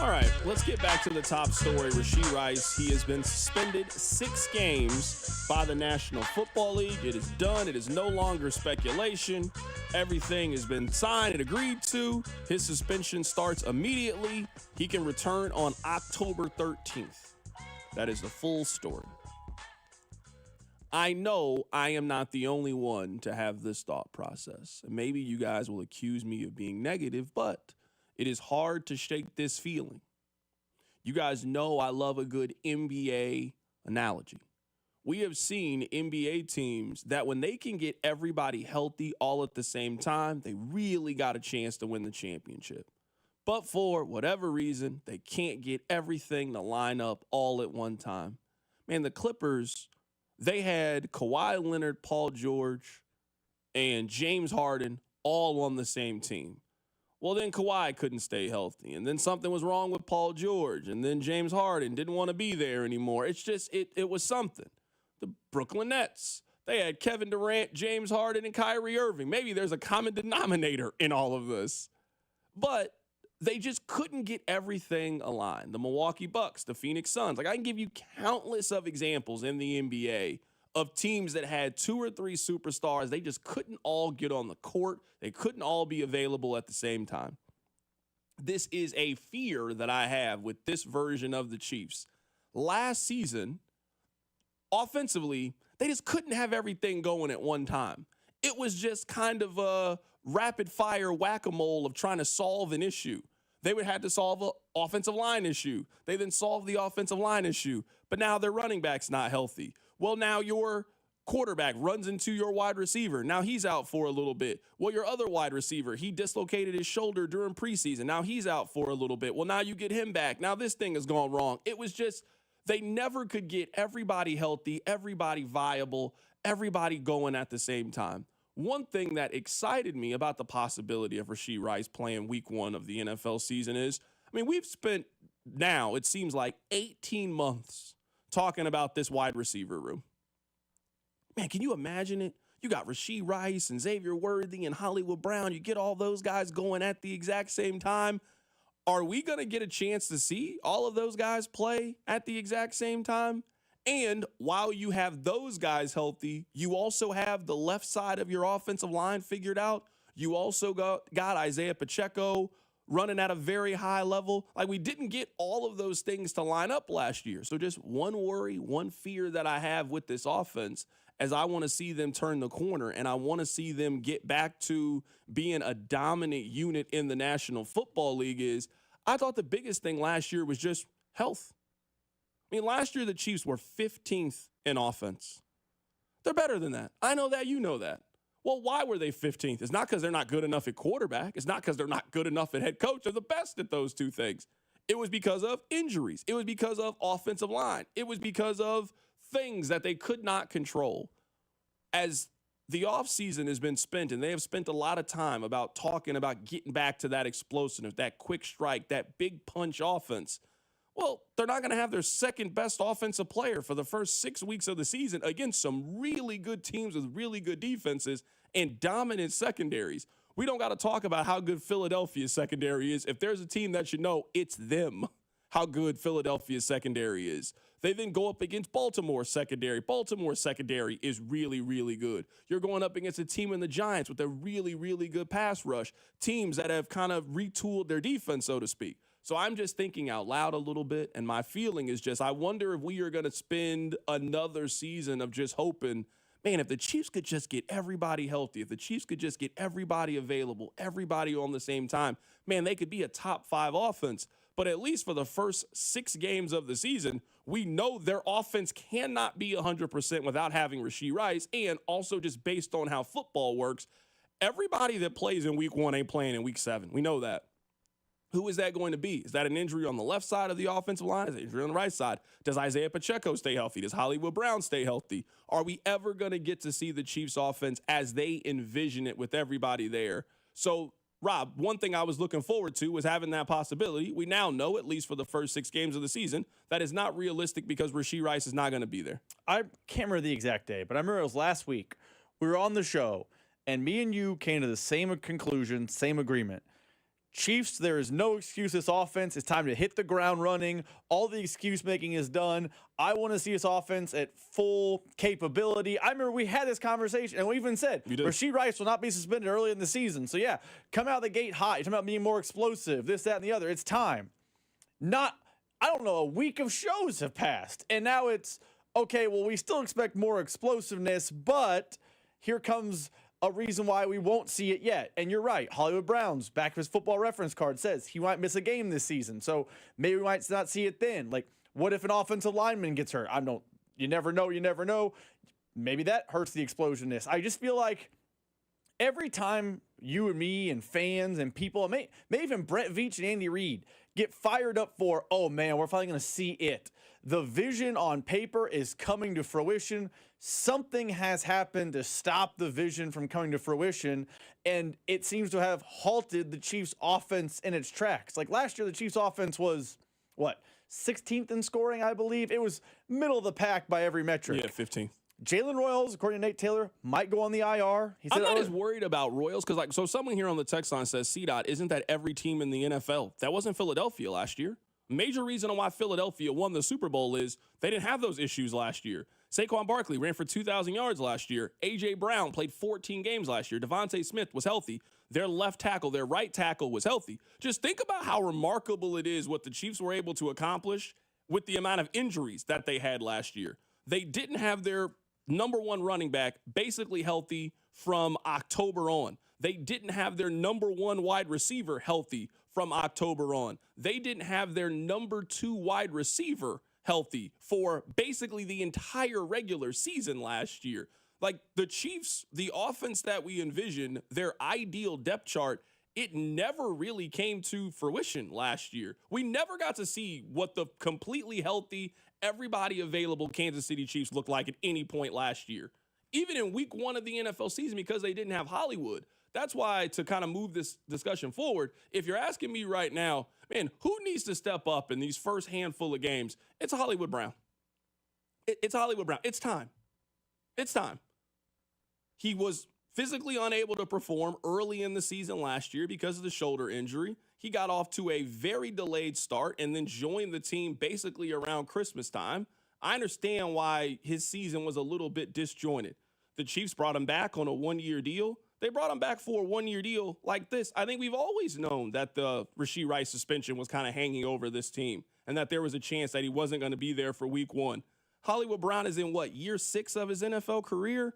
All right, let's get back to the top story. Rashee Rice, he has been suspended 6 games by the National Football League. It is done. It is no longer speculation. Everything has been signed and agreed to. His suspension starts immediately. He can return on October 13th. That is the full story. I know I am not the only one to have this thought process. And maybe you guys will accuse me of being negative, but it is hard to shake this feeling. You guys know I love a good NBA analogy. We have seen NBA teams that when they can get everybody healthy all at the same time, they really got a chance to win the championship. But for whatever reason, they can't get everything to line up all at one time. Man, the Clippers, they had Kawhi Leonard, Paul George, and James Harden all on the same team. Well, then Kawhi couldn't stay healthy, and then something was wrong with Paul George, and then James Harden didn't want to be there anymore. It's just, it was something. The Brooklyn Nets, they had Kevin Durant, James Harden, and Kyrie Irving. Maybe there's a common denominator in all of this. But they just couldn't get everything aligned. The Milwaukee Bucks, the Phoenix Suns. Like, I can give you countless of examples in the NBA of teams that had 2 or 3 superstars. They just couldn't all get on the court. They couldn't all be available at the same time. This is a fear that I have with this version of the Chiefs. Last season, offensively, they just couldn't have everything going at one time. It was just kind of a rapid-fire whack-a-mole of trying to solve an issue. They would have to solve an offensive line issue. They then solve the offensive line issue. But now their running back's not healthy. Well, now your quarterback runs into your wide receiver. Now he's out for a little bit. Well, your other wide receiver, he dislocated his shoulder during preseason. Now he's out for a little bit. Well, now you get him back. Now this thing has gone wrong. It was just, they never could get everybody healthy, everybody viable, everybody going at the same time. One thing that excited me about the possibility of Rashee Rice playing week 1 of the NFL season is, I mean, we've spent now, it seems like 18 months talking about this wide receiver room. Man, can you imagine it? You got Rashee Rice and Xavier Worthy and Hollywood Brown. You get all those guys going at the exact same time. Are we going to get a chance to see all of those guys play at the exact same time? And while you have those guys healthy, you also have the left side of your offensive line figured out. You also got Isaiah Pacheco running at a very high level. Like, we didn't get all of those things to line up last year. So just one worry, one fear that I have with this offense, as I want to see them turn the corner and I want to see them get back to being a dominant unit in the National Football League, is I thought the biggest thing last year was just health. I mean, last year the Chiefs were 15th in offense. They're better than that. I know that. You know that. Well, why were they 15th? It's not because they're not good enough at quarterback. It's not because they're not good enough at head coach. They're the best at those two things. It was because of injuries. It was because of offensive line. It was because of things that they could not control. As the offseason has been spent, and they have spent a lot of time about talking about getting back to that explosiveness, that quick strike, that big punch offense. Well, they're not going to have their second best offensive player for the first 6 weeks of the season against some really good teams with really good defenses and dominant secondaries. We don't got to talk about how good Philadelphia's secondary is. If there's a team that should know, it's them, how good Philadelphia's secondary is. They then go up against Baltimore's secondary. Baltimore's secondary is really, really good. You're going up against a team in the Giants with a really, really good pass rush. Teams that have kind of retooled their defense, so to speak. So I'm just thinking out loud a little bit, and my feeling is just, I wonder if we are going to spend another season of just hoping, man, if the Chiefs could just get everybody healthy, if the Chiefs could just get everybody available, everybody on the same time, man, they could be a top 5 offense. But at least for the first 6 games of the season, we know their offense cannot be 100% without having Rashee Rice. And also, just based on how football works, everybody that plays in week 1 ain't playing in week 7. We know that. Who is that going to be? Is that an injury on the left side of the offensive line? Is it an injury on the right side? Does Isaiah Pacheco stay healthy? Does Hollywood Brown stay healthy? Are we ever going to get to see the Chiefs offense as they envision it with everybody there? So, Rob, one thing I was looking forward to was having that possibility. We now know, at least for the first 6 games of the season, that is not realistic because Rashee Rice is not going to be there. I can't remember the exact day, but I remember it was last week. We were on the show, and me and you came to the same conclusion, same agreement. Chiefs, there is no excuse this offense. It's time to hit the ground running. All the excuse making is done. I want to see this offense at full capability. I remember we had this conversation, and we even said Rashee Rice will not be suspended early in the season. So, yeah, come out the gate hot. You're talking about being more explosive, this, that, and the other. It's time. I don't know, a week of shows have passed. And now it's, okay, well, we still expect more explosiveness, but here comes a reason why we won't see it yet. And you're right. Hollywood Brown's back of his football reference card says he might miss a game this season. So maybe we might not see it then. Like, what if an offensive lineman gets hurt? You never know. You never know. Maybe that hurts the explosiveness. I just feel like every time you and me and fans and people, maybe even Brett Veach and Andy Reid get fired up for, oh man, we're finally going to see it. The vision on paper is coming to fruition. Something has happened to stop the vision from coming to fruition, and it seems to have halted the Chiefs' offense in its tracks. Like last year, the Chiefs' offense was, 16th in scoring, I believe? It was middle of the pack by every metric. Yeah, 15th. Jalen Royals, according to Nate Taylor, might go on the IR. I'm not as worried about Royals because, so someone here on the text line says, CDOT, isn't that every team in the NFL? That wasn't Philadelphia last year. Major reason why Philadelphia won the Super Bowl is they didn't have those issues last year. Saquon Barkley ran for 2,000 yards last year. A.J. Brown played 14 games last year. Devontae Smith was healthy. Their left tackle, their right tackle was healthy. Just think about how remarkable it is what the Chiefs were able to accomplish with the amount of injuries that they had last year. They didn't have their number 1 running back basically healthy from October on. They didn't have their number 1 wide receiver healthy from October on. They didn't have their number 2 wide receiver healthy for basically the entire regular season last year. Like the Chiefs, the offense that we envision, their ideal depth chart, it never really came to fruition last year. We never got to see what the completely healthy, everybody available Kansas City Chiefs looked like at any point last year. Even in week 1 of the NFL season, because they didn't have Hollywood. That's why, to kind of move this discussion forward, if you're asking me right now, man, who needs to step up in these first handful of games? It's Hollywood Brown. It's Hollywood Brown. It's time. It's time. He was physically unable to perform early in the season last year because of the shoulder injury. He got off to a very delayed start and then joined the team basically around Christmas time. I understand why his season was a little bit disjointed. The Chiefs brought him back on a 1-year deal. They brought him back for a 1-year deal like this. I think we've always known that the Rashee Rice suspension was kind of hanging over this team and that there was a chance that he wasn't going to be there for week 1. Hollywood Brown is in year 6 of his NFL career?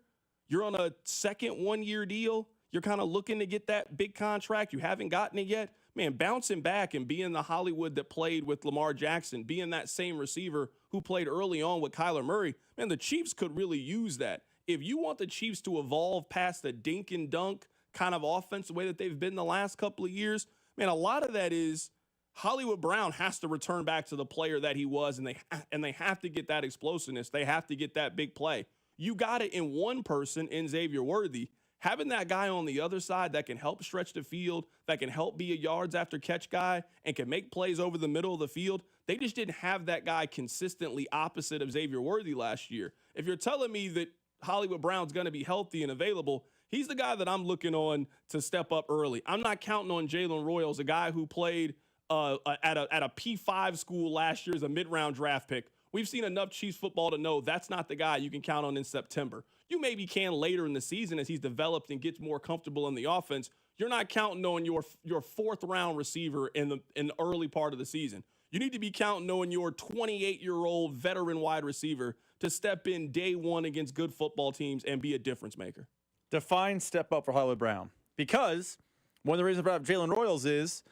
You're on a second 1-year deal. You're kind of looking to get that big contract. You haven't gotten it yet. Man, bouncing back and being the Hollywood that played with Lamar Jackson, being that same receiver who played early on with Kyler Murray, man, the Chiefs could really use that. If you want the Chiefs to evolve past the dink and dunk kind of offense the way that they've been the last couple of years, man, a lot of that is Hollywood Brown has to return back to the player that he was, and they have to get that explosiveness. They have to get that big play. You got it in one person in Xavier Worthy. Having that guy on the other side that can help stretch the field, that can help be a yards after catch guy, and can make plays over the middle of the field, they just didn't have that guy consistently opposite of Xavier Worthy last year. If you're telling me that Hollywood Brown's going to be healthy and available, he's the guy that I'm looking on to step up early. I'm not counting on Jalen Royals, a guy who played at a P5 school last year as a mid-round draft pick. We've seen enough Chiefs football to know that's not the guy you can count on in September. You maybe can later in the season as he's developed and gets more comfortable in the offense. You're not counting on your fourth-round receiver in the early part of the season. You need to be counting on your 28-year-old veteran wide receiver to step in day one against good football teams and be a difference maker. Define step up for Hollywood Brown. Because one of the reasons about Jalen Royals is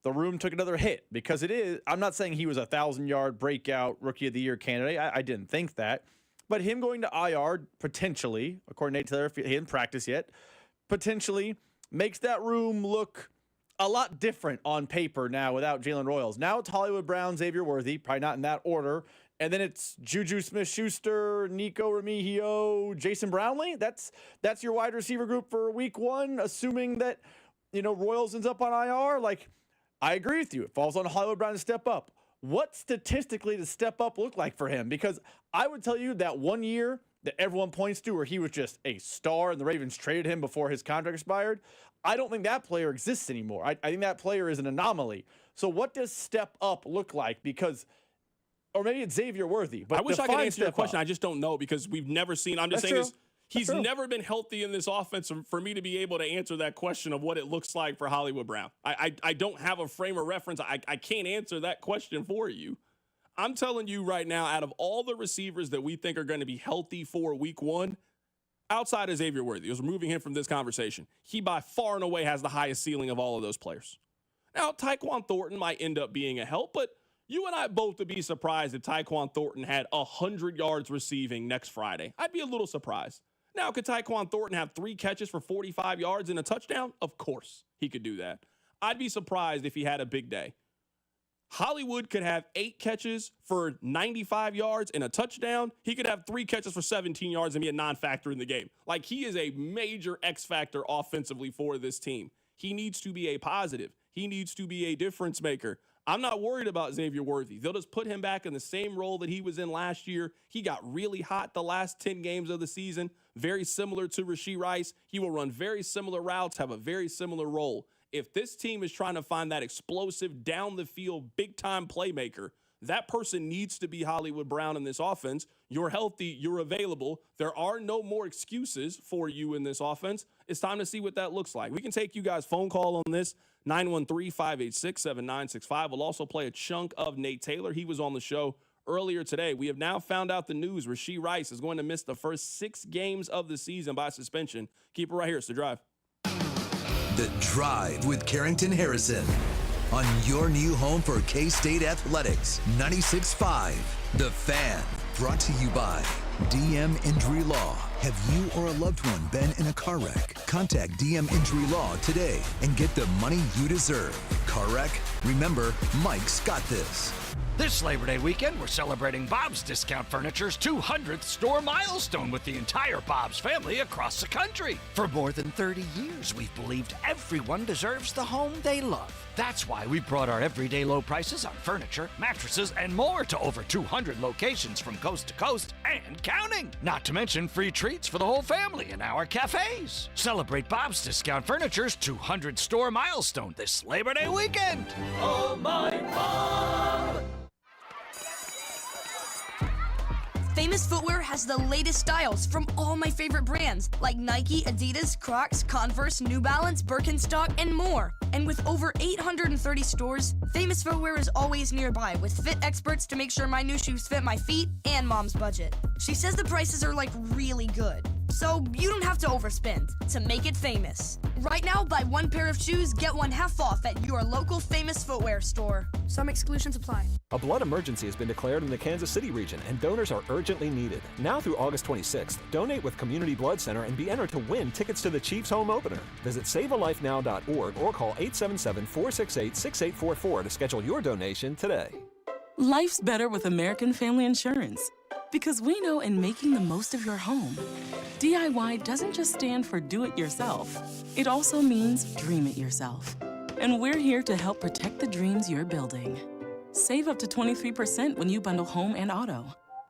the room took another hit. Because it is, I'm not saying he was a 1,000-yard breakout Rookie of the Year candidate. I didn't think that. But him going to IR potentially, according to Nate Taylor, he didn't practice yet, potentially makes that room look a lot different on paper now without Jalen Royals. Now it's Hollywood Brown, Xavier Worthy, probably not in that order. And then it's Juju Smith-Schuster, Nico Remigio, Jason Brownlee. That's your wide receiver group for week 1, assuming that, Royals ends up on IR. Like, I agree with you. It falls on Hollywood Brown to step up. What statistically does step up look like for him? Because I would tell you that 1 year that everyone points to where he was just a star and the Ravens traded him before his contract expired, I don't think that player exists anymore. I think that player is an anomaly. So what does step up look like? Because, or maybe it's Xavier Worthy. But I wish I could answer your question. I just don't know because we've never seen. I'm just That's saying true. he's never been healthy in this offense for me to be able to answer that question of what it looks like for Hollywood Brown. I don't have a frame of reference. I can't answer that question for you. I'm telling you right now, out of all the receivers that we think are going to be healthy for week 1, outside of Xavier Worthy, was removing him from this conversation, he by far and away has the highest ceiling of all of those players. Now, Tyquan Thornton might end up being a help, but you and I both would be surprised if Tyquan Thornton had 100 yards receiving next Friday. I'd be a little surprised. Now, could Tyquan Thornton have 3 catches for 45 yards and a touchdown? Of course he could do that. I'd be surprised if he had a big day. Hollywood could have 8 catches for 95 yards and a touchdown. He could have 3 catches for 17 yards and be a non-factor in the game. Like, he is a major X factor offensively for this team. He needs to be a positive. He needs to be a difference maker. I'm not worried about Xavier Worthy. They'll just put him back in the same role that he was in last year. He got really hot the last 10 games of the season, very similar to Rashee Rice. He will run very similar routes, have a very similar role. If this team is trying to find that explosive, down-the-field, big-time playmaker, that person needs to be Hollywood Brown in this offense. You're healthy. You're available. There are no more excuses for you in this offense. It's time to see what that looks like. We can take you guys' phone call on this, 913-586-7965. We'll also play a chunk of Nate Taylor. He was on the show earlier today. We have now found out the news. Rashee Rice is going to miss the first 6 games of the season by suspension. Keep it right here. It's The Drive. The Drive with Carrington Harrison on your new home for K-State Athletics. 96.5 The Fan. Brought to you by DM Injury Law. Have you or a loved one been in a car wreck? Contact DM Injury Law today and get the money you deserve. Car wreck? Remember, Mike's got this. This Labor Day weekend, we're celebrating Bob's Discount Furniture's 200th store milestone with the entire Bob's family across the country. For more than 30 years, we've believed everyone deserves the home they love. That's why we brought our everyday low prices on furniture, mattresses, and more to over 200 locations from coast to coast and counting. Not to mention free treats for the whole family in our cafes. Celebrate Bob's Discount Furniture's 200 store milestone this Labor Day weekend. Oh, my Bob! Famous Footwear has the latest styles from all my favorite brands like Nike, Adidas, Crocs, Converse, New Balance, Birkenstock, and more. And with over 830 stores, Famous Footwear is always nearby with fit experts to make sure my new shoes fit my feet and mom's budget. She says the prices are like really good, so you don't have to overspend to make it famous. Right now, buy one pair of shoes, get one half off at your local Famous Footwear store. Some exclusions apply. A blood emergency has been declared in the Kansas City region, and donors are urgently needed. Now through August 26th, donate with Community Blood Center and be entered to win tickets to the Chiefs home opener. Visit savealifenow.org or call 877-468-6844 to schedule your donation today. Life's better with American Family Insurance. Because we know in making the most of your home, DIY doesn't just stand for do it yourself. It also means dream it yourself. And we're here to help protect the dreams you're building. Save up to 23% when you bundle home and auto.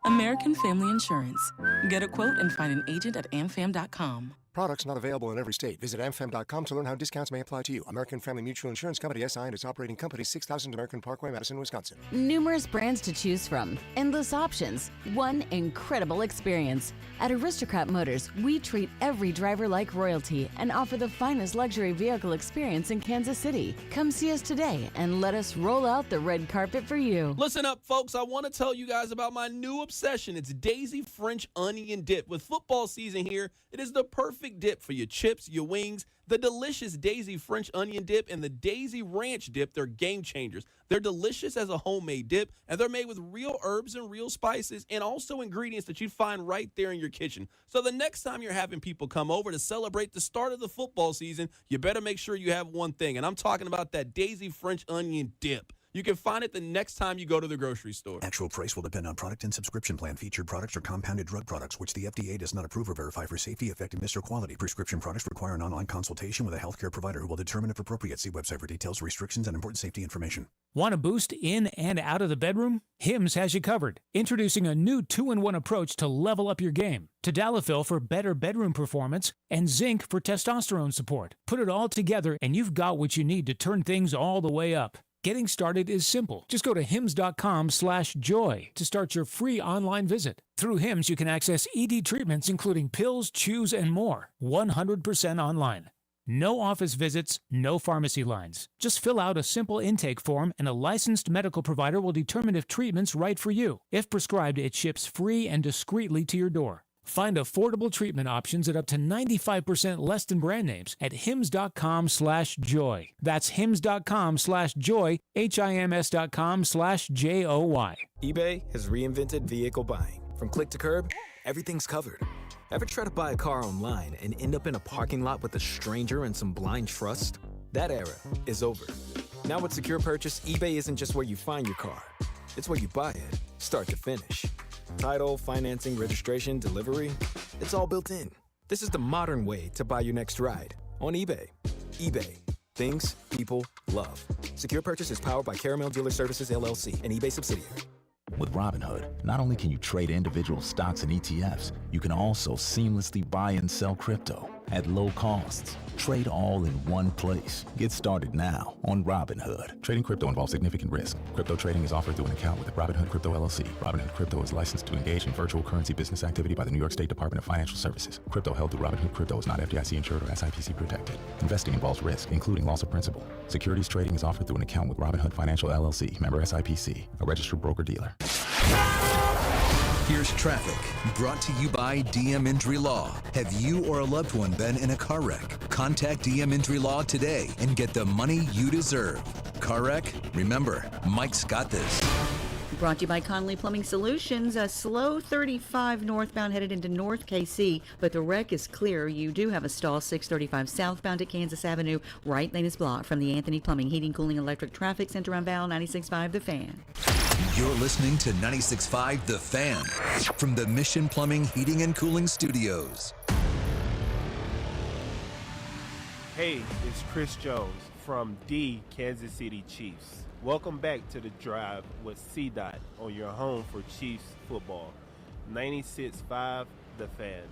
American Family Insurance. Get a quote and find an agent at amfam.com. Products not available in every state. Visit amfam.com to learn how discounts may apply to you. American Family Mutual Insurance Company, SI, and its operating company, 6000 American Parkway, Madison, Wisconsin. Numerous brands to choose from. Endless options. One incredible experience. At Aristocrat Motors, we treat every driver like royalty and offer the finest luxury vehicle experience in Kansas City. Come see us today and let us roll out the red carpet for you. Listen up, folks. I want to tell you guys about my new obsession. It's Daisy French Onion Dip. With football season here, it is the perfect dip for your chips, your wings. The delicious Daisy French Onion Dip and the Daisy Ranch Dip, they're game changers. They're delicious as a homemade dip, and they're made with real herbs and real spices and also ingredients that you find right there in your kitchen. So the next time you're having people come over to celebrate the start of the football season, you better make sure you have one thing, and I'm talking about that Daisy French Onion Dip. You can find it the next time you go to the grocery store. Actual price will depend on product and subscription plan. Featured products are compounded drug products, which the FDA does not approve or verify for safety, effectiveness, or quality. Prescription products require an online consultation with a healthcare provider who will determine if appropriate. See website for details, restrictions, and important safety information. Want a boost in and out of the bedroom? Hims has you covered. Introducing a new 2-in-1 approach to level up your game. Tadalafil for better bedroom performance and zinc for testosterone support. Put it all together and you've got what you need to turn things all the way up. Getting started is simple. Just go to hims.com/joy to start your free online visit. Through Hims, you can access ED treatments including pills, chews, and more. 100% online. No office visits, no pharmacy lines. Just fill out a simple intake form and a licensed medical provider will determine if treatment's right for you. If prescribed, it ships free and discreetly to your door. Find affordable treatment options at up to 95% less than brand names at hims.com/joy. That's hims.com/joy, hims.com/joy. eBay has reinvented vehicle buying. From click to curb, everything's covered. Ever try to buy a car online and end up in a parking lot with a stranger and some blind trust? That era is over. Now with Secure Purchase, eBay isn't just where you find your car. It's where you buy it, start to finish. Title, financing, registration, delivery, it's all built in. This is the modern way to buy your next ride on eBay. eBay. Things people love. Secure Purchase is powered by Caramel Dealer Services, LLC, an eBay subsidiary. With Robinhood, not only can you trade individual stocks and ETFs, you can also seamlessly buy and sell crypto at low costs. Trade all in one place. Get started now on Robinhood. Trading crypto involves significant risk. Crypto trading is offered through an account with Robinhood Crypto LLC. Robinhood Crypto is licensed to engage in virtual currency business activity by the New York State Department of Financial Services. Crypto held through Robinhood Crypto is not FDIC insured or SIPC protected. Investing involves risk, including loss of principal. Securities trading is offered through an account with Robinhood Financial LLC, member SIPC, a registered broker-dealer. Here's traffic, brought to you by DM Injury Law. Have you or a loved one been in a car wreck? Contact DM Injury Law today and get the money you deserve. car wreck? Remember, Mike's got this. Brought to you by Conley Plumbing Solutions. A slow 35 northbound headed into North KC, but the wreck is clear. You do have a stall 635 southbound at Kansas Avenue. Right lane is blocked from the Anthony Plumbing, Heating, Cooling, Electric Traffic Center on Val 96.5 The Fan. You're listening to 96.5 The Fan from the Mission Plumbing, Heating, and Cooling Studios. Hey, it's Chris Jones from the Kansas City Chiefs. Welcome back to The Drive with C-Dot on your home for Chiefs football. 96.5 The Fan.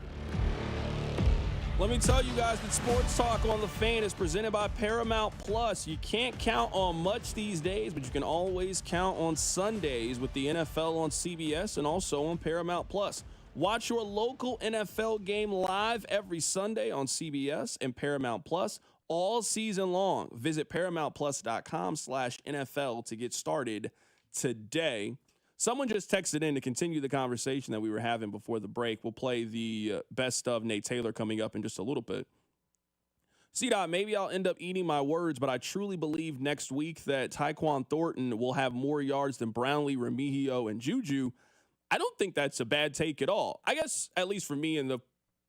Let me tell you guys that Sports Talk on The Fan is presented by Paramount Plus. You can't count on much these days, but you can always count on Sundays with the NFL on CBS and also on Paramount Plus. Watch your local NFL game live every Sunday on CBS and Paramount Plus all season long. Visit ParamountPlus.com/NFL to get started today. Someone just texted in to continue the conversation that we were having before the break. We'll play the best of Nate Taylor coming up in just a little bit. C-Dot, maybe I'll end up eating my words, but I truly believe next week that Tyquan Thornton will have more yards than Brownlee, Remigio, and Juju. I don't think that's a bad take at all. I guess, at least for me, in the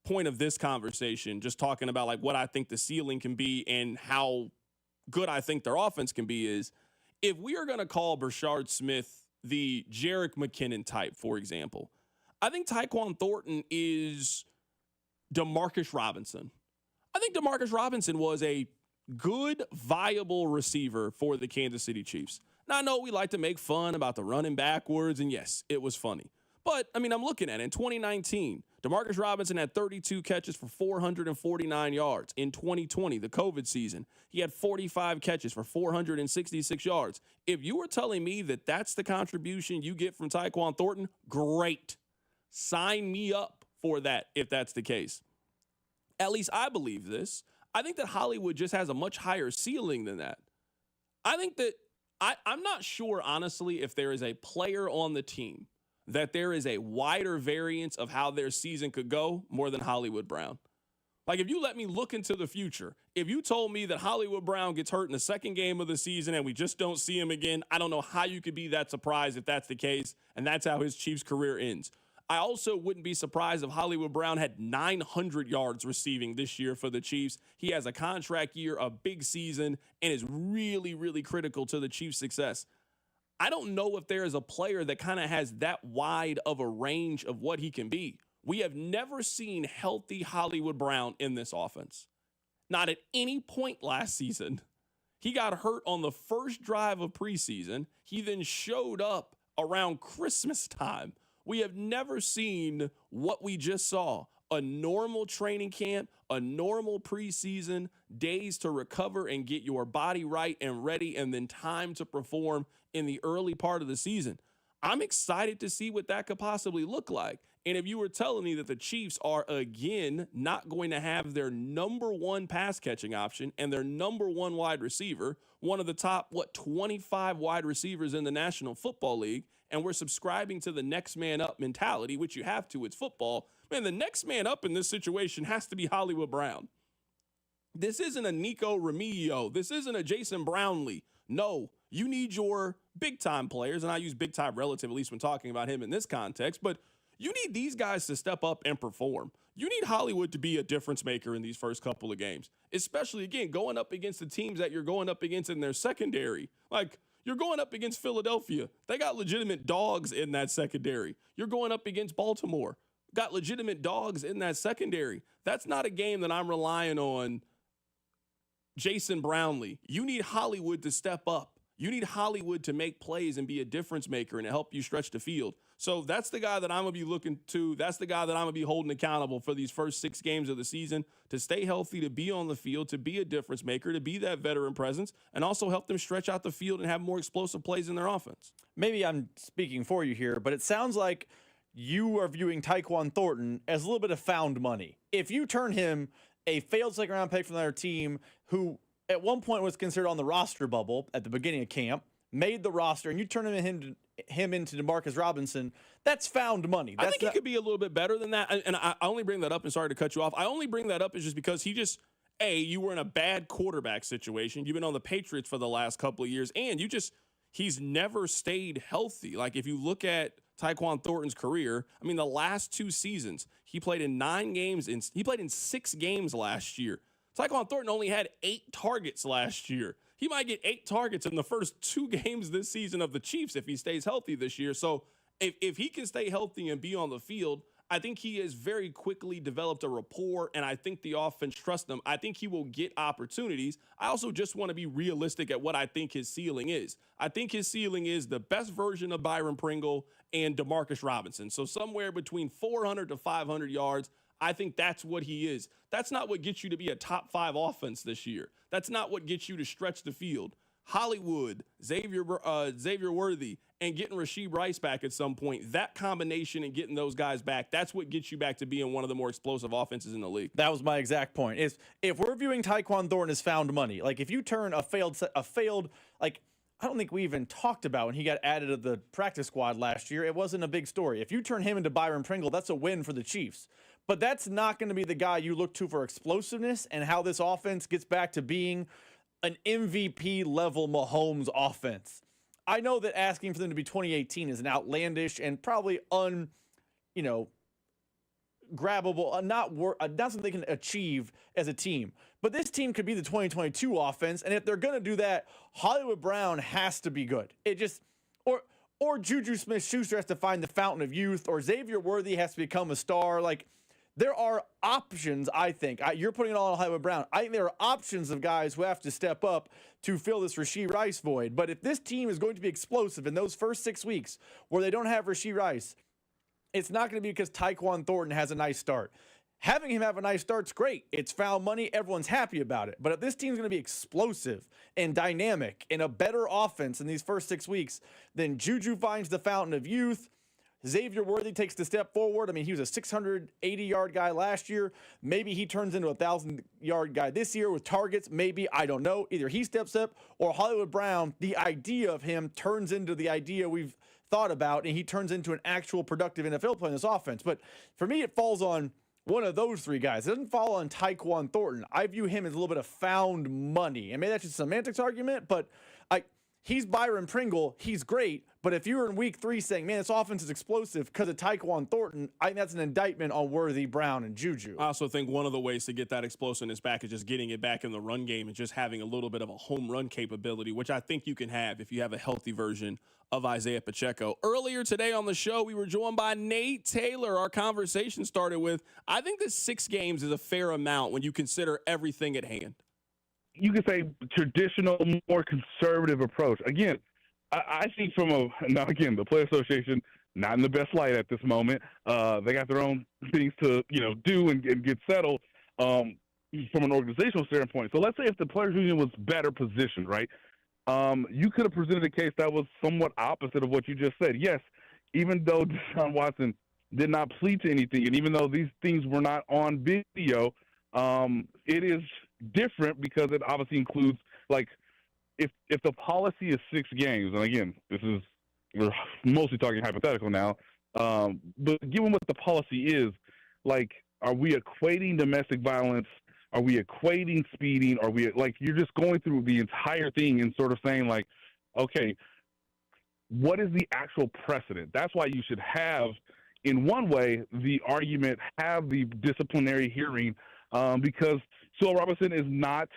point of this conversation, just talking about like what I think the ceiling can be and how good I think their offense can be, is if we are going to call Brashard Smith the Jerick McKinnon type, for example, I think Tyquan Thornton is Demarcus Robinson. I think Demarcus Robinson was a good, viable receiver for the Kansas City Chiefs. Now, I know we like to make fun about the running backwards, and yes, it was funny. But, I mean, I'm looking at it. In 2019, Demarcus Robinson had 32 catches for 449 yards. In 2020, the COVID season, he had 45 catches for 466 yards. If you were telling me that that's the contribution you get from Tyquan Thornton, great. Sign me up for that if that's the case. At least I believe this. I think that Hollywood just has a much higher ceiling than that. I think that I'm not sure, honestly, if there is a player on the team that there is a wider variance of how their season could go more than Hollywood Brown. Like, if you let me look into the future, if you told me that Hollywood Brown gets hurt in the second game of the season and we just don't see him again, I don't know how you could be that surprised if that's the case, and that's how his Chiefs career ends. I also wouldn't be surprised if Hollywood Brown had 900 yards receiving this year for the Chiefs. He has a contract year, a big season, and is really, really critical to the Chiefs' success. I don't know if there is a player that kind of has that wide of a range of what he can be. We have never seen healthy Hollywood Brown in this offense. Not at any point last season. He got hurt on the first drive of preseason. He then showed up around Christmas time. We have never seen what we just saw. A normal training camp, a normal preseason, days to recover and get your body right and ready, and then time to perform in the early part of the season. I'm excited to see what that could possibly look like. And if you were telling me that the Chiefs are, again, not going to have their number one pass catching option and their number one wide receiver, one of the top, 25 wide receivers in the National Football League, and we're subscribing to the next man up mentality, which you have to, it's football, man, the next man up in this situation has to be Hollywood Brown. This isn't a Nico Remigio. This isn't a Jason Brownlee. No, you need your big-time players, and I use big-time relative, at least when talking about him in this context, but you need these guys to step up and perform. You need Hollywood to be a difference maker in these first couple of games, especially, again, going up against the teams that you're going up against in their secondary. Like, you're going up against Philadelphia. They got legitimate dogs in that secondary. You're going up against Baltimore. Got legitimate dogs in that secondary. That's not a game that I'm relying on Jason Brownlee. You need Hollywood to step up. You need Hollywood to make plays and be a difference maker and to help you stretch the field. So that's the guy that I'm going to be looking to. That's the guy that I'm going to be holding accountable for these first 6 games of the season, to stay healthy, to be on the field, to be a difference maker, to be that veteran presence, and also help them stretch out the field and have more explosive plays in their offense. Maybe I'm speaking for you here, but it sounds like you are viewing Tyquan Thornton as a little bit of found money. If you turn him, a failed second-round pick from another team who at one point was considered on the roster bubble at the beginning of camp, made the roster, and you turn him into Demarcus Robinson, that's found money. I think he could be a little bit better than that. And I only bring that up, and sorry to cut you off. I only bring that up is just because he just, you were in a bad quarterback situation. You've been on the Patriots for the last couple of years, and he's never stayed healthy. Like, if you look at Tyquan Thornton's career, I mean, the last 2 seasons, he played in 9 games. He played in 6 games last year. Tyquan Thornton only had 8 targets last year. He might get 8 targets in the first 2 games this season of the Chiefs if he stays healthy this year. So if he can stay healthy and be on the field, I think he has very quickly developed a rapport, and I think the offense trusts him. I think he will get opportunities. I also just want to be realistic at what I think his ceiling is. I think his ceiling is the best version of Byron Pringle and Demarcus Robinson. So somewhere between 400 to 500 yards, I think that's what he is. That's not what gets you to be a top 5 offense this year. That's not what gets you to stretch the field. Hollywood, Xavier Worthy, and getting Rashee Rice back at some point, that combination and getting those guys back, that's what gets you back to being one of the more explosive offenses in the league. That was my exact point. If we're viewing Tyquan Thornton as found money, like if you turn a failed, like I don't think we even talked about when he got added to the practice squad last year, it wasn't a big story. If you turn him into Byron Pringle, that's a win for the Chiefs. But that's not going to be the guy you look to for explosiveness and how this offense gets back to being an MVP level Mahomes offense. I know that asking for them to be 2018 is an outlandish and probably grabbable, not something they can achieve as a team. But this team could be the 2022 offense, and if they're going to do that, Hollywood Brown has to be good. Or Juju Smith-Schuster has to find the fountain of youth, or Xavier Worthy has to become a star. Like, there are options, I think. You're putting it all on Hollywood Brown. I think there are options of guys who have to step up to fill this Rashee Rice void. But if this team is going to be explosive in those first 6 weeks where they don't have Rashee Rice, it's not going to be because Tyquan Thornton has a nice start. Having him have a nice start's great. It's found money. Everyone's happy about it. But if this team's going to be explosive and dynamic and a better offense in these first 6 weeks, then Juju finds the fountain of youth. Xavier Worthy takes the step forward. I mean, he was a 680-yard guy last year. Maybe he turns into a 1,000-yard guy this year with targets. Maybe, I don't know. Either he steps up or Hollywood Brown, the idea of him turns into the idea we've thought about, and he turns into an actual productive NFL player in this offense. But for me, it falls on one of those 3 guys. It doesn't fall on Tyquan Thornton. I view him as a little bit of found money. And maybe that's just a semantics argument, but he's Byron Pringle. He's great. But if you were in week 3 saying, man, this offense is explosive because of Tyquan Thornton, I think that's an indictment on Worthy, Brown, and Juju. I also think one of the ways to get that explosiveness back is just getting it back in the run game and just having a little bit of a home run capability, which I think you can have if you have a healthy version of Isaiah Pacheco. Earlier today on the show, we were joined by Nate Taylor. Our conversation started with, I think that 6 games is a fair amount when you consider everything at hand. You could say traditional, more conservative approach. Again, I think the Player Association, not in the best light at this moment. They got their own things to, do and get settled from an organizational standpoint. So let's say if the Players Union was better positioned, right? You could have presented a case that was somewhat opposite of what you just said. Yes, even though Deshaun Watson did not plead to anything, and even though these things were not on video, it is different because it obviously includes, like, if the policy is 6 games, and again, we're mostly talking hypothetical now, but given what the policy is, like, are we equating domestic violence? Are we equating speeding? Are we, like, you're just going through the entire thing and sort of saying, like, okay, what is the actual precedent? That's why you should have, in one way, the argument, have the disciplinary hearing, because Sewell Robinson is not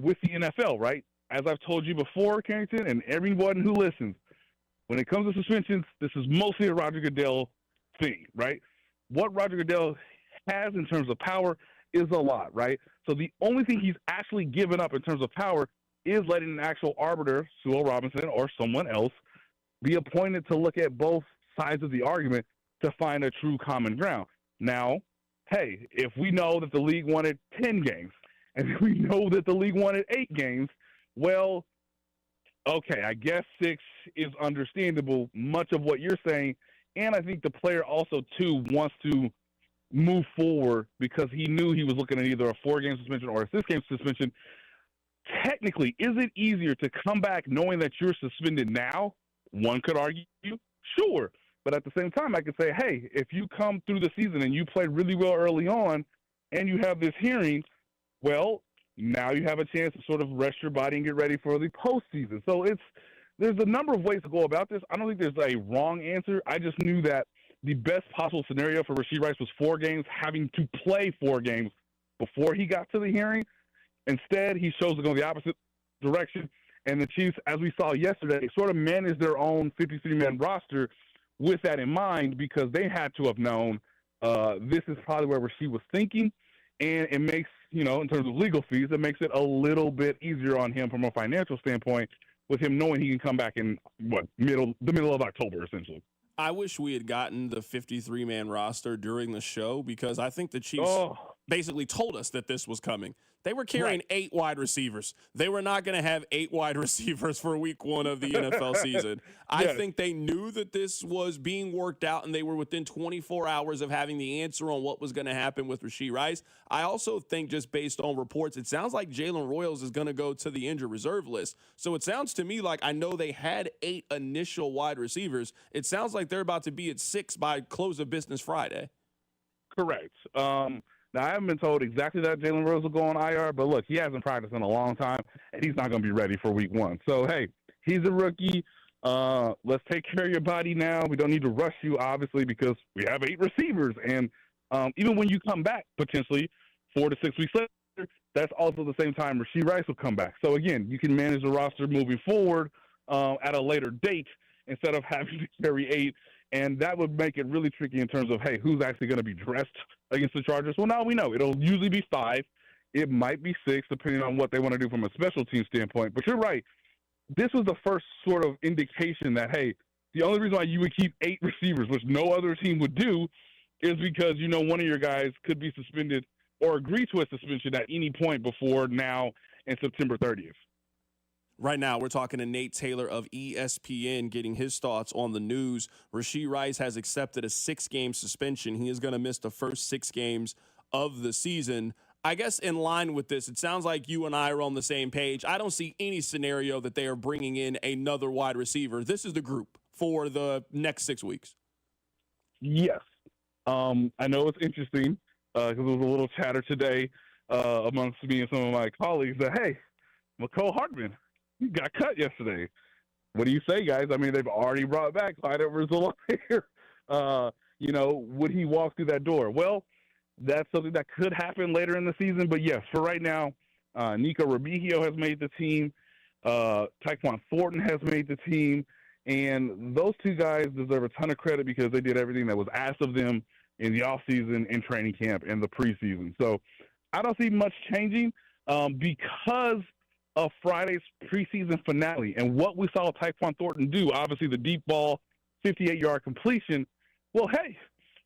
with the NFL, right? As I've told you before, Carrington, and everyone who listens, when it comes to suspensions, this is mostly a Roger Goodell thing, right? What Roger Goodell has in terms of power is a lot, right? So the only thing he's actually given up in terms of power is letting an actual arbiter, Sewell Robinson or someone else, be appointed to look at both sides of the argument to find a true common ground. Now, hey, if we know that the league wanted 10 games and we know that the league wanted 8 games, well, okay, I guess 6 is understandable, much of what you're saying. And I think the player also, too, wants to move forward because he knew he was looking at either a 4-game suspension or a 6-game suspension. Technically, is it easier to come back knowing that you're suspended now? One could argue, sure. But at the same time, I could say, hey, if you come through the season and you played really well early on and you have this hearing, well, now you have a chance to sort of rest your body and get ready for the postseason. So there's a number of ways to go about this. I don't think there's a wrong answer. I just knew that the best possible scenario for Rashee Rice was 4 games, having to play 4 games before he got to the hearing. Instead, he chose to go the opposite direction, and the Chiefs, as we saw yesterday, sort of managed their own 53-man roster with that in mind, because they had to have known this is probably where Rashee was thinking, and it makes, in terms of legal fees, it makes it a little bit easier on him from a financial standpoint, with him knowing he can come back in the middle of October, essentially. I wish we had gotten the 53-man roster during the show, because I think the Chiefs basically told us that this was coming. They were carrying 8 wide receivers. They were not going to have 8 wide receivers for week 1 of the NFL season. I think they knew that this was being worked out, and they were within 24 hours of having the answer on what was going to happen with Rashee Rice. I also think, just based on reports, it sounds like Jalen Royals is going to go to the injured reserve list. So it sounds to me like, I know they had 8 initial wide receivers. It sounds like they're about to be at 6 by close of business Friday. Correct. Now, I haven't been told exactly that Jalen Rose will go on IR, but look, he hasn't practiced in a long time, and he's not going to be ready for week 1. So, hey, he's a rookie. Let's take care of your body now. We don't need to rush you, obviously, because we have 8 receivers. And even when you come back, potentially 4 to 6 weeks later, that's also the same time Rashee Rice will come back. So, again, you can manage the roster moving forward at a later date instead of having to carry 8. And that would make it really tricky in terms of, hey, who's actually going to be dressed against the Chargers? Well, now we know. It'll usually be 5. It might be 6, depending on what they want to do from a special team standpoint. But you're right. This was the first sort of indication that, hey, the only reason why you would keep 8 receivers, which no other team would do, is because, one of your guys could be suspended or agree to a suspension at any point before now and September 30th. Right now, we're talking to Nate Taylor of ESPN, getting his thoughts on the news. Rashee Rice has accepted a 6-game suspension. He is going to miss the first 6 games of the season. I guess in line with this, it sounds like you and I are on the same page. I don't see any scenario that they are bringing in another wide receiver. This is the group for the next 6 weeks. Yes. I know it's interesting because there was a little chatter today amongst me and some of my colleagues that, hey, McCole Hardman, he got cut yesterday. What do you say, guys? I mean, they've already brought back Clyde Edwards-Helaire. Would he walk through that door? Well, that's something that could happen later in the season. But, yes, for right now, Nico Remigio has made the team. Tyquan Thornton has made the team. And those 2 guys deserve a ton of credit because they did everything that was asked of them in the offseason, in training camp, and the preseason. So I don't see much changing because – of Friday's preseason finale and what we saw Tyquan Thornton do, obviously the deep ball, 58-yard completion. Well, hey,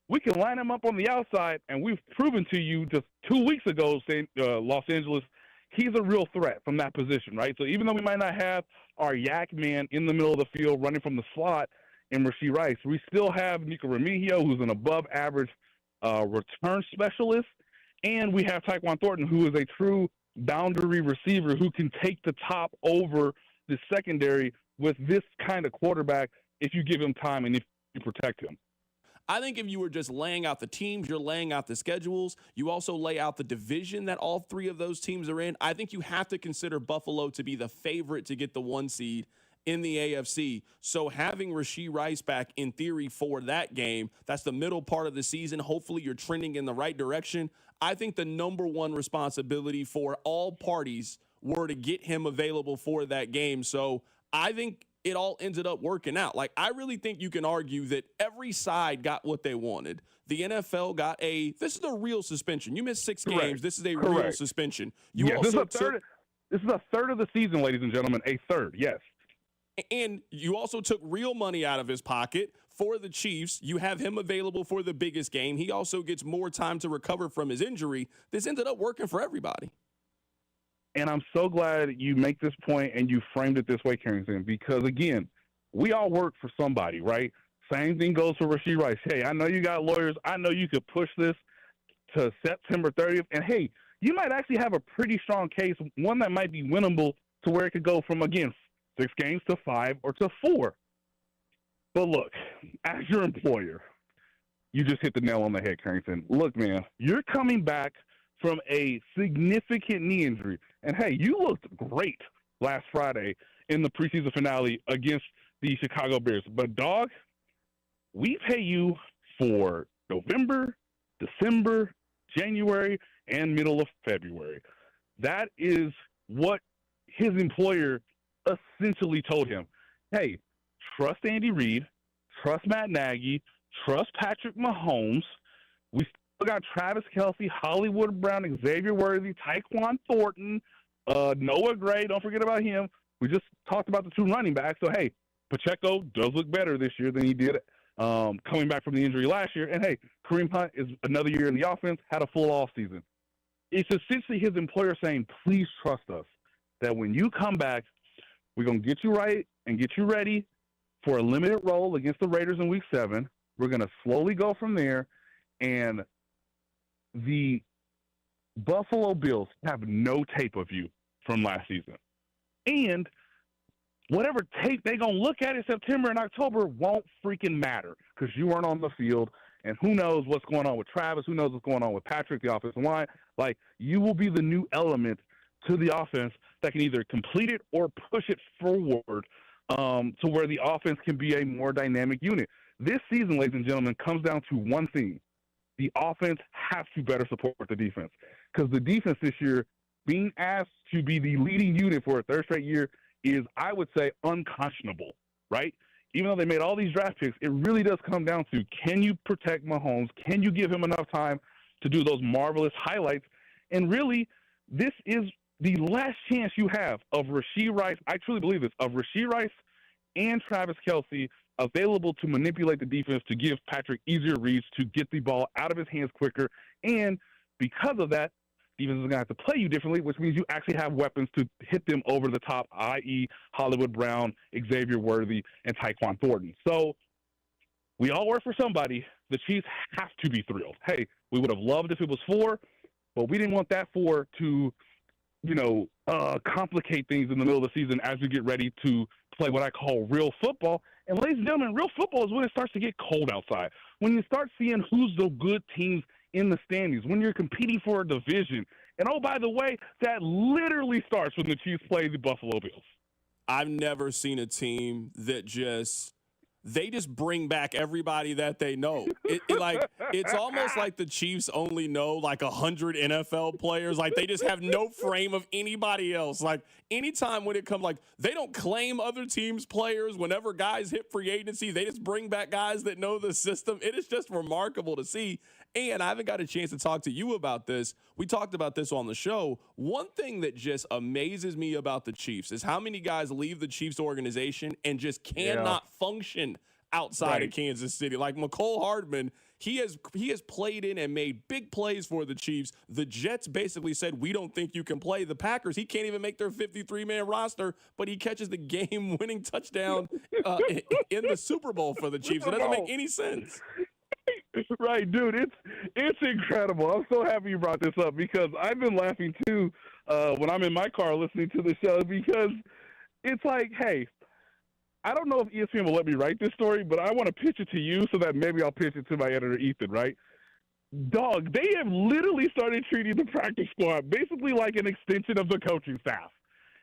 we can line him up on the outside, and we've proven to you just 2 weeks ago, Los Angeles, he's a real threat from that position, right? So even though we might not have our yak man in the middle of the field running from the slot in Rashee Rice, we still have Nico Remigio, who's an above-average return specialist, and we have Tyquan Thornton, who is a true boundary receiver who can take the top over the secondary with this kind of quarterback if you give him time and if you protect him. I think if you were just laying out the teams, you're laying out the schedules, you also lay out the division that all 3 of those teams are in. I think you have to consider Buffalo to be the favorite to get the 1 seed in the AFC. So having Rashee Rice back in theory for that game, that's the middle part of the season. Hopefully you're trending in the right direction. I think the number 1 responsibility for all parties were to get him available for that game. So I think it all ended up working out. Like, I really think you can argue that every side got what they wanted. The NFL got this is a real suspension. You missed 6 games. This is a real suspension. This is a third of the season, ladies and gentlemen, a third, yes. And you also took real money out of his pocket for the Chiefs. You have him available for the biggest game. He also gets more time to recover from his injury. This ended up working for everybody. And I'm so glad you make this point and you framed it this way, Carrington, because, again, we all work for somebody, right? Same thing goes for Rashee Rice. Hey, I know you got lawyers. I know you could push this to September 30th. And, hey, you might actually have a pretty strong case, one that might be winnable to where it could go from, again, 6 games to 5 or to 4. But look, as your employer, you just hit the nail on the head, Carrington. Look, man, you're coming back from a significant knee injury. And, hey, you looked great last Friday in the preseason finale against the Chicago Bears. But, dog, we pay you for November, December, January, and middle of February. That is what his employer essentially told him. Hey, trust Andy Reid, trust Matt Nagy, trust Patrick Mahomes. We still got Travis Kelce, Hollywood Brown, Xavier Worthy, Tyquan Thornton, Noah Gray. Don't forget about him. We just talked about the 2 running backs. So, hey, Pacheco does look better this year than he did coming back from the injury last year. And, hey, Kareem Hunt is another year in the offense, had a full offseason. It's essentially his employer saying, please trust us that when you come back, we're going to get you right and get you ready for a limited role against the Raiders in Week 7. We're going to slowly go from there. And the Buffalo Bills have no tape of you from last season. And whatever tape they're going to look at in September and October won't freaking matter because you weren't on the field. And who knows what's going on with Travis? Who knows what's going on with Patrick, the offensive line? Like, you will be the new element to the offense that can either complete it or push it forward to where the offense can be a more dynamic unit. This season, ladies and gentlemen, comes down to one thing. The offense has to better support the defense because the defense this year, being asked to be the leading unit for a third straight year, is, I would say, unconscionable, right? Even though they made all these draft picks, it really does come down to, can you protect Mahomes? Can you give him enough time to do those marvelous highlights? And really, this is the last chance you have of Rashee Rice, I truly believe this, of Rashee Rice and Travis Kelce available to manipulate the defense, to give Patrick easier reads, to get the ball out of his hands quicker. And because of that, defense is going to have to play you differently, which means you actually have weapons to hit them over the top, i.e. Hollywood Brown, Xavier Worthy, and Tyquan Thornton. So we all work for somebody. The Chiefs have to be thrilled. Hey, we would have loved if it was 4, but we didn't want that 4 to, complicate things in the middle of the season as we get ready to play what I call real football. And ladies and gentlemen, real football is when it starts to get cold outside, when you start seeing who's the good teams in the standings, when you're competing for a division. And, oh, by the way, that literally starts when the Chiefs play the Buffalo Bills. I've never seen a team that they just bring back everybody that they know. It's almost like the Chiefs only know like 100 NFL players. Like, they just have no frame of anybody else. Like, anytime when it comes, like, they don't claim other teams' players. Whenever guys hit free agency, they just bring back guys that know the system. It is just remarkable to see. And I haven't got a chance to talk to you about this. We talked about this on the show. One thing that just amazes me about the Chiefs is how many guys leave the Chiefs organization and just cannot function outside of Kansas City. Like McCole Hardman, he has played in and made big plays for the Chiefs. The Jets basically said, we don't think you can play. The Packers, he can't even make their 53-man roster, but he catches the game-winning touchdown in the Super Bowl for the Chiefs. It doesn't make any sense. Right, dude, it's incredible. I'm so happy you brought this up because I've been laughing too when I'm in my car listening to the show because it's like, hey, I don't know if ESPN will let me write this story, but I want to pitch it to you so that maybe I'll pitch it to my editor, Ethan, right? Dog, they have literally started treating the practice squad basically like an extension of the coaching staff.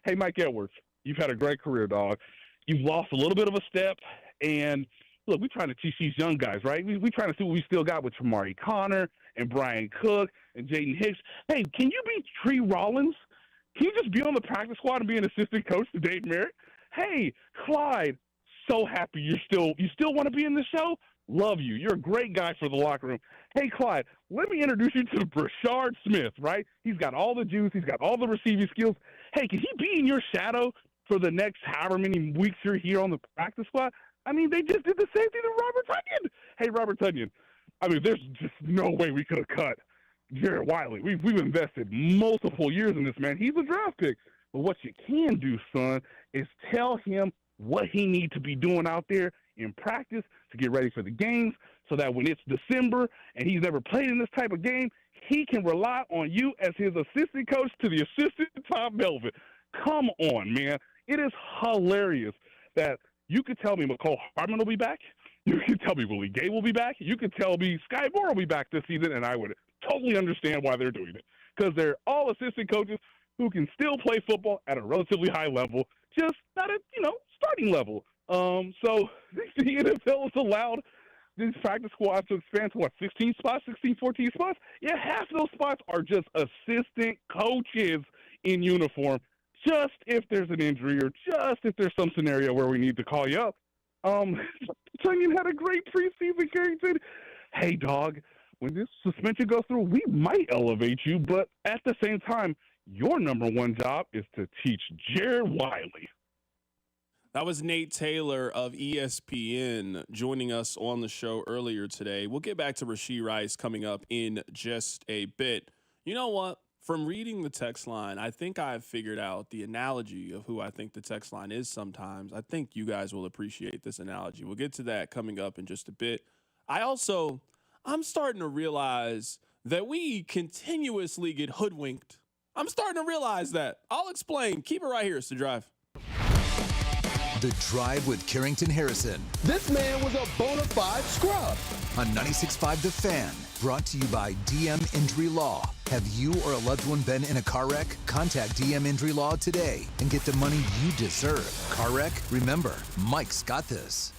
Hey, Mike Edwards, you've had a great career, dog. You've lost a little bit of a step, and look, we're trying to teach these young guys, right? We're trying to see what we still got with Tamari Connor and Brian Cook and Jaden Hicks. Hey, can you be Tree Rollins? Can you just be on the practice squad and be an assistant coach to Dave Merritt? Hey, Clyde, so happy you still want to be in the show? Love you. You're a great guy for the locker room. Hey, Clyde, let me introduce you to Brashard Smith, right? He's got all the juice. He's got all the receiving skills. Hey, can he be in your shadow for the next however many weeks you're here on the practice squad? I mean, they just did the same thing to Robert Tonyan. Hey, Robert Tonyan, I mean, there's just no way we could have cut Jared Wiley. We've invested multiple years in this man. He's a draft pick. But what you can do, son, is tell him what he needs to be doing out there in practice to get ready for the games so that when it's December and he's never played in this type of game, he can rely on you as his assistant coach to the assistant Tom Melvin. Come on, man. It is hilarious that you could tell me McCole Hardman will be back. You could tell me Willie Gay will be back. You could tell me Sky Moore will be back this season, and I would totally understand why they're doing it. because they're all assistant coaches who can still play football at a relatively high level, just not at, starting level. So the NFL has allowed these practice squads to expand to 16 spots, 16, 14 spots? Yeah, half those spots are just assistant coaches in uniform, just if there's an injury or just if there's some scenario where we need to call you up. Tunyon had a great preseason, Carrington. Hey, dog, when this suspension goes through, we might elevate you, but at the same time, your number one job is to teach Jared Wiley. That was Nate Taylor of ESPN joining us on the show earlier today. We'll get back to Rashee Rice coming up in just a bit. You know what? From reading the text line, I think I've figured out the analogy of who I think the text line is sometimes. I think you guys will appreciate this analogy. We'll get to that coming up in just a bit. I'm starting to realize that we continuously get hoodwinked. I'm starting to realize that. I'll explain. Keep it right here. It's The Drive. The Drive with Carrington Harrison. This man was a bona fide scrub. On 96.5 The Fan, brought to you by DM Injury Law. Have you or a loved one been in a car wreck? Contact DM Injury Law today and get the money you deserve. Car wreck? Remember, Mike's got this.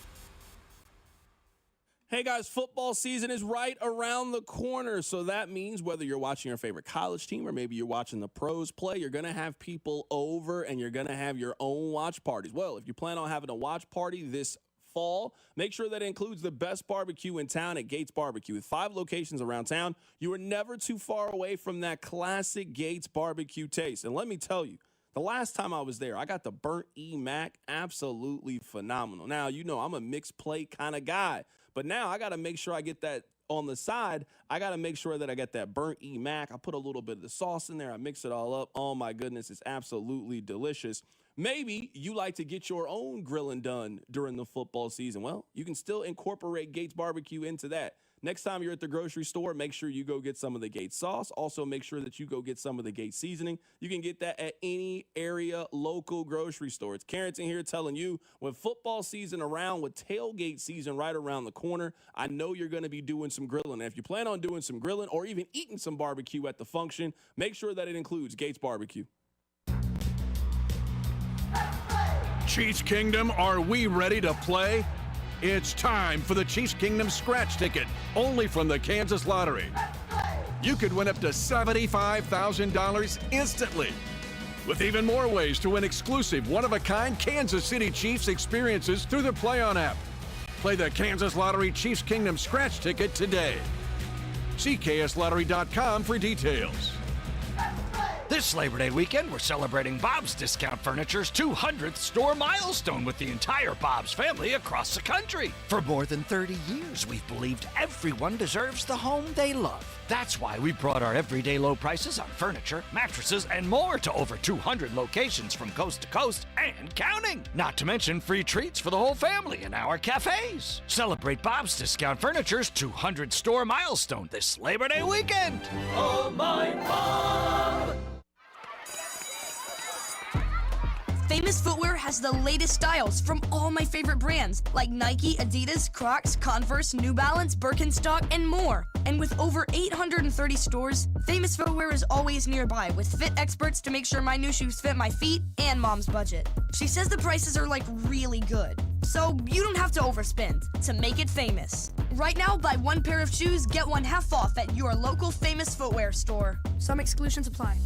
Hey guys, football season is right around the corner. So that means whether you're watching your favorite college team or maybe you're watching the pros play, you're going to have people over and you're going to have your own watch parties. Well, if you plan on having a watch party this fall, make sure that it includes the best barbecue in town at Gates Barbecue. With 5 locations around town, you are never too far away from that classic Gates barbecue taste. And let me tell you, the last time I was there, I got the burnt E-Mac, absolutely phenomenal. Now, I'm a mixed plate kind of guy. But now I got to make sure I get that on the side. I got to make sure that I get that burnt E-Mac. I put a little bit of the sauce in there. I mix it all up. Oh, my goodness. It's absolutely delicious. Maybe you like to get your own grilling done during the football season. Well, you can still incorporate Gates Barbecue into that. Next time you're at the grocery store, make sure you go get some of the Gates sauce. Also, make sure that you go get some of the Gates seasoning. You can get that at any area local grocery store. It's Carrington here telling you, when football season around, with tailgate season right around the corner, I know you're going to be doing some grilling. And if you plan on doing some grilling or even eating some barbecue at the function, make sure that it includes Gates Barbecue. Chiefs Kingdom, are we ready to play? It's time for the Chiefs Kingdom scratch ticket, only from the Kansas Lottery. You could win up to $75,000 instantly, with even more ways to win exclusive, one-of-a-kind Kansas City Chiefs experiences through the Play On app. Play the Kansas Lottery Chiefs Kingdom scratch ticket today. See kslottery.com for details. This Labor Day weekend, we're celebrating Bob's Discount Furniture's 200th store milestone with the entire Bob's family across the country. For more than 30 years, we've believed everyone deserves the home they love. That's why we brought our everyday low prices on furniture, mattresses, and more to over 200 locations from coast to coast and counting. Not to mention free treats for the whole family in our cafes. Celebrate Bob's Discount Furniture's 200 store milestone this Labor Day weekend. Oh, my Bob! Famous Footwear has the latest styles from all my favorite brands like Nike, Adidas, Crocs, Converse, New Balance, Birkenstock, and more. And with over 830 stores, Famous Footwear is always nearby with fit experts to make sure my new shoes fit my feet and mom's budget. She says the prices are really good, so you don't have to overspend to make it famous. Right now, buy one pair of shoes, get one half off at your local Famous Footwear store. Some exclusions apply.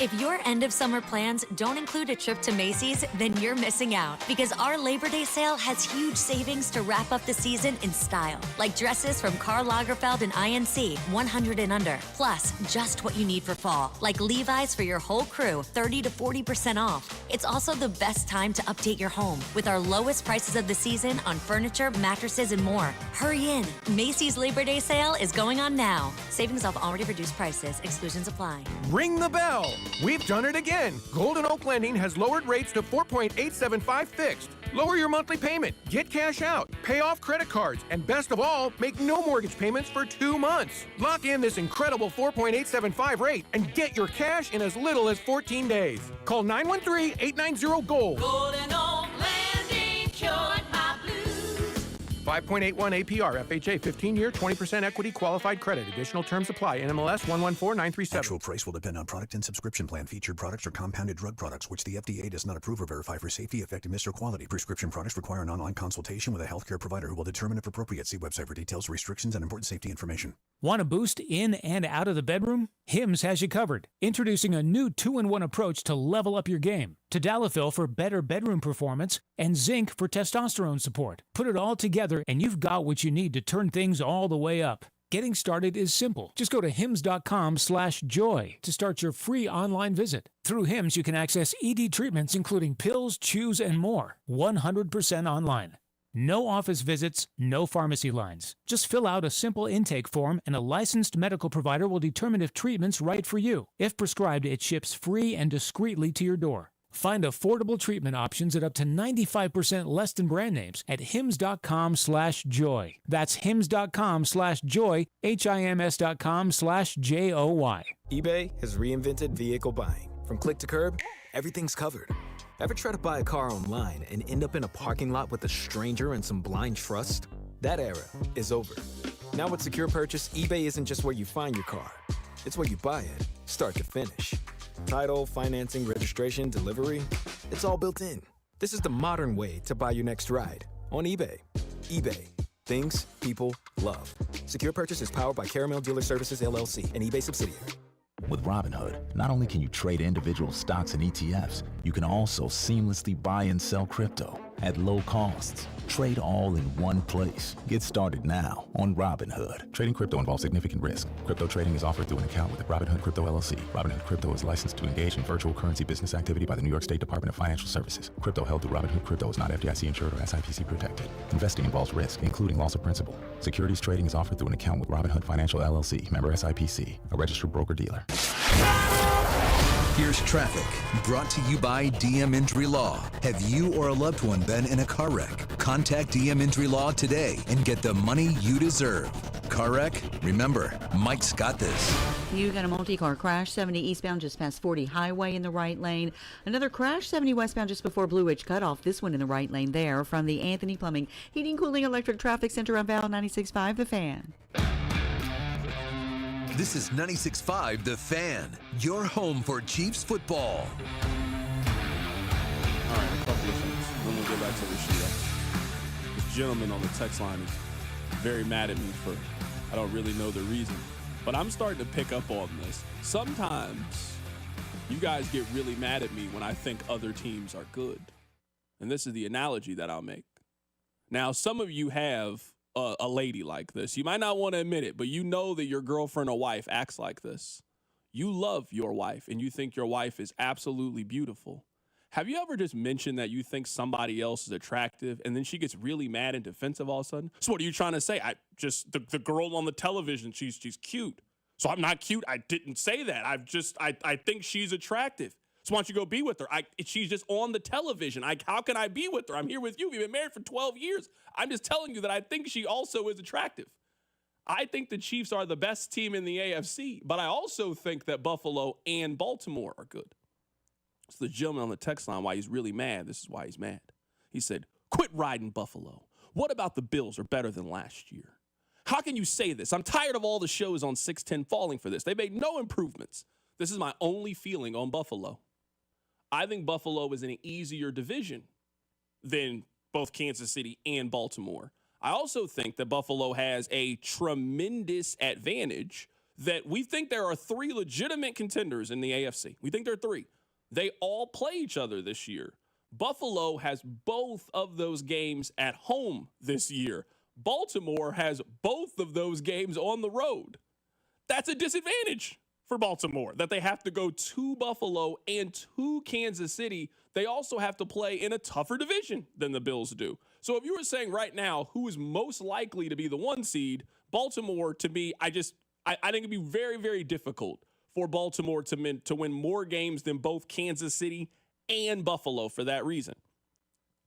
If your end of summer plans don't include a trip to Macy's, then you're missing out, because our Labor Day sale has huge savings to wrap up the season in style. Like dresses from Karl Lagerfeld and INC, 100 and under. Plus, just what you need for fall, like Levi's for your whole crew, 30 to 40% off. It's also the best time to update your home with our lowest prices of the season on furniture, mattresses, and more. Hurry in. Macy's Labor Day sale is going on now. Savings off already reduced prices. Exclusions apply. Ring the bell. We've done it again. Golden Oak Lending has lowered rates to 4.875 fixed. Lower your monthly payment, get cash out, pay off credit cards, and best of all, make no mortgage payments for 2 months. Lock in this incredible 4.875 rate and get your cash in as little as 14 days. Call 913-890-GOLD. Golden Oak Landing cured my blues. 5.81 APR, FHA, 15-year, 20% equity qualified credit. Additional terms apply. NMLS 114937. Actual price will depend on product and subscription plan. Featured products are compounded drug products, which the FDA does not approve or verify for safety, effectiveness, or quality. Prescription products require an online consultation with a healthcare provider who will determine if appropriate. See website for details, restrictions, and important safety information. Want a boost in and out of the bedroom? Hims has you covered. Introducing a new 2-in-1 approach to level up your game. Tadalafil for better bedroom performance and zinc for testosterone support. Put it all together and you've got what you need to turn things all the way up. Getting started is simple. Just go to hims.com/joy to start your free online visit. Through Hims, you can access ED treatments including pills, chews, and more. 100% online. No office visits, no pharmacy lines. Just fill out a simple intake form and a licensed medical provider will determine if treatment's right for you. If prescribed, it ships free and discreetly to your door. Find affordable treatment options at up to 95% less than brand names at hims.com/joy. That's hims.com/joy, HIMS.com/JOY. eBay has reinvented vehicle buying. From click to curb, everything's covered. Ever try to buy a car online and end up in a parking lot with a stranger and some blind trust? That era is over. Now with Secure Purchase, eBay isn't just where you find your car. It's where you buy it, start to finish. Title, financing, registration, delivery, it's all built in. This is the modern way to buy your next ride on eBay. eBay. Things people love. Secure Purchase is powered by Caramel Dealer Services, LLC, an eBay subsidiary. With Robinhood, not only can you trade individual stocks and ETFs, you can also seamlessly buy and sell crypto at low costs. Trade all in one place. Get started now on Robinhood. Trading crypto involves significant risk. Crypto trading is offered through an account with Robinhood Crypto LLC. Robinhood Crypto is licensed to engage in virtual currency business activity by the New York State Department of Financial Services. Crypto held through Robinhood Crypto is not FDIC insured or SIPC protected. Investing involves risk, including loss of principal. Securities trading is offered through an account with Robinhood Financial LLC, member SIPC, a registered broker-dealer. Here's traffic, brought to you by DM Injury Law. Have you or a loved one been in a car wreck? Contact DM Injury Law today and get the money you deserve. Car wreck? Remember, Mike's got this. You got a multi-car crash, 70 eastbound just past 40 highway in the right lane. Another crash, 70 westbound just before Blue Ridge cutoff. This one in the right lane there from the Anthony Plumbing, Heating, Cooling, Electric Traffic Center on Val 96.5 The Fan. This is 96.5 The Fan, your home for Chiefs football. All right, a couple of things. Then we'll get back to Rashee. This gentleman on the text line is very mad at me for, I don't really know the reason, but I'm starting to pick up on this. Sometimes you guys get really mad at me when I think other teams are good. And this is the analogy that I'll make. Now, some of you have a lady like this. You might not want to admit it, but you know that your girlfriend or wife acts like this. You love your wife and you think your wife is absolutely beautiful. Have you ever just mentioned that you think somebody else is attractive and then she gets really mad and defensive all of a sudden? So what are you trying to say? The girl on the television, she's cute. So I'm not cute. I didn't say that. I think she's attractive. So why don't you go be with her? She's just on the television. How can I be with her? I'm here with you. We've been married for 12 years. I'm just telling you that I think she also is attractive. I think the Chiefs are the best team in the AFC, but I also think that Buffalo and Baltimore are good. So the gentleman on the text line, why he's really mad, this is why he's mad. He said, quit riding Buffalo. What about the Bills are better than last year? How can you say this? I'm tired of all the shows on 610 falling for this. They made no improvements. This is my only feeling on Buffalo. I think Buffalo is in an easier division than both Kansas City and Baltimore. I also think that Buffalo has a tremendous advantage that we think there are 3 legitimate contenders in the AFC. We think there are 3. They all play each other this year. Buffalo has both of those games at home this year. Baltimore has both of those games on the road. That's a disadvantage for Baltimore, that they have to go to Buffalo and to Kansas City. They also have to play in a tougher division than the Bills do. So if you were saying right now who is most likely to be the 1 seed, Baltimore, to me, I think it'd be very, very difficult for Baltimore to win more games than both Kansas City and Buffalo for that reason.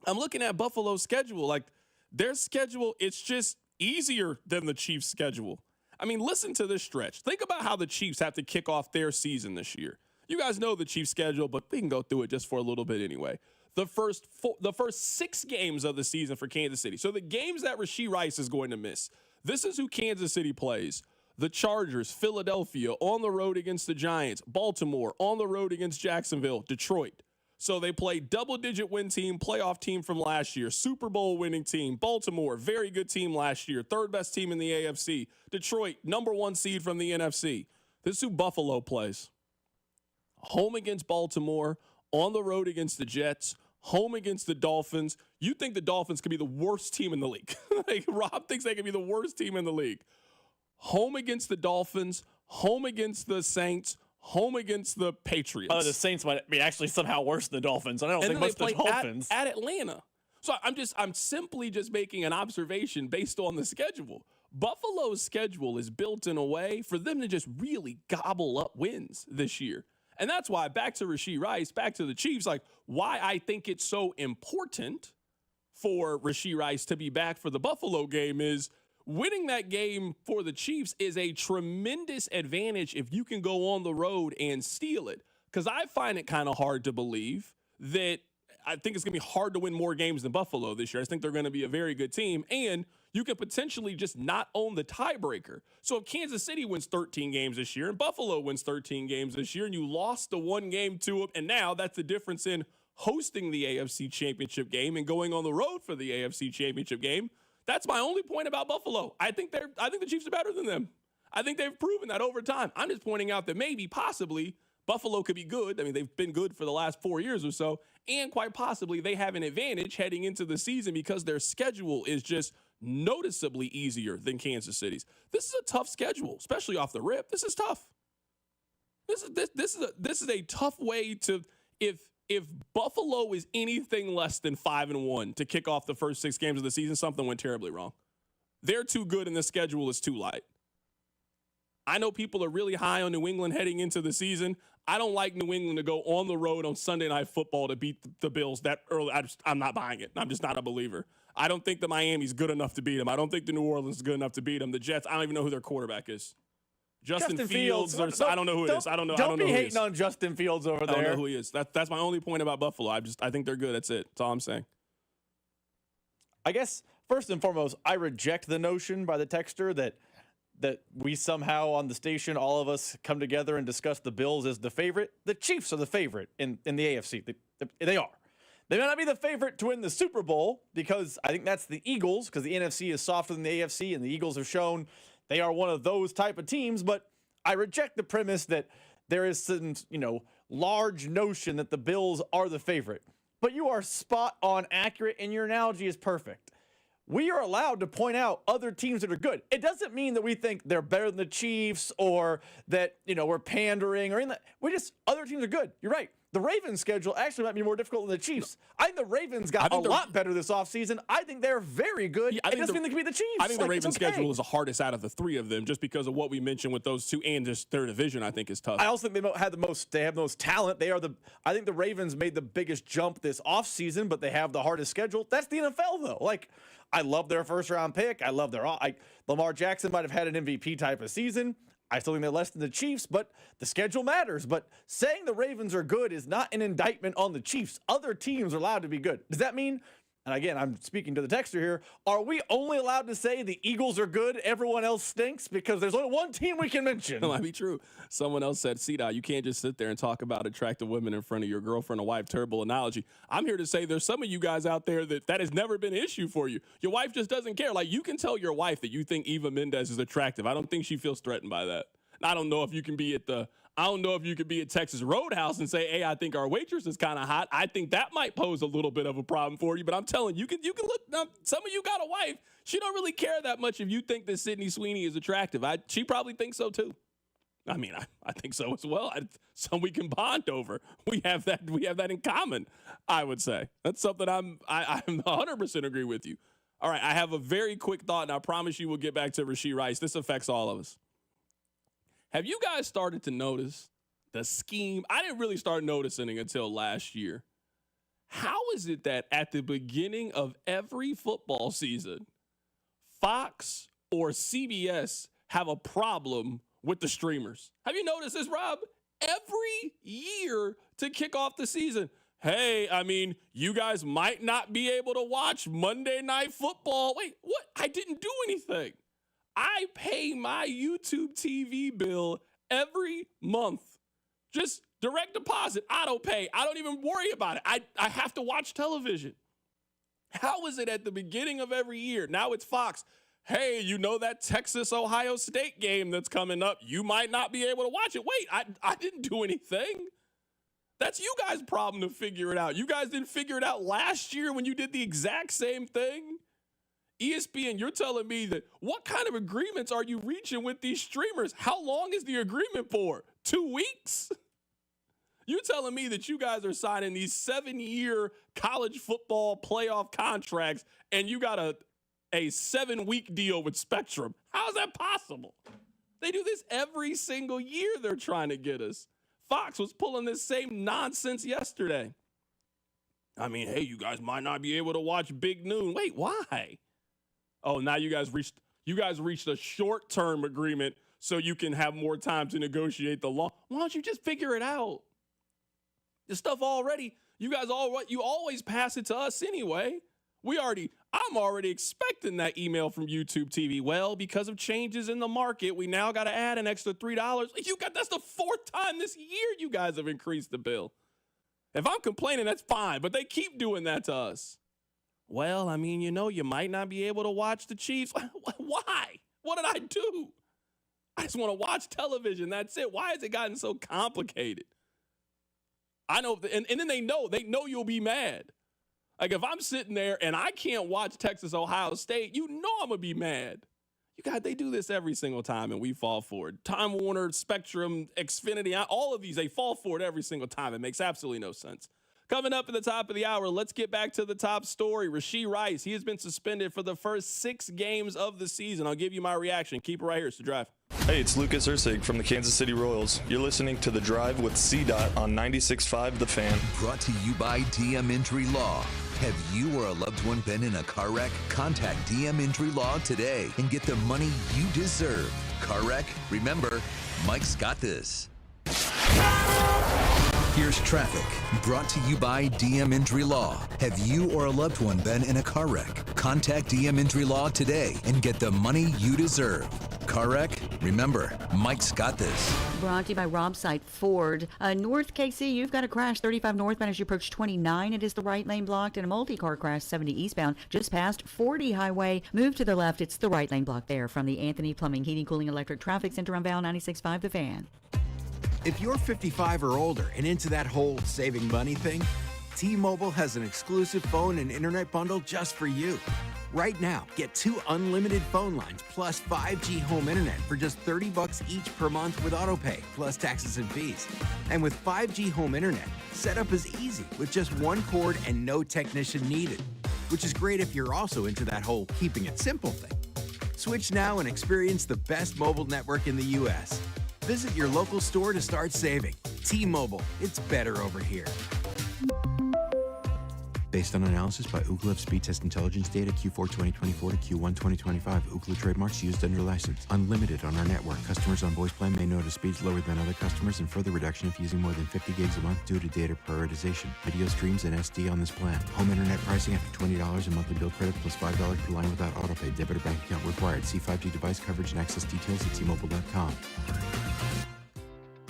I'm looking at Buffalo's schedule. Like, their schedule, it's just easier than the Chiefs' schedule. I mean, listen to this stretch. Think about how the Chiefs have to kick off their season this year. You guys know the Chiefs' schedule, but we can go through it just for a little bit anyway. the first 6 games of the season for Kansas City. So the games that Rashee Rice is going to miss, this is who Kansas City plays. The Chargers, Philadelphia, on the road against the Giants, Baltimore, on the road against Jacksonville, Detroit. So they play double-digit win team, playoff team from last year, Super Bowl winning team, Baltimore, very good team last year, third best team in the AFC, Detroit, number 1 seed from the NFC. This is who Buffalo plays. Home against Baltimore, on the road against the Jets, home against the Dolphins. You think the Dolphins could be the worst team in the league. Like, Rob thinks they could be the worst team in the league. Home against the Dolphins, home against the Saints, home against the Patriots. The Saints might be actually somehow worse than the Dolphins. I don't think most of the Dolphins. At Atlanta. So I'm simply just making an observation based on the schedule. Buffalo's schedule is built in a way for them to just really gobble up wins this year. And that's why, back to Rashee Rice, back to the Chiefs, like why I think it's so important for Rashee Rice to be back for the Buffalo game is winning that game for the Chiefs is a tremendous advantage if you can go on the road and steal it. Because I find it kind of hard to believe that I think it's going to be hard to win more games than Buffalo this year. I think they're going to be a very good team. And you could potentially just not own the tiebreaker. So if Kansas City wins 13 games this year and Buffalo wins 13 games this year and you lost the 1 game to them, and now that's the difference in hosting the AFC Championship game and going on the road for the AFC Championship game, that's my only point about Buffalo. I think the Chiefs are better than them. I think they've proven that over time. I'm just pointing out that maybe, possibly, Buffalo could be good. I mean, they've been good for the last 4 years or so, and quite possibly they have an advantage heading into the season because their schedule is just noticeably easier than Kansas City's. This is a tough schedule, especially off the rip. This is tough. This is a tough way to if Buffalo is anything less than 5-1 to kick off the first 6 games of the season, something went terribly wrong. They're too good and the schedule is too light. I know people are really high on New England heading into the season. I don't like New England to go on the road on Sunday Night Football to beat the Bills that early. I'm not buying it. I'm just not a believer. I don't think the Miami's good enough to beat them. I don't think the New Orleans is good enough to beat them. The Jets, I don't even know who their quarterback is. Justin Fields. I don't know who it is. I don't know. Don't be hating on Justin Fields over there. I don't know who he is. That's my only point about Buffalo. I think they're good. That's it. That's all I'm saying. I guess first and foremost, I reject the notion by the texter that we somehow on the station, all of us come together and discuss the Bills as the favorite. The Chiefs are the favorite in the AFC. They are. They may not be the favorite to win the Super Bowl because I think that's the Eagles, because the NFC is softer than the AFC, and the Eagles have shown they are one of those type of teams. But I reject the premise that there is some, large notion that the Bills are the favorite. But you are spot on accurate, and your analogy is perfect. We are allowed to point out other teams that are good. It doesn't mean that we think they're better than the Chiefs or that, we're pandering or anything. Other teams are good. You're right. The Ravens' schedule actually might be more difficult than the Chiefs. I think the Ravens got a lot better this offseason. I think they're very good. It doesn't mean they can be the Chiefs. I think the Ravens' schedule is the hardest out of the 3 of them just because of what we mentioned with those 2 and just their division, I think, is tough. I also think they have the most talent. I think the Ravens made the biggest jump this offseason, but they have the hardest schedule. That's the NFL, though. I love their first-round pick. I love Lamar Jackson might have had an MVP type of season. I still think they're less than the Chiefs, but the schedule matters. But saying the Ravens are good is not an indictment on the Chiefs. Other teams are allowed to be good. Does that mean, and again, I'm speaking to the texter here, are we only allowed to say the Eagles are good, everyone else stinks? Because there's only one team we can mention. That might be true. Someone else said, C-Dot, you can't just sit there and talk about attractive women in front of your girlfriend or wife. Terrible analogy. I'm here to say there's some of you guys out there that has never been an issue for you. Your wife just doesn't care. You can tell your wife that you think Eva Mendes is attractive. I don't think she feels threatened by that. I don't know if you can be at Texas Roadhouse and say, hey, I think our waitress is kind of hot. I think that might pose a little bit of a problem for you. But I'm telling you, you can look. Now, some of you got a wife. She don't really care that much if you think that Sydney Sweeney is attractive. She probably thinks so too. I mean, I think so as well. Some we can bond over. We have that in common. I would say that's something I'm 100% agree with you. All right, I have a very quick thought, and I promise you we'll get back to Rashee Rice. This affects all of us. Have you guys started to notice the scheme? I didn't really start noticing it until last year. How is it that at the beginning of every football season, Fox or CBS have a problem with the streamers? Have you noticed this, Rob? Every year to kick off the season, hey, I mean, you guys might not be able to watch Monday Night Football. Wait, what? I didn't do anything. I pay my YouTube TV bill every month. Just direct deposit, auto pay. I don't even worry about it. I have to watch television. How is it at the beginning of every year? Now it's Fox. Hey, you know that Texas-Ohio State game that's coming up? You might not be able to watch it. Wait, I didn't do anything. That's you guys' problem to figure it out. You guys didn't figure it out last year when you did the exact same thing. ESPN, you're telling me that what kind of agreements are you reaching with these streamers? How long is the agreement for? 2 weeks? You're telling me that you guys are signing these 7-year college football playoff contracts and you got a 7-week deal with Spectrum. How is that possible? They do this every single year. They're trying to get us. Fox was pulling this same nonsense yesterday. I mean, hey, you guys might not be able to watch Big Noon. Wait, why? Oh, now you guys reached a short-term agreement so you can have more time to negotiate the law. Why don't you just figure it out? The stuff already, you always pass it to us anyway. I'm already expecting that email from YouTube TV. Well, because of changes in the market, we now got to add an extra $3. That's the 4th time this year you guys have increased the bill. If I'm complaining, that's fine, but they keep doing that to us. Well, I mean, you might not be able to watch the Chiefs. Why? What did I do? I just want to watch television. That's it. Why has it gotten so complicated? I know, and then they know you'll be mad. Like, if I'm sitting there and I can't watch Texas-Ohio State, I'm going to be mad. They do this every single time, and we fall for it. Time Warner, Spectrum, Xfinity, all of these, they fall for it every single time. It makes absolutely no sense. Coming up at the top of the hour, let's get back to the top story. Rashee Rice, he has been suspended for the first 6 games of the season. I'll give you my reaction. Keep it right here. It's The Drive. Hey, it's Lucas Ursig from the Kansas City Royals. You're listening to The Drive with CDOT on 96.5 The Fan. Brought to you by DM Injury Law. Have you or a loved one been in a car wreck? Contact DM Injury Law today and get the money you deserve. Car wreck? Remember, Mike's got this. Here's traffic, brought to you by DM Injury Law. Have you or a loved one been in a car wreck? Contact DM Injury Law today and get the money you deserve. Car wreck? Remember, Mike's got this. Brought to you by Rob Site Ford. North KC, you've got a crash 35 northbound as you approach 29. It is the right lane blocked, and a multi-car crash 70 eastbound just past 40 highway. Move to the left, it's the right lane blocked there from the Anthony Plumbing, Heating, Cooling, Electric Traffic Center on Val 96.5 The Fan. If you're 55 or older and into that whole saving money thing, T-Mobile has an exclusive phone and internet bundle just for you. Right now, get 2 unlimited phone lines plus 5G home internet for just $30 each per month with autopay, plus taxes and fees. And with 5G home internet, setup is easy with just 1 cord and no technician needed, which is great if you're also into that whole keeping it simple thing. Switch now and experience the best mobile network in the U.S. Visit your local store to start saving. T-Mobile, it's better over here. Based on analysis by Ookla Speed Test Intelligence data Q4 2024 to Q1 2025, Ookla trademarks used under license. Unlimited on our network. Customers on voice plan may notice speeds lower than other customers and further reduction if using more than 50 gigs a month due to data prioritization. Video streams and SD on this plan. Home internet pricing after $20 a monthly bill credit plus $5 per line without autopay. Debit or bank account required. See 5G device coverage and access details at T-Mobile.com.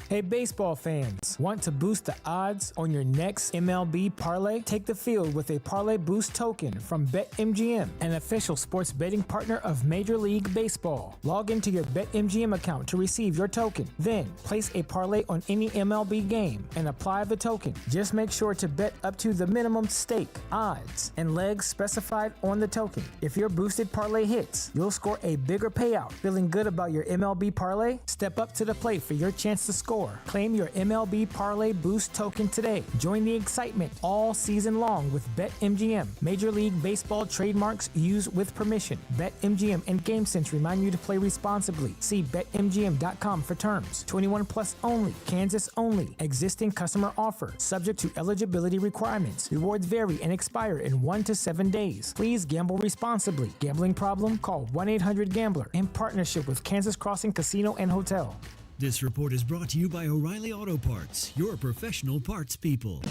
Hey, baseball fans, want to boost the odds on your next MLB parlay? Take the field with a Parlay Boost token from BetMGM, an official sports betting partner of Major League Baseball. Log into your BetMGM account to receive your token. Then, place a parlay on any MLB game and apply the token. Just make sure to bet up to the minimum stake, odds, and legs specified on the token. If your boosted parlay hits, you'll score a bigger payout. Feeling good about your MLB parlay? Step up to the plate for your chance to score. Claim your MLB Parlay Boost token today. Join the excitement all season long with BetMGM. Major League Baseball trademarks used with permission. BetMGM and GameSense remind you to play responsibly. See BetMGM.com for terms. 21 plus only. Kansas only. Existing customer offer. Subject to eligibility requirements. Rewards vary and expire in 1 to 7 days. Please gamble responsibly. Gambling problem? Call 1-800-GAMBLER in partnership with Kansas Crossing Casino and Hotel. This report is brought to you by O'Reilly Auto Parts, your professional parts people.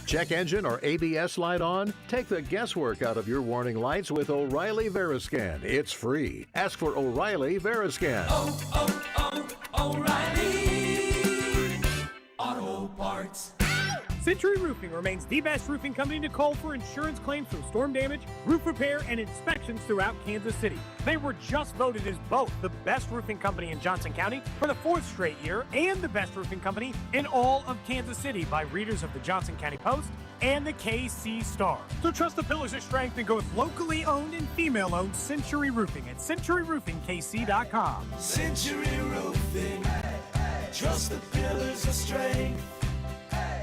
Check engine or ABS light on? Take the guesswork out of your warning lights with O'Reilly Veriscan. It's free. Ask for O'Reilly Veriscan. O'Reilly Auto Parts. Century Roofing remains the best roofing company to call for insurance claims from storm damage, roof repair, and inspections throughout Kansas City. They were just voted as both the best roofing company in Johnson County for the 4th straight year and the best roofing company in all of Kansas City by readers of the Johnson County Post and the KC Star. So trust the pillars of strength and go with locally owned and female-owned Century Roofing at CenturyRoofingKC.com. Century Roofing. Trust the pillars of strength.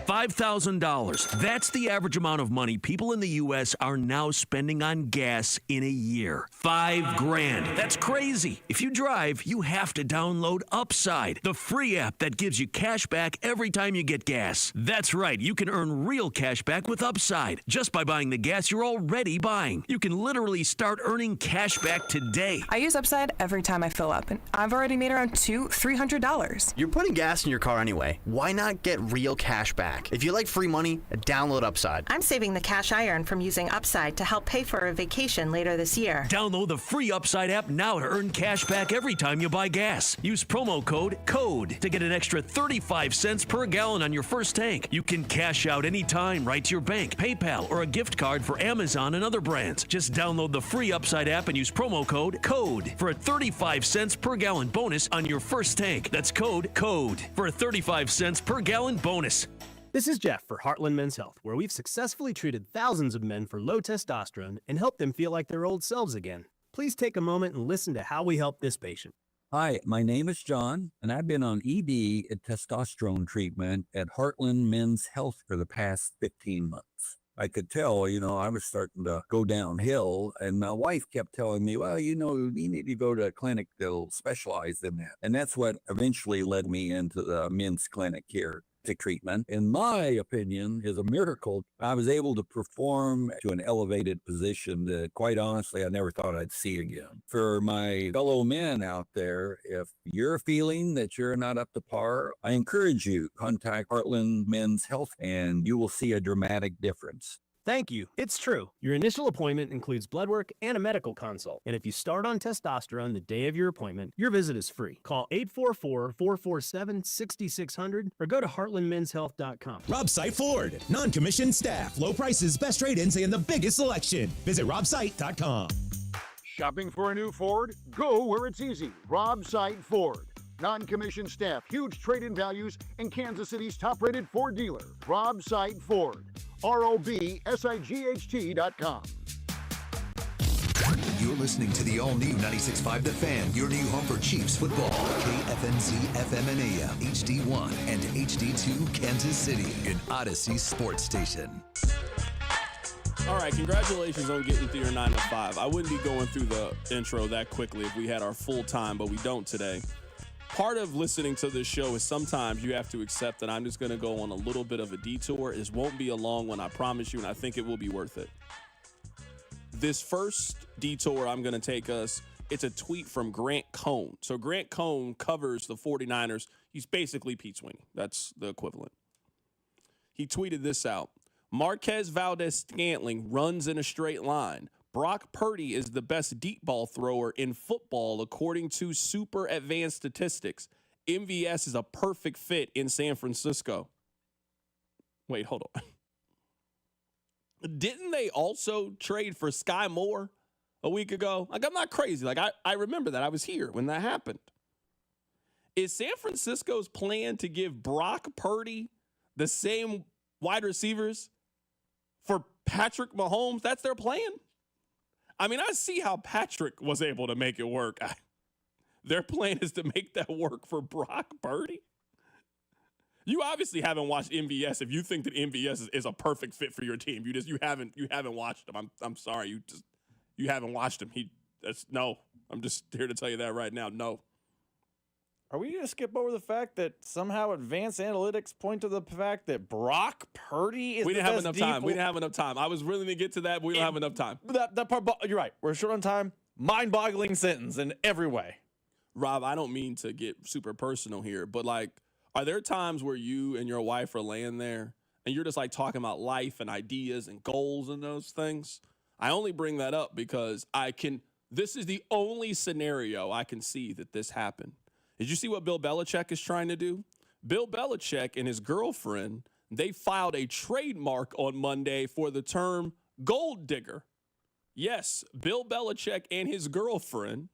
$5,000. That's the average amount of money people in the U.S. are now spending on gas in a year. $5,000. That's crazy. If you drive, you have to download Upside, the free app that gives you cash back every time you get gas. That's right. You can earn real cash back with Upside just by buying the gas you're already buying. You can literally start earning cash back today. I use Upside every time I fill up, and I've already made around $300. You're putting gas in your car anyway. Why not get real cash back? If you like free money, download Upside. I'm saving the cash I earn from using Upside to help pay for a vacation later this year. Download the free Upside app now to earn cash back every time you buy gas. Use promo code CODE to get an extra 35 cents per gallon on your first tank. You can cash out anytime right to your bank, PayPal, or a gift card for Amazon and other brands. Just download the free Upside app and use promo code CODE for a 35 cents per gallon bonus on your first tank. That's code CODE for a 35 cents per gallon bonus. This is Jeff for Heartland Men's Health, where we've successfully treated thousands of men for low testosterone and helped them feel like their old selves again. Please take a moment and listen to how we help this patient. Hi, my name is John, and I've been on ED and testosterone treatment at Heartland Men's Health for the past 15 months. I could tell, I was starting to go downhill, and my wife kept telling me, well, you need to go to a clinic that'll specialize in that. And that's what eventually led me into the men's clinic here. Treatment, in my opinion, is a miracle. I was able to perform to an elevated position that, quite honestly, I never thought I'd see again. For my fellow men out there, if you're feeling that you're not up to par, I encourage you, contact Heartland Men's Health, and you will see a dramatic difference. Thank you. It's true. Your initial appointment includes blood work and a medical consult. And if you start on testosterone the day of your appointment, your visit is free. Call 844-447-6600 or go to heartlandmenshealth.com. Rob Site Ford. Non-commissioned staff, low prices, best trade-ins, and the biggest selection. Visit robsite.com. Shopping for a new Ford? Go where it's easy. Rob Site Ford. Non-commissioned staff, huge trade-in values, and Kansas City's top-rated Ford dealer. Rob Site Ford. ROBSIGHT.com. You're listening to the all-new 96.5 The Fan, your new home for Chiefs football. KFNZ FM and AM, HD1 and HD2 Kansas City, an Odyssey sports station. All right, congratulations on getting through your 9 to 5. I wouldn't be going through the intro that quickly if we had our full time, but we don't today. Part of listening to this show is sometimes you have to accept that I'm just going to go on a little bit of a detour. It won't be a long one, I promise you, and I think it will be worth it. This first detour I'm going to take us, it's a tweet from Grant Cohn. So Grant Cohn covers the 49ers. He's basically Pete Sweeney. That's the equivalent. He tweeted this out. Marquez Valdez-Scantling runs in a straight line. Brock Purdy is the best deep ball thrower in football, according to super advanced statistics. MVS is a perfect fit in San Francisco. Wait, hold on. Didn't they also trade for Sky Moore a week ago? Like, I'm not crazy. Like, I remember that. I was here when that happened. Is San Francisco's plan to give Brock Purdy the same wide receivers for Patrick Mahomes? That's their plan? I mean, I see how Patrick was able to make it work. Their plan is to make that work for Brock Purdy? You obviously haven't watched MVS if you think that MVS is a perfect fit for your team. You haven't watched him. I'm sorry. You haven't watched him. No. I'm just here to tell you that right now. No. Are we going to skip over the fact that somehow advanced analytics point to the fact that Brock Purdy is the best? We didn't have enough time. I was willing to get to that, but we don't have enough time. That part, you're right. We're short on time. Mind-boggling sentence in every way. Rob, I don't mean to get super personal here, but like, are there times where you and your wife are laying there and you're just like talking about life and ideas and goals and those things. I only bring that up because this is the only scenario I can see that this happened. Did you see what Bill Belichick is trying to do? Bill Belichick and his girlfriend, they filed a trademark on Monday for the term gold digger. Yes, Bill Belichick and his girlfriend,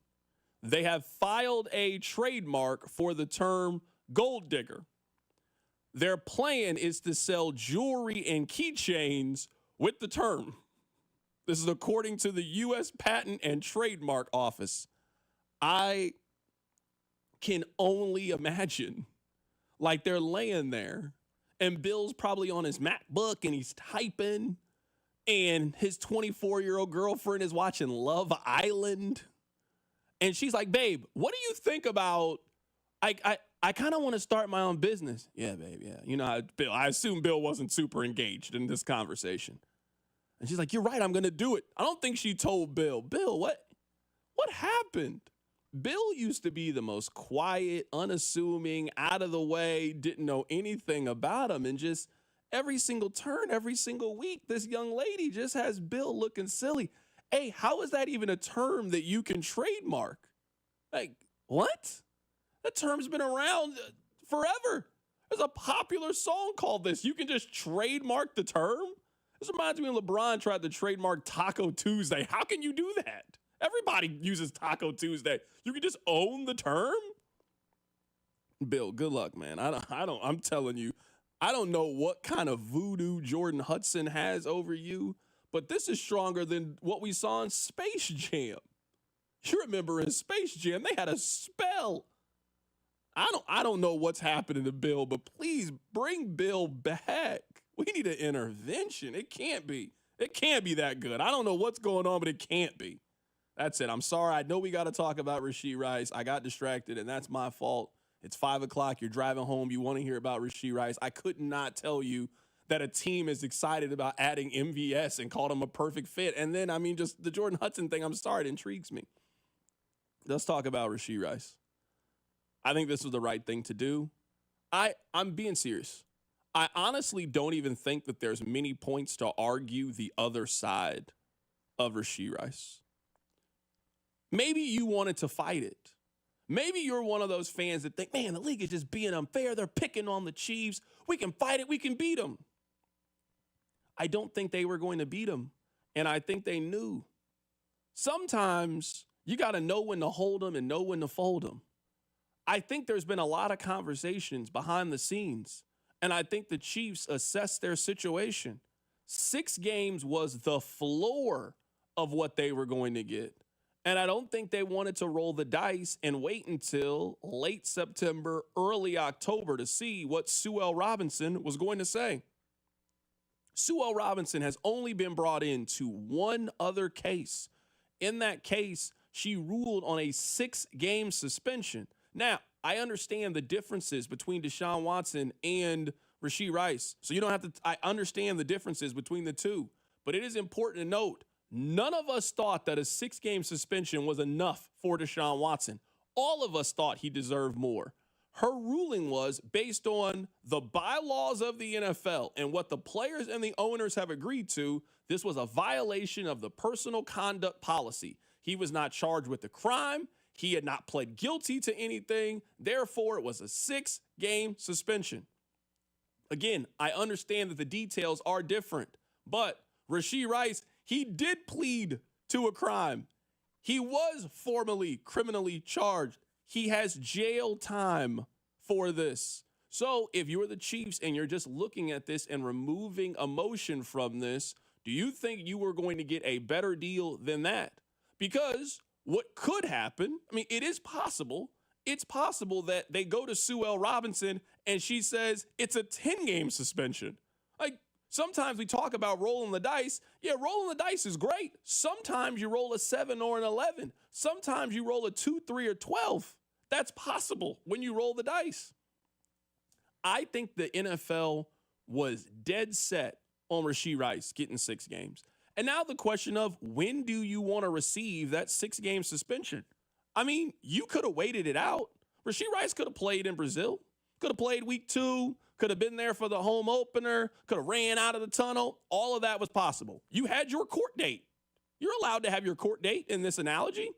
they have filed a trademark for the term gold digger. Their plan is to sell jewelry and keychains with the term. This is according to the U.S. Patent and Trademark Office. I can only imagine, like they're laying there, and Bill's probably on his MacBook and he's typing, and his 24-year-old girlfriend is watching Love Island, and she's like, "Babe, what do you think about? I kind of want to start my own business." "Yeah, babe, yeah." You know, Bill. I assume Bill wasn't super engaged in this conversation. And she's like, "You're right, I'm going to do it." I don't think she told Bill, what happened? Bill used to be the most quiet, unassuming, out of the way, didn't know anything about him. And just every single turn, every single week, this young lady just has Bill looking silly. Hey, how is that even a term that you can trademark? Like, what? That term's been around forever. There's a popular song called this. You can just trademark the term? This reminds me when LeBron tried to trademark Taco Tuesday. How can you do that? Everybody uses Taco Tuesday. You can just own the term? Bill, good luck, man. I'm telling you, I don't know what kind of voodoo Jordan Hudson has over you, but this is stronger than what we saw in Space Jam. You remember in Space Jam, they had a spell. I don't know what's happening to Bill, but please bring Bill back. We need an intervention. It can't be that good. I don't know what's going on, but it can't be. That's it. I'm sorry. I know we got to talk about Rashee Rice. I got distracted, and that's my fault. It's 5 o'clock. You're driving home. You want to hear about Rashee Rice. I could not tell you that a team is excited about adding MVS and called him a perfect fit. And then, just the Jordan Hudson thing, I'm sorry, it intrigues me. Let's talk about Rashee Rice. I think this was the right thing to do. I'm being serious. I honestly don't even think that there's many points to argue the other side of Rashee Rice. Maybe you wanted to fight it. Maybe you're one of those fans that think, man, the league is just being unfair. They're picking on the Chiefs. We can fight it. We can beat them. I don't think they were going to beat them, and I think they knew. Sometimes you got to know when to hold them and know when to fold them. I think there's been a lot of conversations behind the scenes, and I think the Chiefs assessed their situation. 6 games was the floor of what they were going to get. And I don't think they wanted to roll the dice and wait until late September, early October to see what Sue L. Robinson was going to say. Sue L. Robinson has only been brought into one other case. In that case, she ruled on a 6-game suspension. Now, I understand the differences between Deshaun Watson and Rashee Rice. So you don't have to, I understand the differences between the two. But it is important to note, none of us thought that a 6-game suspension was enough for Deshaun Watson. All of us thought he deserved more. Her ruling was based on the bylaws of the NFL and what the players and the owners have agreed to. This was a violation of the personal conduct policy. He was not charged with the crime. He had not pled guilty to anything. Therefore, it was a 6-game suspension. Again, I understand that the details are different, but Rashee Rice, he did plead to a crime. He was formally criminally charged. He has jail time for this. So if you're the Chiefs and you're just looking at this and removing emotion from this, do you think you were going to get a better deal than that? Because what could happen, it is possible. It's possible that they go to Sue L. Robinson and she says it's a 10-game suspension. Like, sometimes we talk about rolling the dice. Yeah, rolling the dice is great. Sometimes you roll a 7 or an 11. Sometimes you roll a 2, 3, or 12. That's possible when you roll the dice. I think the NFL was dead set on Rashee Rice getting 6 games. And now the question of, when do you want to receive that 6-game suspension? You could have waited it out. Rashee Rice could have played in Brazil, could have played week 2, could have been there for the home opener, could have ran out of the tunnel. All of that was possible. You had your court date. You're allowed to have your court date in this analogy.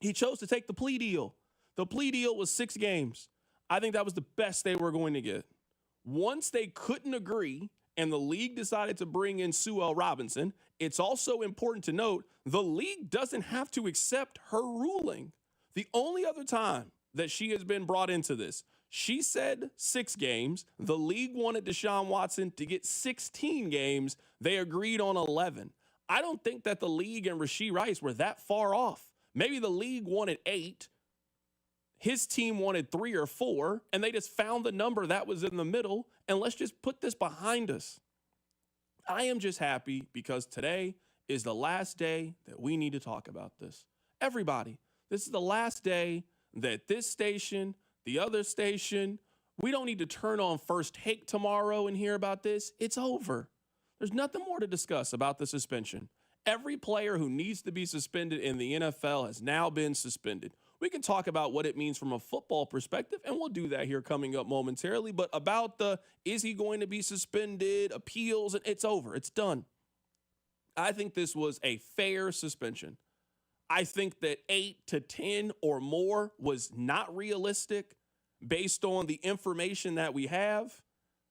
He chose to take the plea deal. The plea deal was 6 games. I think that was the best they were going to get. Once they couldn't agree and the league decided to bring in Sue L. Robinson, it's also important to note the league doesn't have to accept her ruling. The only other time that she has been brought into this, she said 6 games. The league wanted Deshaun Watson to get 16 games. They agreed on 11. I don't think that the league and Rashee Rice were that far off. Maybe the league wanted 8. His team wanted 3 or 4, and they just found the number that was in the middle, and let's just put this behind us. I am just happy because today is the last day that we need to talk about this. Everybody, this is the last day that this station, the other station, we don't need to turn on First Take tomorrow and hear about this. It's over. There's nothing more to discuss about the suspension. Every player who needs to be suspended in the NFL has now been suspended. We can talk about what it means from a football perspective, and we'll do that here coming up momentarily. But about is he going to be suspended, appeals, and it's over. It's done. I think this was a fair suspension. I think that 8 to 10 or more was not realistic based on the information that we have.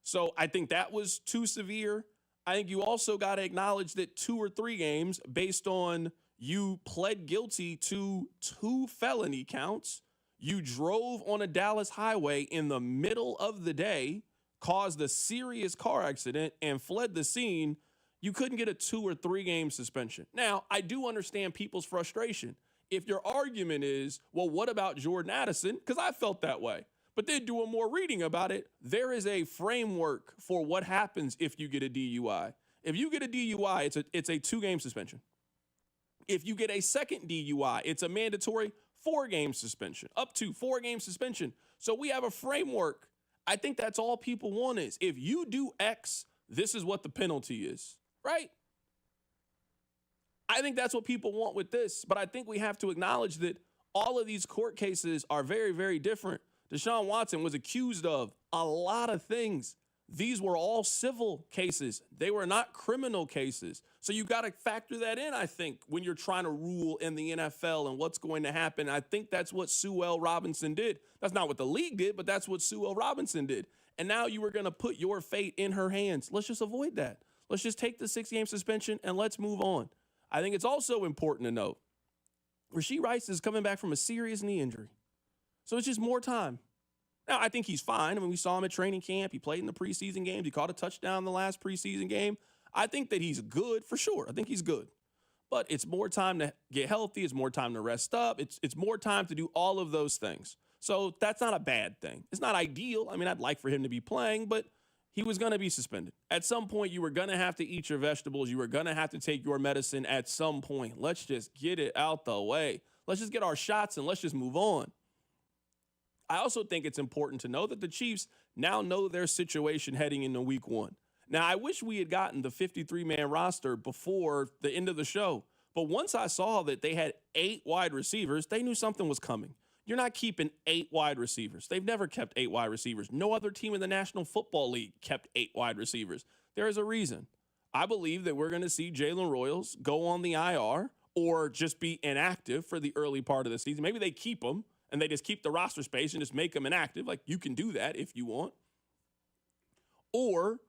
So I think that was too severe. I think you also got to acknowledge that 2 or 3 games based on you pled guilty to 2 felony counts. You drove on a Dallas highway in the middle of the day, caused a serious car accident, and fled the scene. You couldn't get a 2 or 3 game suspension. Now, I do understand people's frustration. If your argument is, well, what about Jordan Addison? Because I felt that way. But then doing more reading about it, there is a framework for what happens if you get a DUI. If you get a DUI, it's a 2 game suspension. If you get a second DUI, it's a mandatory 4 game suspension, up to 4 game suspension. So we have a framework. I think that's all people want is if you do X, this is what the penalty is, right? I think that's what people want with this. But I think we have to acknowledge that all of these court cases are very, very different. Deshaun Watson was accused of a lot of things. These were all civil cases. They were not criminal cases. So you got to factor that in, I think, when you're trying to rule in the NFL and what's going to happen. I think that's what Sue L. Robinson did. That's not what the league did, but that's what Sue L. Robinson did. And now you were going to put your fate in her hands. Let's just avoid that. Let's just take the 6 game suspension and let's move on. I think it's also important to note, Rashee Rice is coming back from a serious knee injury. So it's just more time. Now, I think he's fine. I mean, we saw him at training camp. He played in the preseason games. He caught a touchdown in the last preseason game. I think that he's good for sure. I think he's good. But it's more time to get healthy. It's more time to rest up. It's more time to do all of those things. So that's not a bad thing. It's not ideal. I mean, I'd like for him to be playing, but he was going to be suspended. At some point, you were going to have to eat your vegetables. You were going to have to take your medicine at some point. Let's just get it out the way. Let's just get our shots and let's just move on. I also think it's important to know that the Chiefs now know their situation heading into week 1. Now, I wish we had gotten the 53-man roster before the end of the show. But once I saw that they had 8 wide receivers, they knew something was coming. You're not keeping 8 wide receivers. They've never kept 8 wide receivers. No other team in the National Football League kept 8 wide receivers. There is a reason. I believe that we're going to see Jalen Royals go on the IR or just be inactive for the early part of the season. Maybe they keep him and they just keep the roster space and just make them inactive. Like, you can do that if you want. Or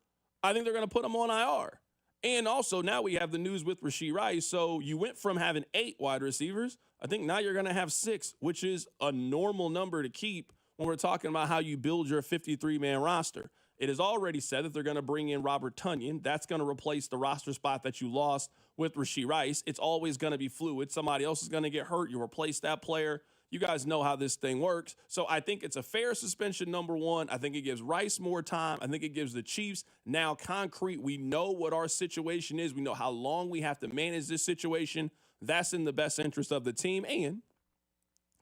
I think they're going to put them on IR. And also, now we have the news with Rashee Rice. So you went from having 8 wide receivers. I think now you're going to have 6, which is a normal number to keep when we're talking about how you build your 53-man roster. It is already said that they're going to bring in Robert Tonyan. That's going to replace the roster spot that you lost with Rashee Rice. It's always going to be fluid. Somebody else is going to get hurt. You replace that player. You guys know how this thing works. So I think it's a fair suspension, number 1. I think it gives Rice more time. I think it gives the Chiefs now concrete. We know what our situation is. We know how long we have to manage this situation. That's in the best interest of the team. And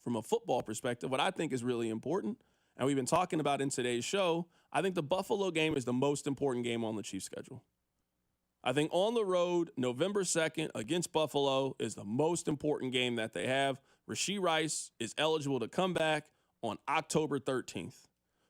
from a football perspective, what I think is really important, and we've been talking about in today's show, I think the Buffalo game is the most important game on the Chiefs schedule. I think on the road, November 2nd against Buffalo is the most important game that they have. Rashee Rice is eligible to come back on October 13th.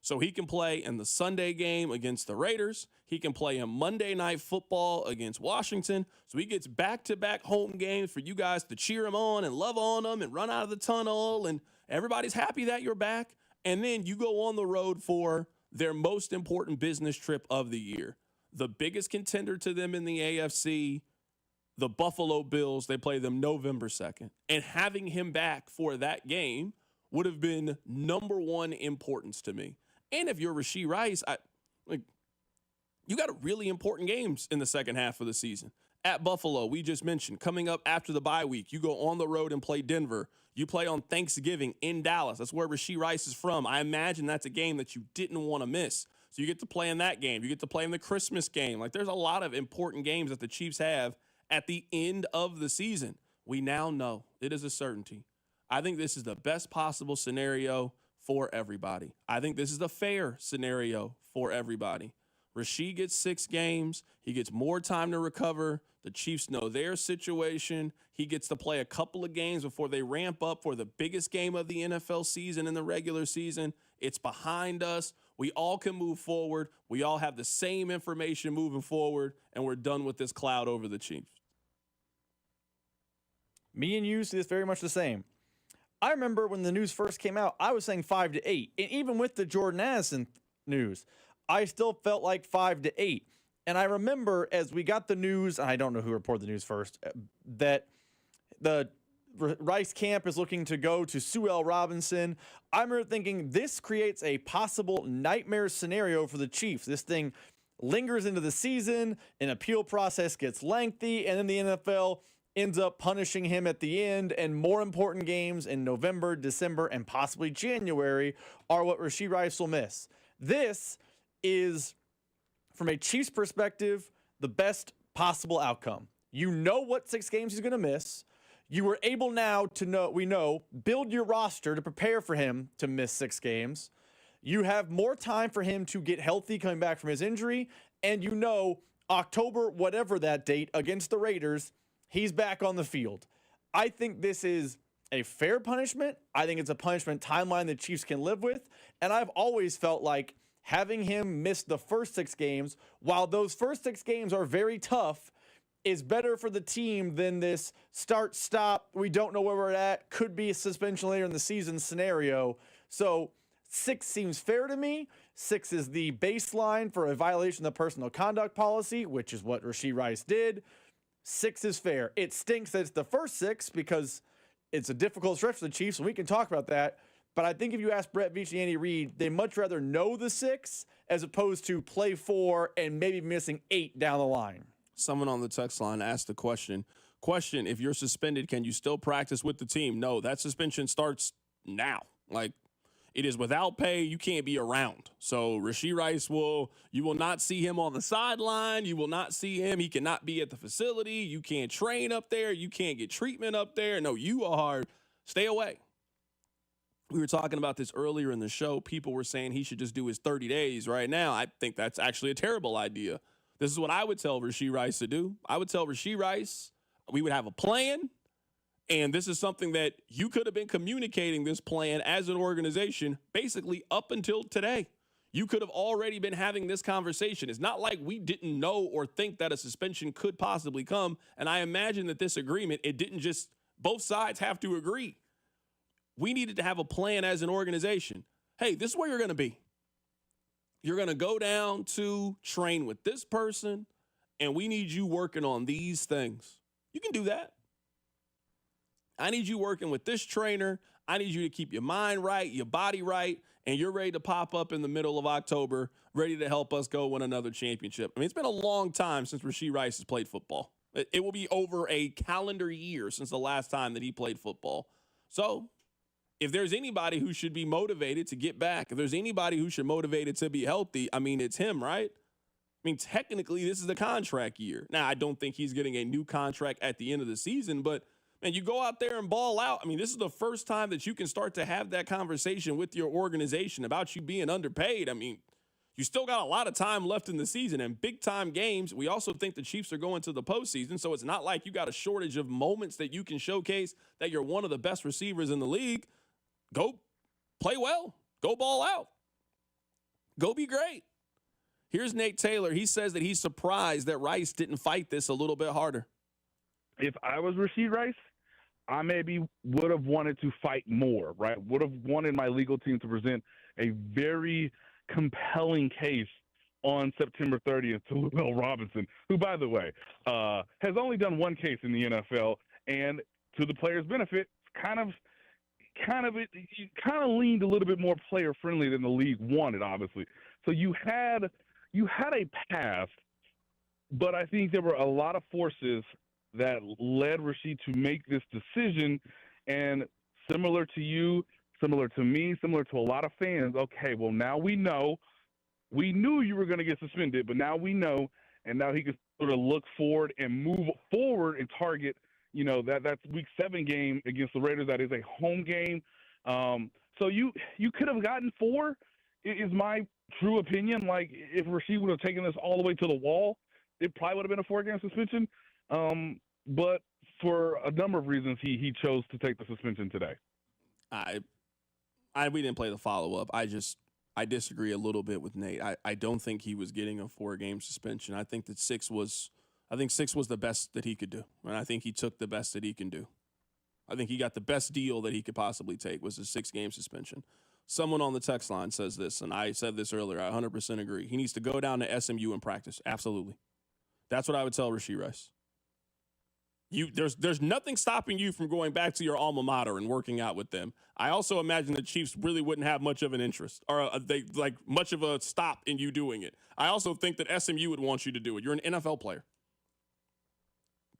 So he can play in the Sunday game against the Raiders. He can play in Monday Night Football against Washington. So he gets back-to-back home games for you guys to cheer him on and love on him and run out of the tunnel. And everybody's happy that you're back. And then you go on the road for their most important business trip of the year. The biggest contender to them in the AFC, the Buffalo Bills. They play them November 2nd. And having him back for that game would have been number one importance to me. And if you're Rashee Rice, you got really important games in the second half of the season. At Buffalo, we just mentioned, coming up after the bye week, you go on the road and play Denver. You play on Thanksgiving in Dallas. That's where Rashee Rice is from. I imagine that's a game that you didn't want to miss. So you get to play in that game. You get to play in the Christmas game. Like, there's a lot of important games that the Chiefs have at the end of the season. We now know it is a certainty. I think this is the best possible scenario for everybody. I think this is the fair scenario for everybody. Rashee gets 6 games. He gets more time to recover. The Chiefs know their situation. He gets to play a couple of games before they ramp up for the biggest game of the NFL season in the regular season. It's behind us. We all can move forward. We all have the same information moving forward, and we're done with this cloud over the Chiefs. Me and you see this very much the same. I remember when the news first came out, I was saying 5 to 8. And even with the Jordan Addison news, I still felt like 5 to 8. And I remember as we got the news, I don't know who reported the news first, that the Rice camp is looking to go to Sue L. Robinson. I remember thinking this creates a possible nightmare scenario for the Chiefs. This thing lingers into the season, an appeal process gets lengthy, and then the NFL ends up punishing him at the end, and more important games in November, December, and possibly January are what Rashee Rice will miss. This is, from a Chiefs perspective, the best possible outcome. You know what 6 games he's going to miss. You were able now to build your roster to prepare for him to miss 6 games. You have more time for him to get healthy coming back from his injury, and you know October, whatever that date, against the Raiders, he's back on the field. I think this is a fair punishment. I think it's a punishment timeline the Chiefs can live with. And I've always felt like having him miss the first 6 games, while those first 6 games are very tough, is better for the team than this start-stop, we don't know where we're at, could be a suspension later in the season scenario. So 6 seems fair to me. 6 is the baseline for a violation of the personal conduct policy, which is what Rashee Rice did. 6 is fair. It stinks that it's the first 6 because it's a difficult stretch for the Chiefs, and we can talk about that. But I think if you ask Brett Veach and Andy Reid, they'd much rather know the 6 as opposed to play 4 and maybe missing 8 down the line. Someone on the text line asked the question, if you're suspended, can you still practice with the team? No, that suspension starts now. Like, it is without pay. You can't be around. So Rashee Rice you will not see him on the sideline. You will not see him. He cannot be at the facility. You can't train up there. You can't get treatment up there. No, you are stay away. We were talking about this earlier in the show. People were saying he should just do his 30 days right now. I think that's actually a terrible idea. This is what I would tell Rashee Rice to do. I would tell Rashee Rice we would have a plan. And this is something that you could have been communicating this plan as an organization basically up until today. You could have already been having this conversation. It's not like we didn't know or think that a suspension could possibly come. And I imagine that this agreement, it didn't just, both sides have to agree. We needed to have a plan as an organization. Hey, this is where you're going to be. You're going to go down to train with this person, and we need you working on these things. You can do that. I need you working with this trainer. I need you to keep your mind right, your body right, and you're ready to pop up in the middle of October, ready to help us go win another championship. I mean, it's been a long time since Rashee Rice has played football. It will be over a calendar year since the last time that he played football. So if there's anybody who should be motivated to get back, if there's anybody who should be motivated to be healthy, I mean, it's him, right? I mean, technically, this is a contract year. Now, I don't think he's getting a new contract at the end of the season, but and you go out there and ball out. I mean, this is the first time that you can start to have that conversation with your organization about you being underpaid. I mean, you still got a lot of time left in the season and big-time games. We also think the Chiefs are going to the postseason, so it's not like you got a shortage of moments that you can showcase that you're one of the best receivers in the league. Go play well. Go ball out. Go be great. Here's Nate Taylor. He says that he's surprised that Rice didn't fight this a little bit harder. If I was Rashee Rice, I maybe would have wanted to fight more, right? Would have wanted my legal team to present a very compelling case on September 30th to Will Robinson, who, by the way, has only done one case in the NFL, and to the player's benefit, kind of leaned a little bit more player friendly than the league wanted, obviously. So you had a path, but I think there were a lot of forces that led Rashee to make this decision. And similar to you, similar to me, similar to a lot of fans, okay, well, now we know. We knew you were going to get suspended, but now we know, and now he can sort of look forward and move forward and target, that's Week 7 game against the Raiders. That is a home game. So you could have gotten 4, is my true opinion. Like, if Rashee would have taken this all the way to the wall, it probably would have been a 4-game suspension. But for a number of reasons, he chose to take the suspension today. We didn't play the follow-up. I disagree a little bit with Nate. I don't think he was getting a 4-game suspension. I think that 6 was the best that he could do. And I think he took the best that he can do. I think he got the best deal that he could possibly take was a 6-game suspension. Someone on the text line says this, and I said this earlier. I 100% agree. He needs to go down to SMU and practice. Absolutely. That's what I would tell Rashee Rice. There's nothing stopping you from going back to your alma mater and working out with them. I also imagine the Chiefs really wouldn't have much of an interest or much of a stop in you doing it. I also think that SMU would want you to do it. You're an NFL player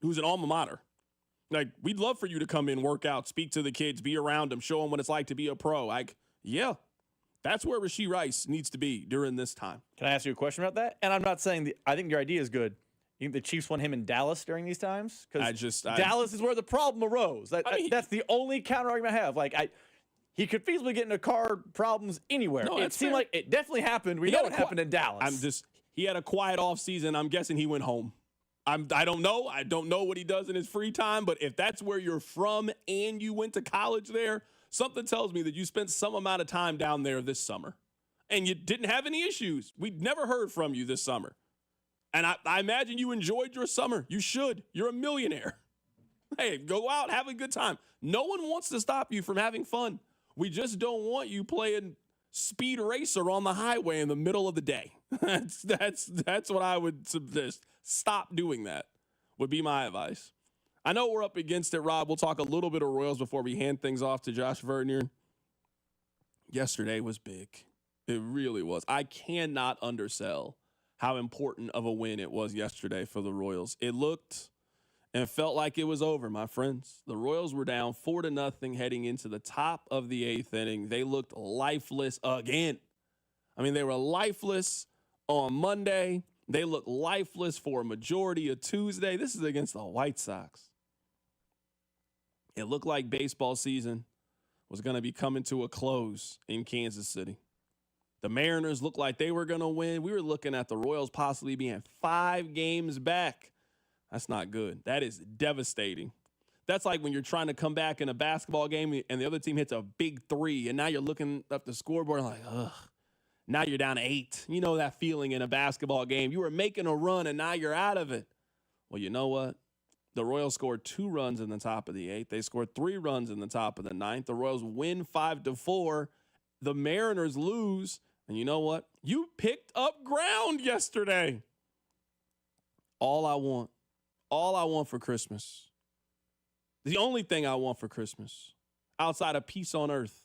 who's an alma mater. Like, we'd love for you to come in, work out, speak to the kids, be around them, show them what it's like to be a pro. Yeah, that's where Rashee Rice needs to be during this time. Can I ask you a question about that? And I'm not saying I think your idea is good. You think the Chiefs want him in Dallas during these times? Because Dallas is where the problem arose. That's the only counter argument I have. He could feasibly get into car problems anywhere. No, it seemed like it definitely happened. We know it happened in Dallas. He had a quiet off season. I'm guessing he went home. I don't know. I don't know what he does in his free time, but if that's where you're from and you went to college there, something tells me that you spent some amount of time down there this summer and you didn't have any issues. We'd never heard from you this summer. And I imagine you enjoyed your summer. You should. You're a millionaire. Hey, go out, have a good time. No one wants to stop you from having fun. We just don't want you playing speed racer on the highway in the middle of the day. That's what I would suggest. Stop doing that would be my advice. I know we're up against it, Rob. We'll talk a little bit of Royals before we hand things off to Josh Vernier. Yesterday was big. It really was. I cannot undersell how important of a win it was yesterday for the Royals. It looked and felt like it was over, my friends. The Royals were down 4-0 heading into the top of the 8th inning. They looked lifeless again. I mean, they were lifeless on Monday. They looked lifeless for a majority of Tuesday. This is against the White Sox. It looked like baseball season was going to be coming to a close in Kansas City. The Mariners looked like they were going to win. We were looking at the Royals possibly being 5 games back. That's not good. That is devastating. That's like when you're trying to come back in a basketball game and the other team hits a big 3, and now you're looking up the scoreboard like, ugh. Now you're down to 8. You know that feeling in a basketball game. You were making a run, and now you're out of it. Well, you know what? The Royals scored 2 runs in the top of the 8th. They scored 3 runs in the top of the 9th. The Royals win 5-4. The Mariners lose. And you know what? You picked up ground yesterday. All I want for Christmas, the only thing I want for Christmas outside of peace on earth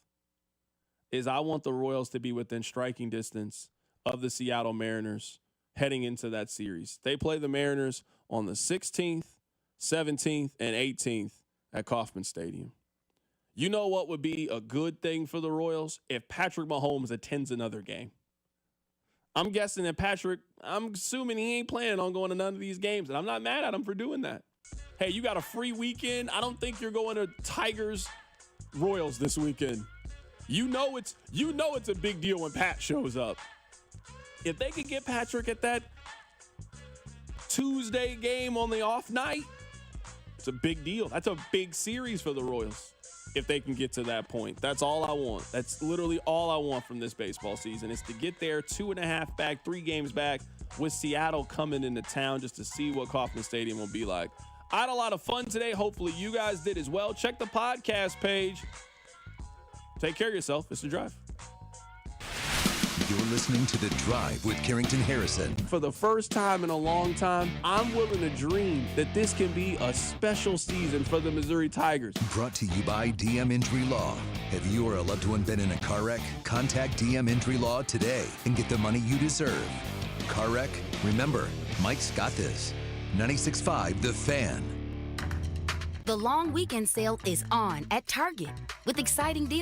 is I want the Royals to be within striking distance of the Seattle Mariners heading into that series. They play the Mariners on the 16th, 17th, and 18th at Kauffman Stadium. You know what would be a good thing for the Royals? If Patrick Mahomes attends another game. I'm guessing that I'm assuming he ain't planning on going to none of these games, and I'm not mad at him for doing that. Hey, you got a free weekend. I don't think you're going to Tigers Royals this weekend. You know it's a big deal when Pat shows up. If they could get Patrick at that Tuesday game on the off night, it's a big deal. That's a big series for the Royals. if they can get to that point. That's all I want. That's literally all I want from this baseball season is to get there 2.5 back, 3 games back with Seattle coming into town just to see what Kauffman Stadium will be like. I had a lot of fun today. Hopefully you guys did as well. Check the podcast page. Take care of yourself. It's The Drive. You're listening to The Drive with Carrington Harrison. For the first time in a long time, I'm willing to dream that this can be a special season for the Missouri Tigers. Brought to you by DM Injury Law. Have you or a loved one been in a car wreck? Contact DM Injury Law today and get the money you deserve. Car wreck? Remember, Mike's got this. 96.5 The Fan. The long weekend sale is on at Target with exciting deals.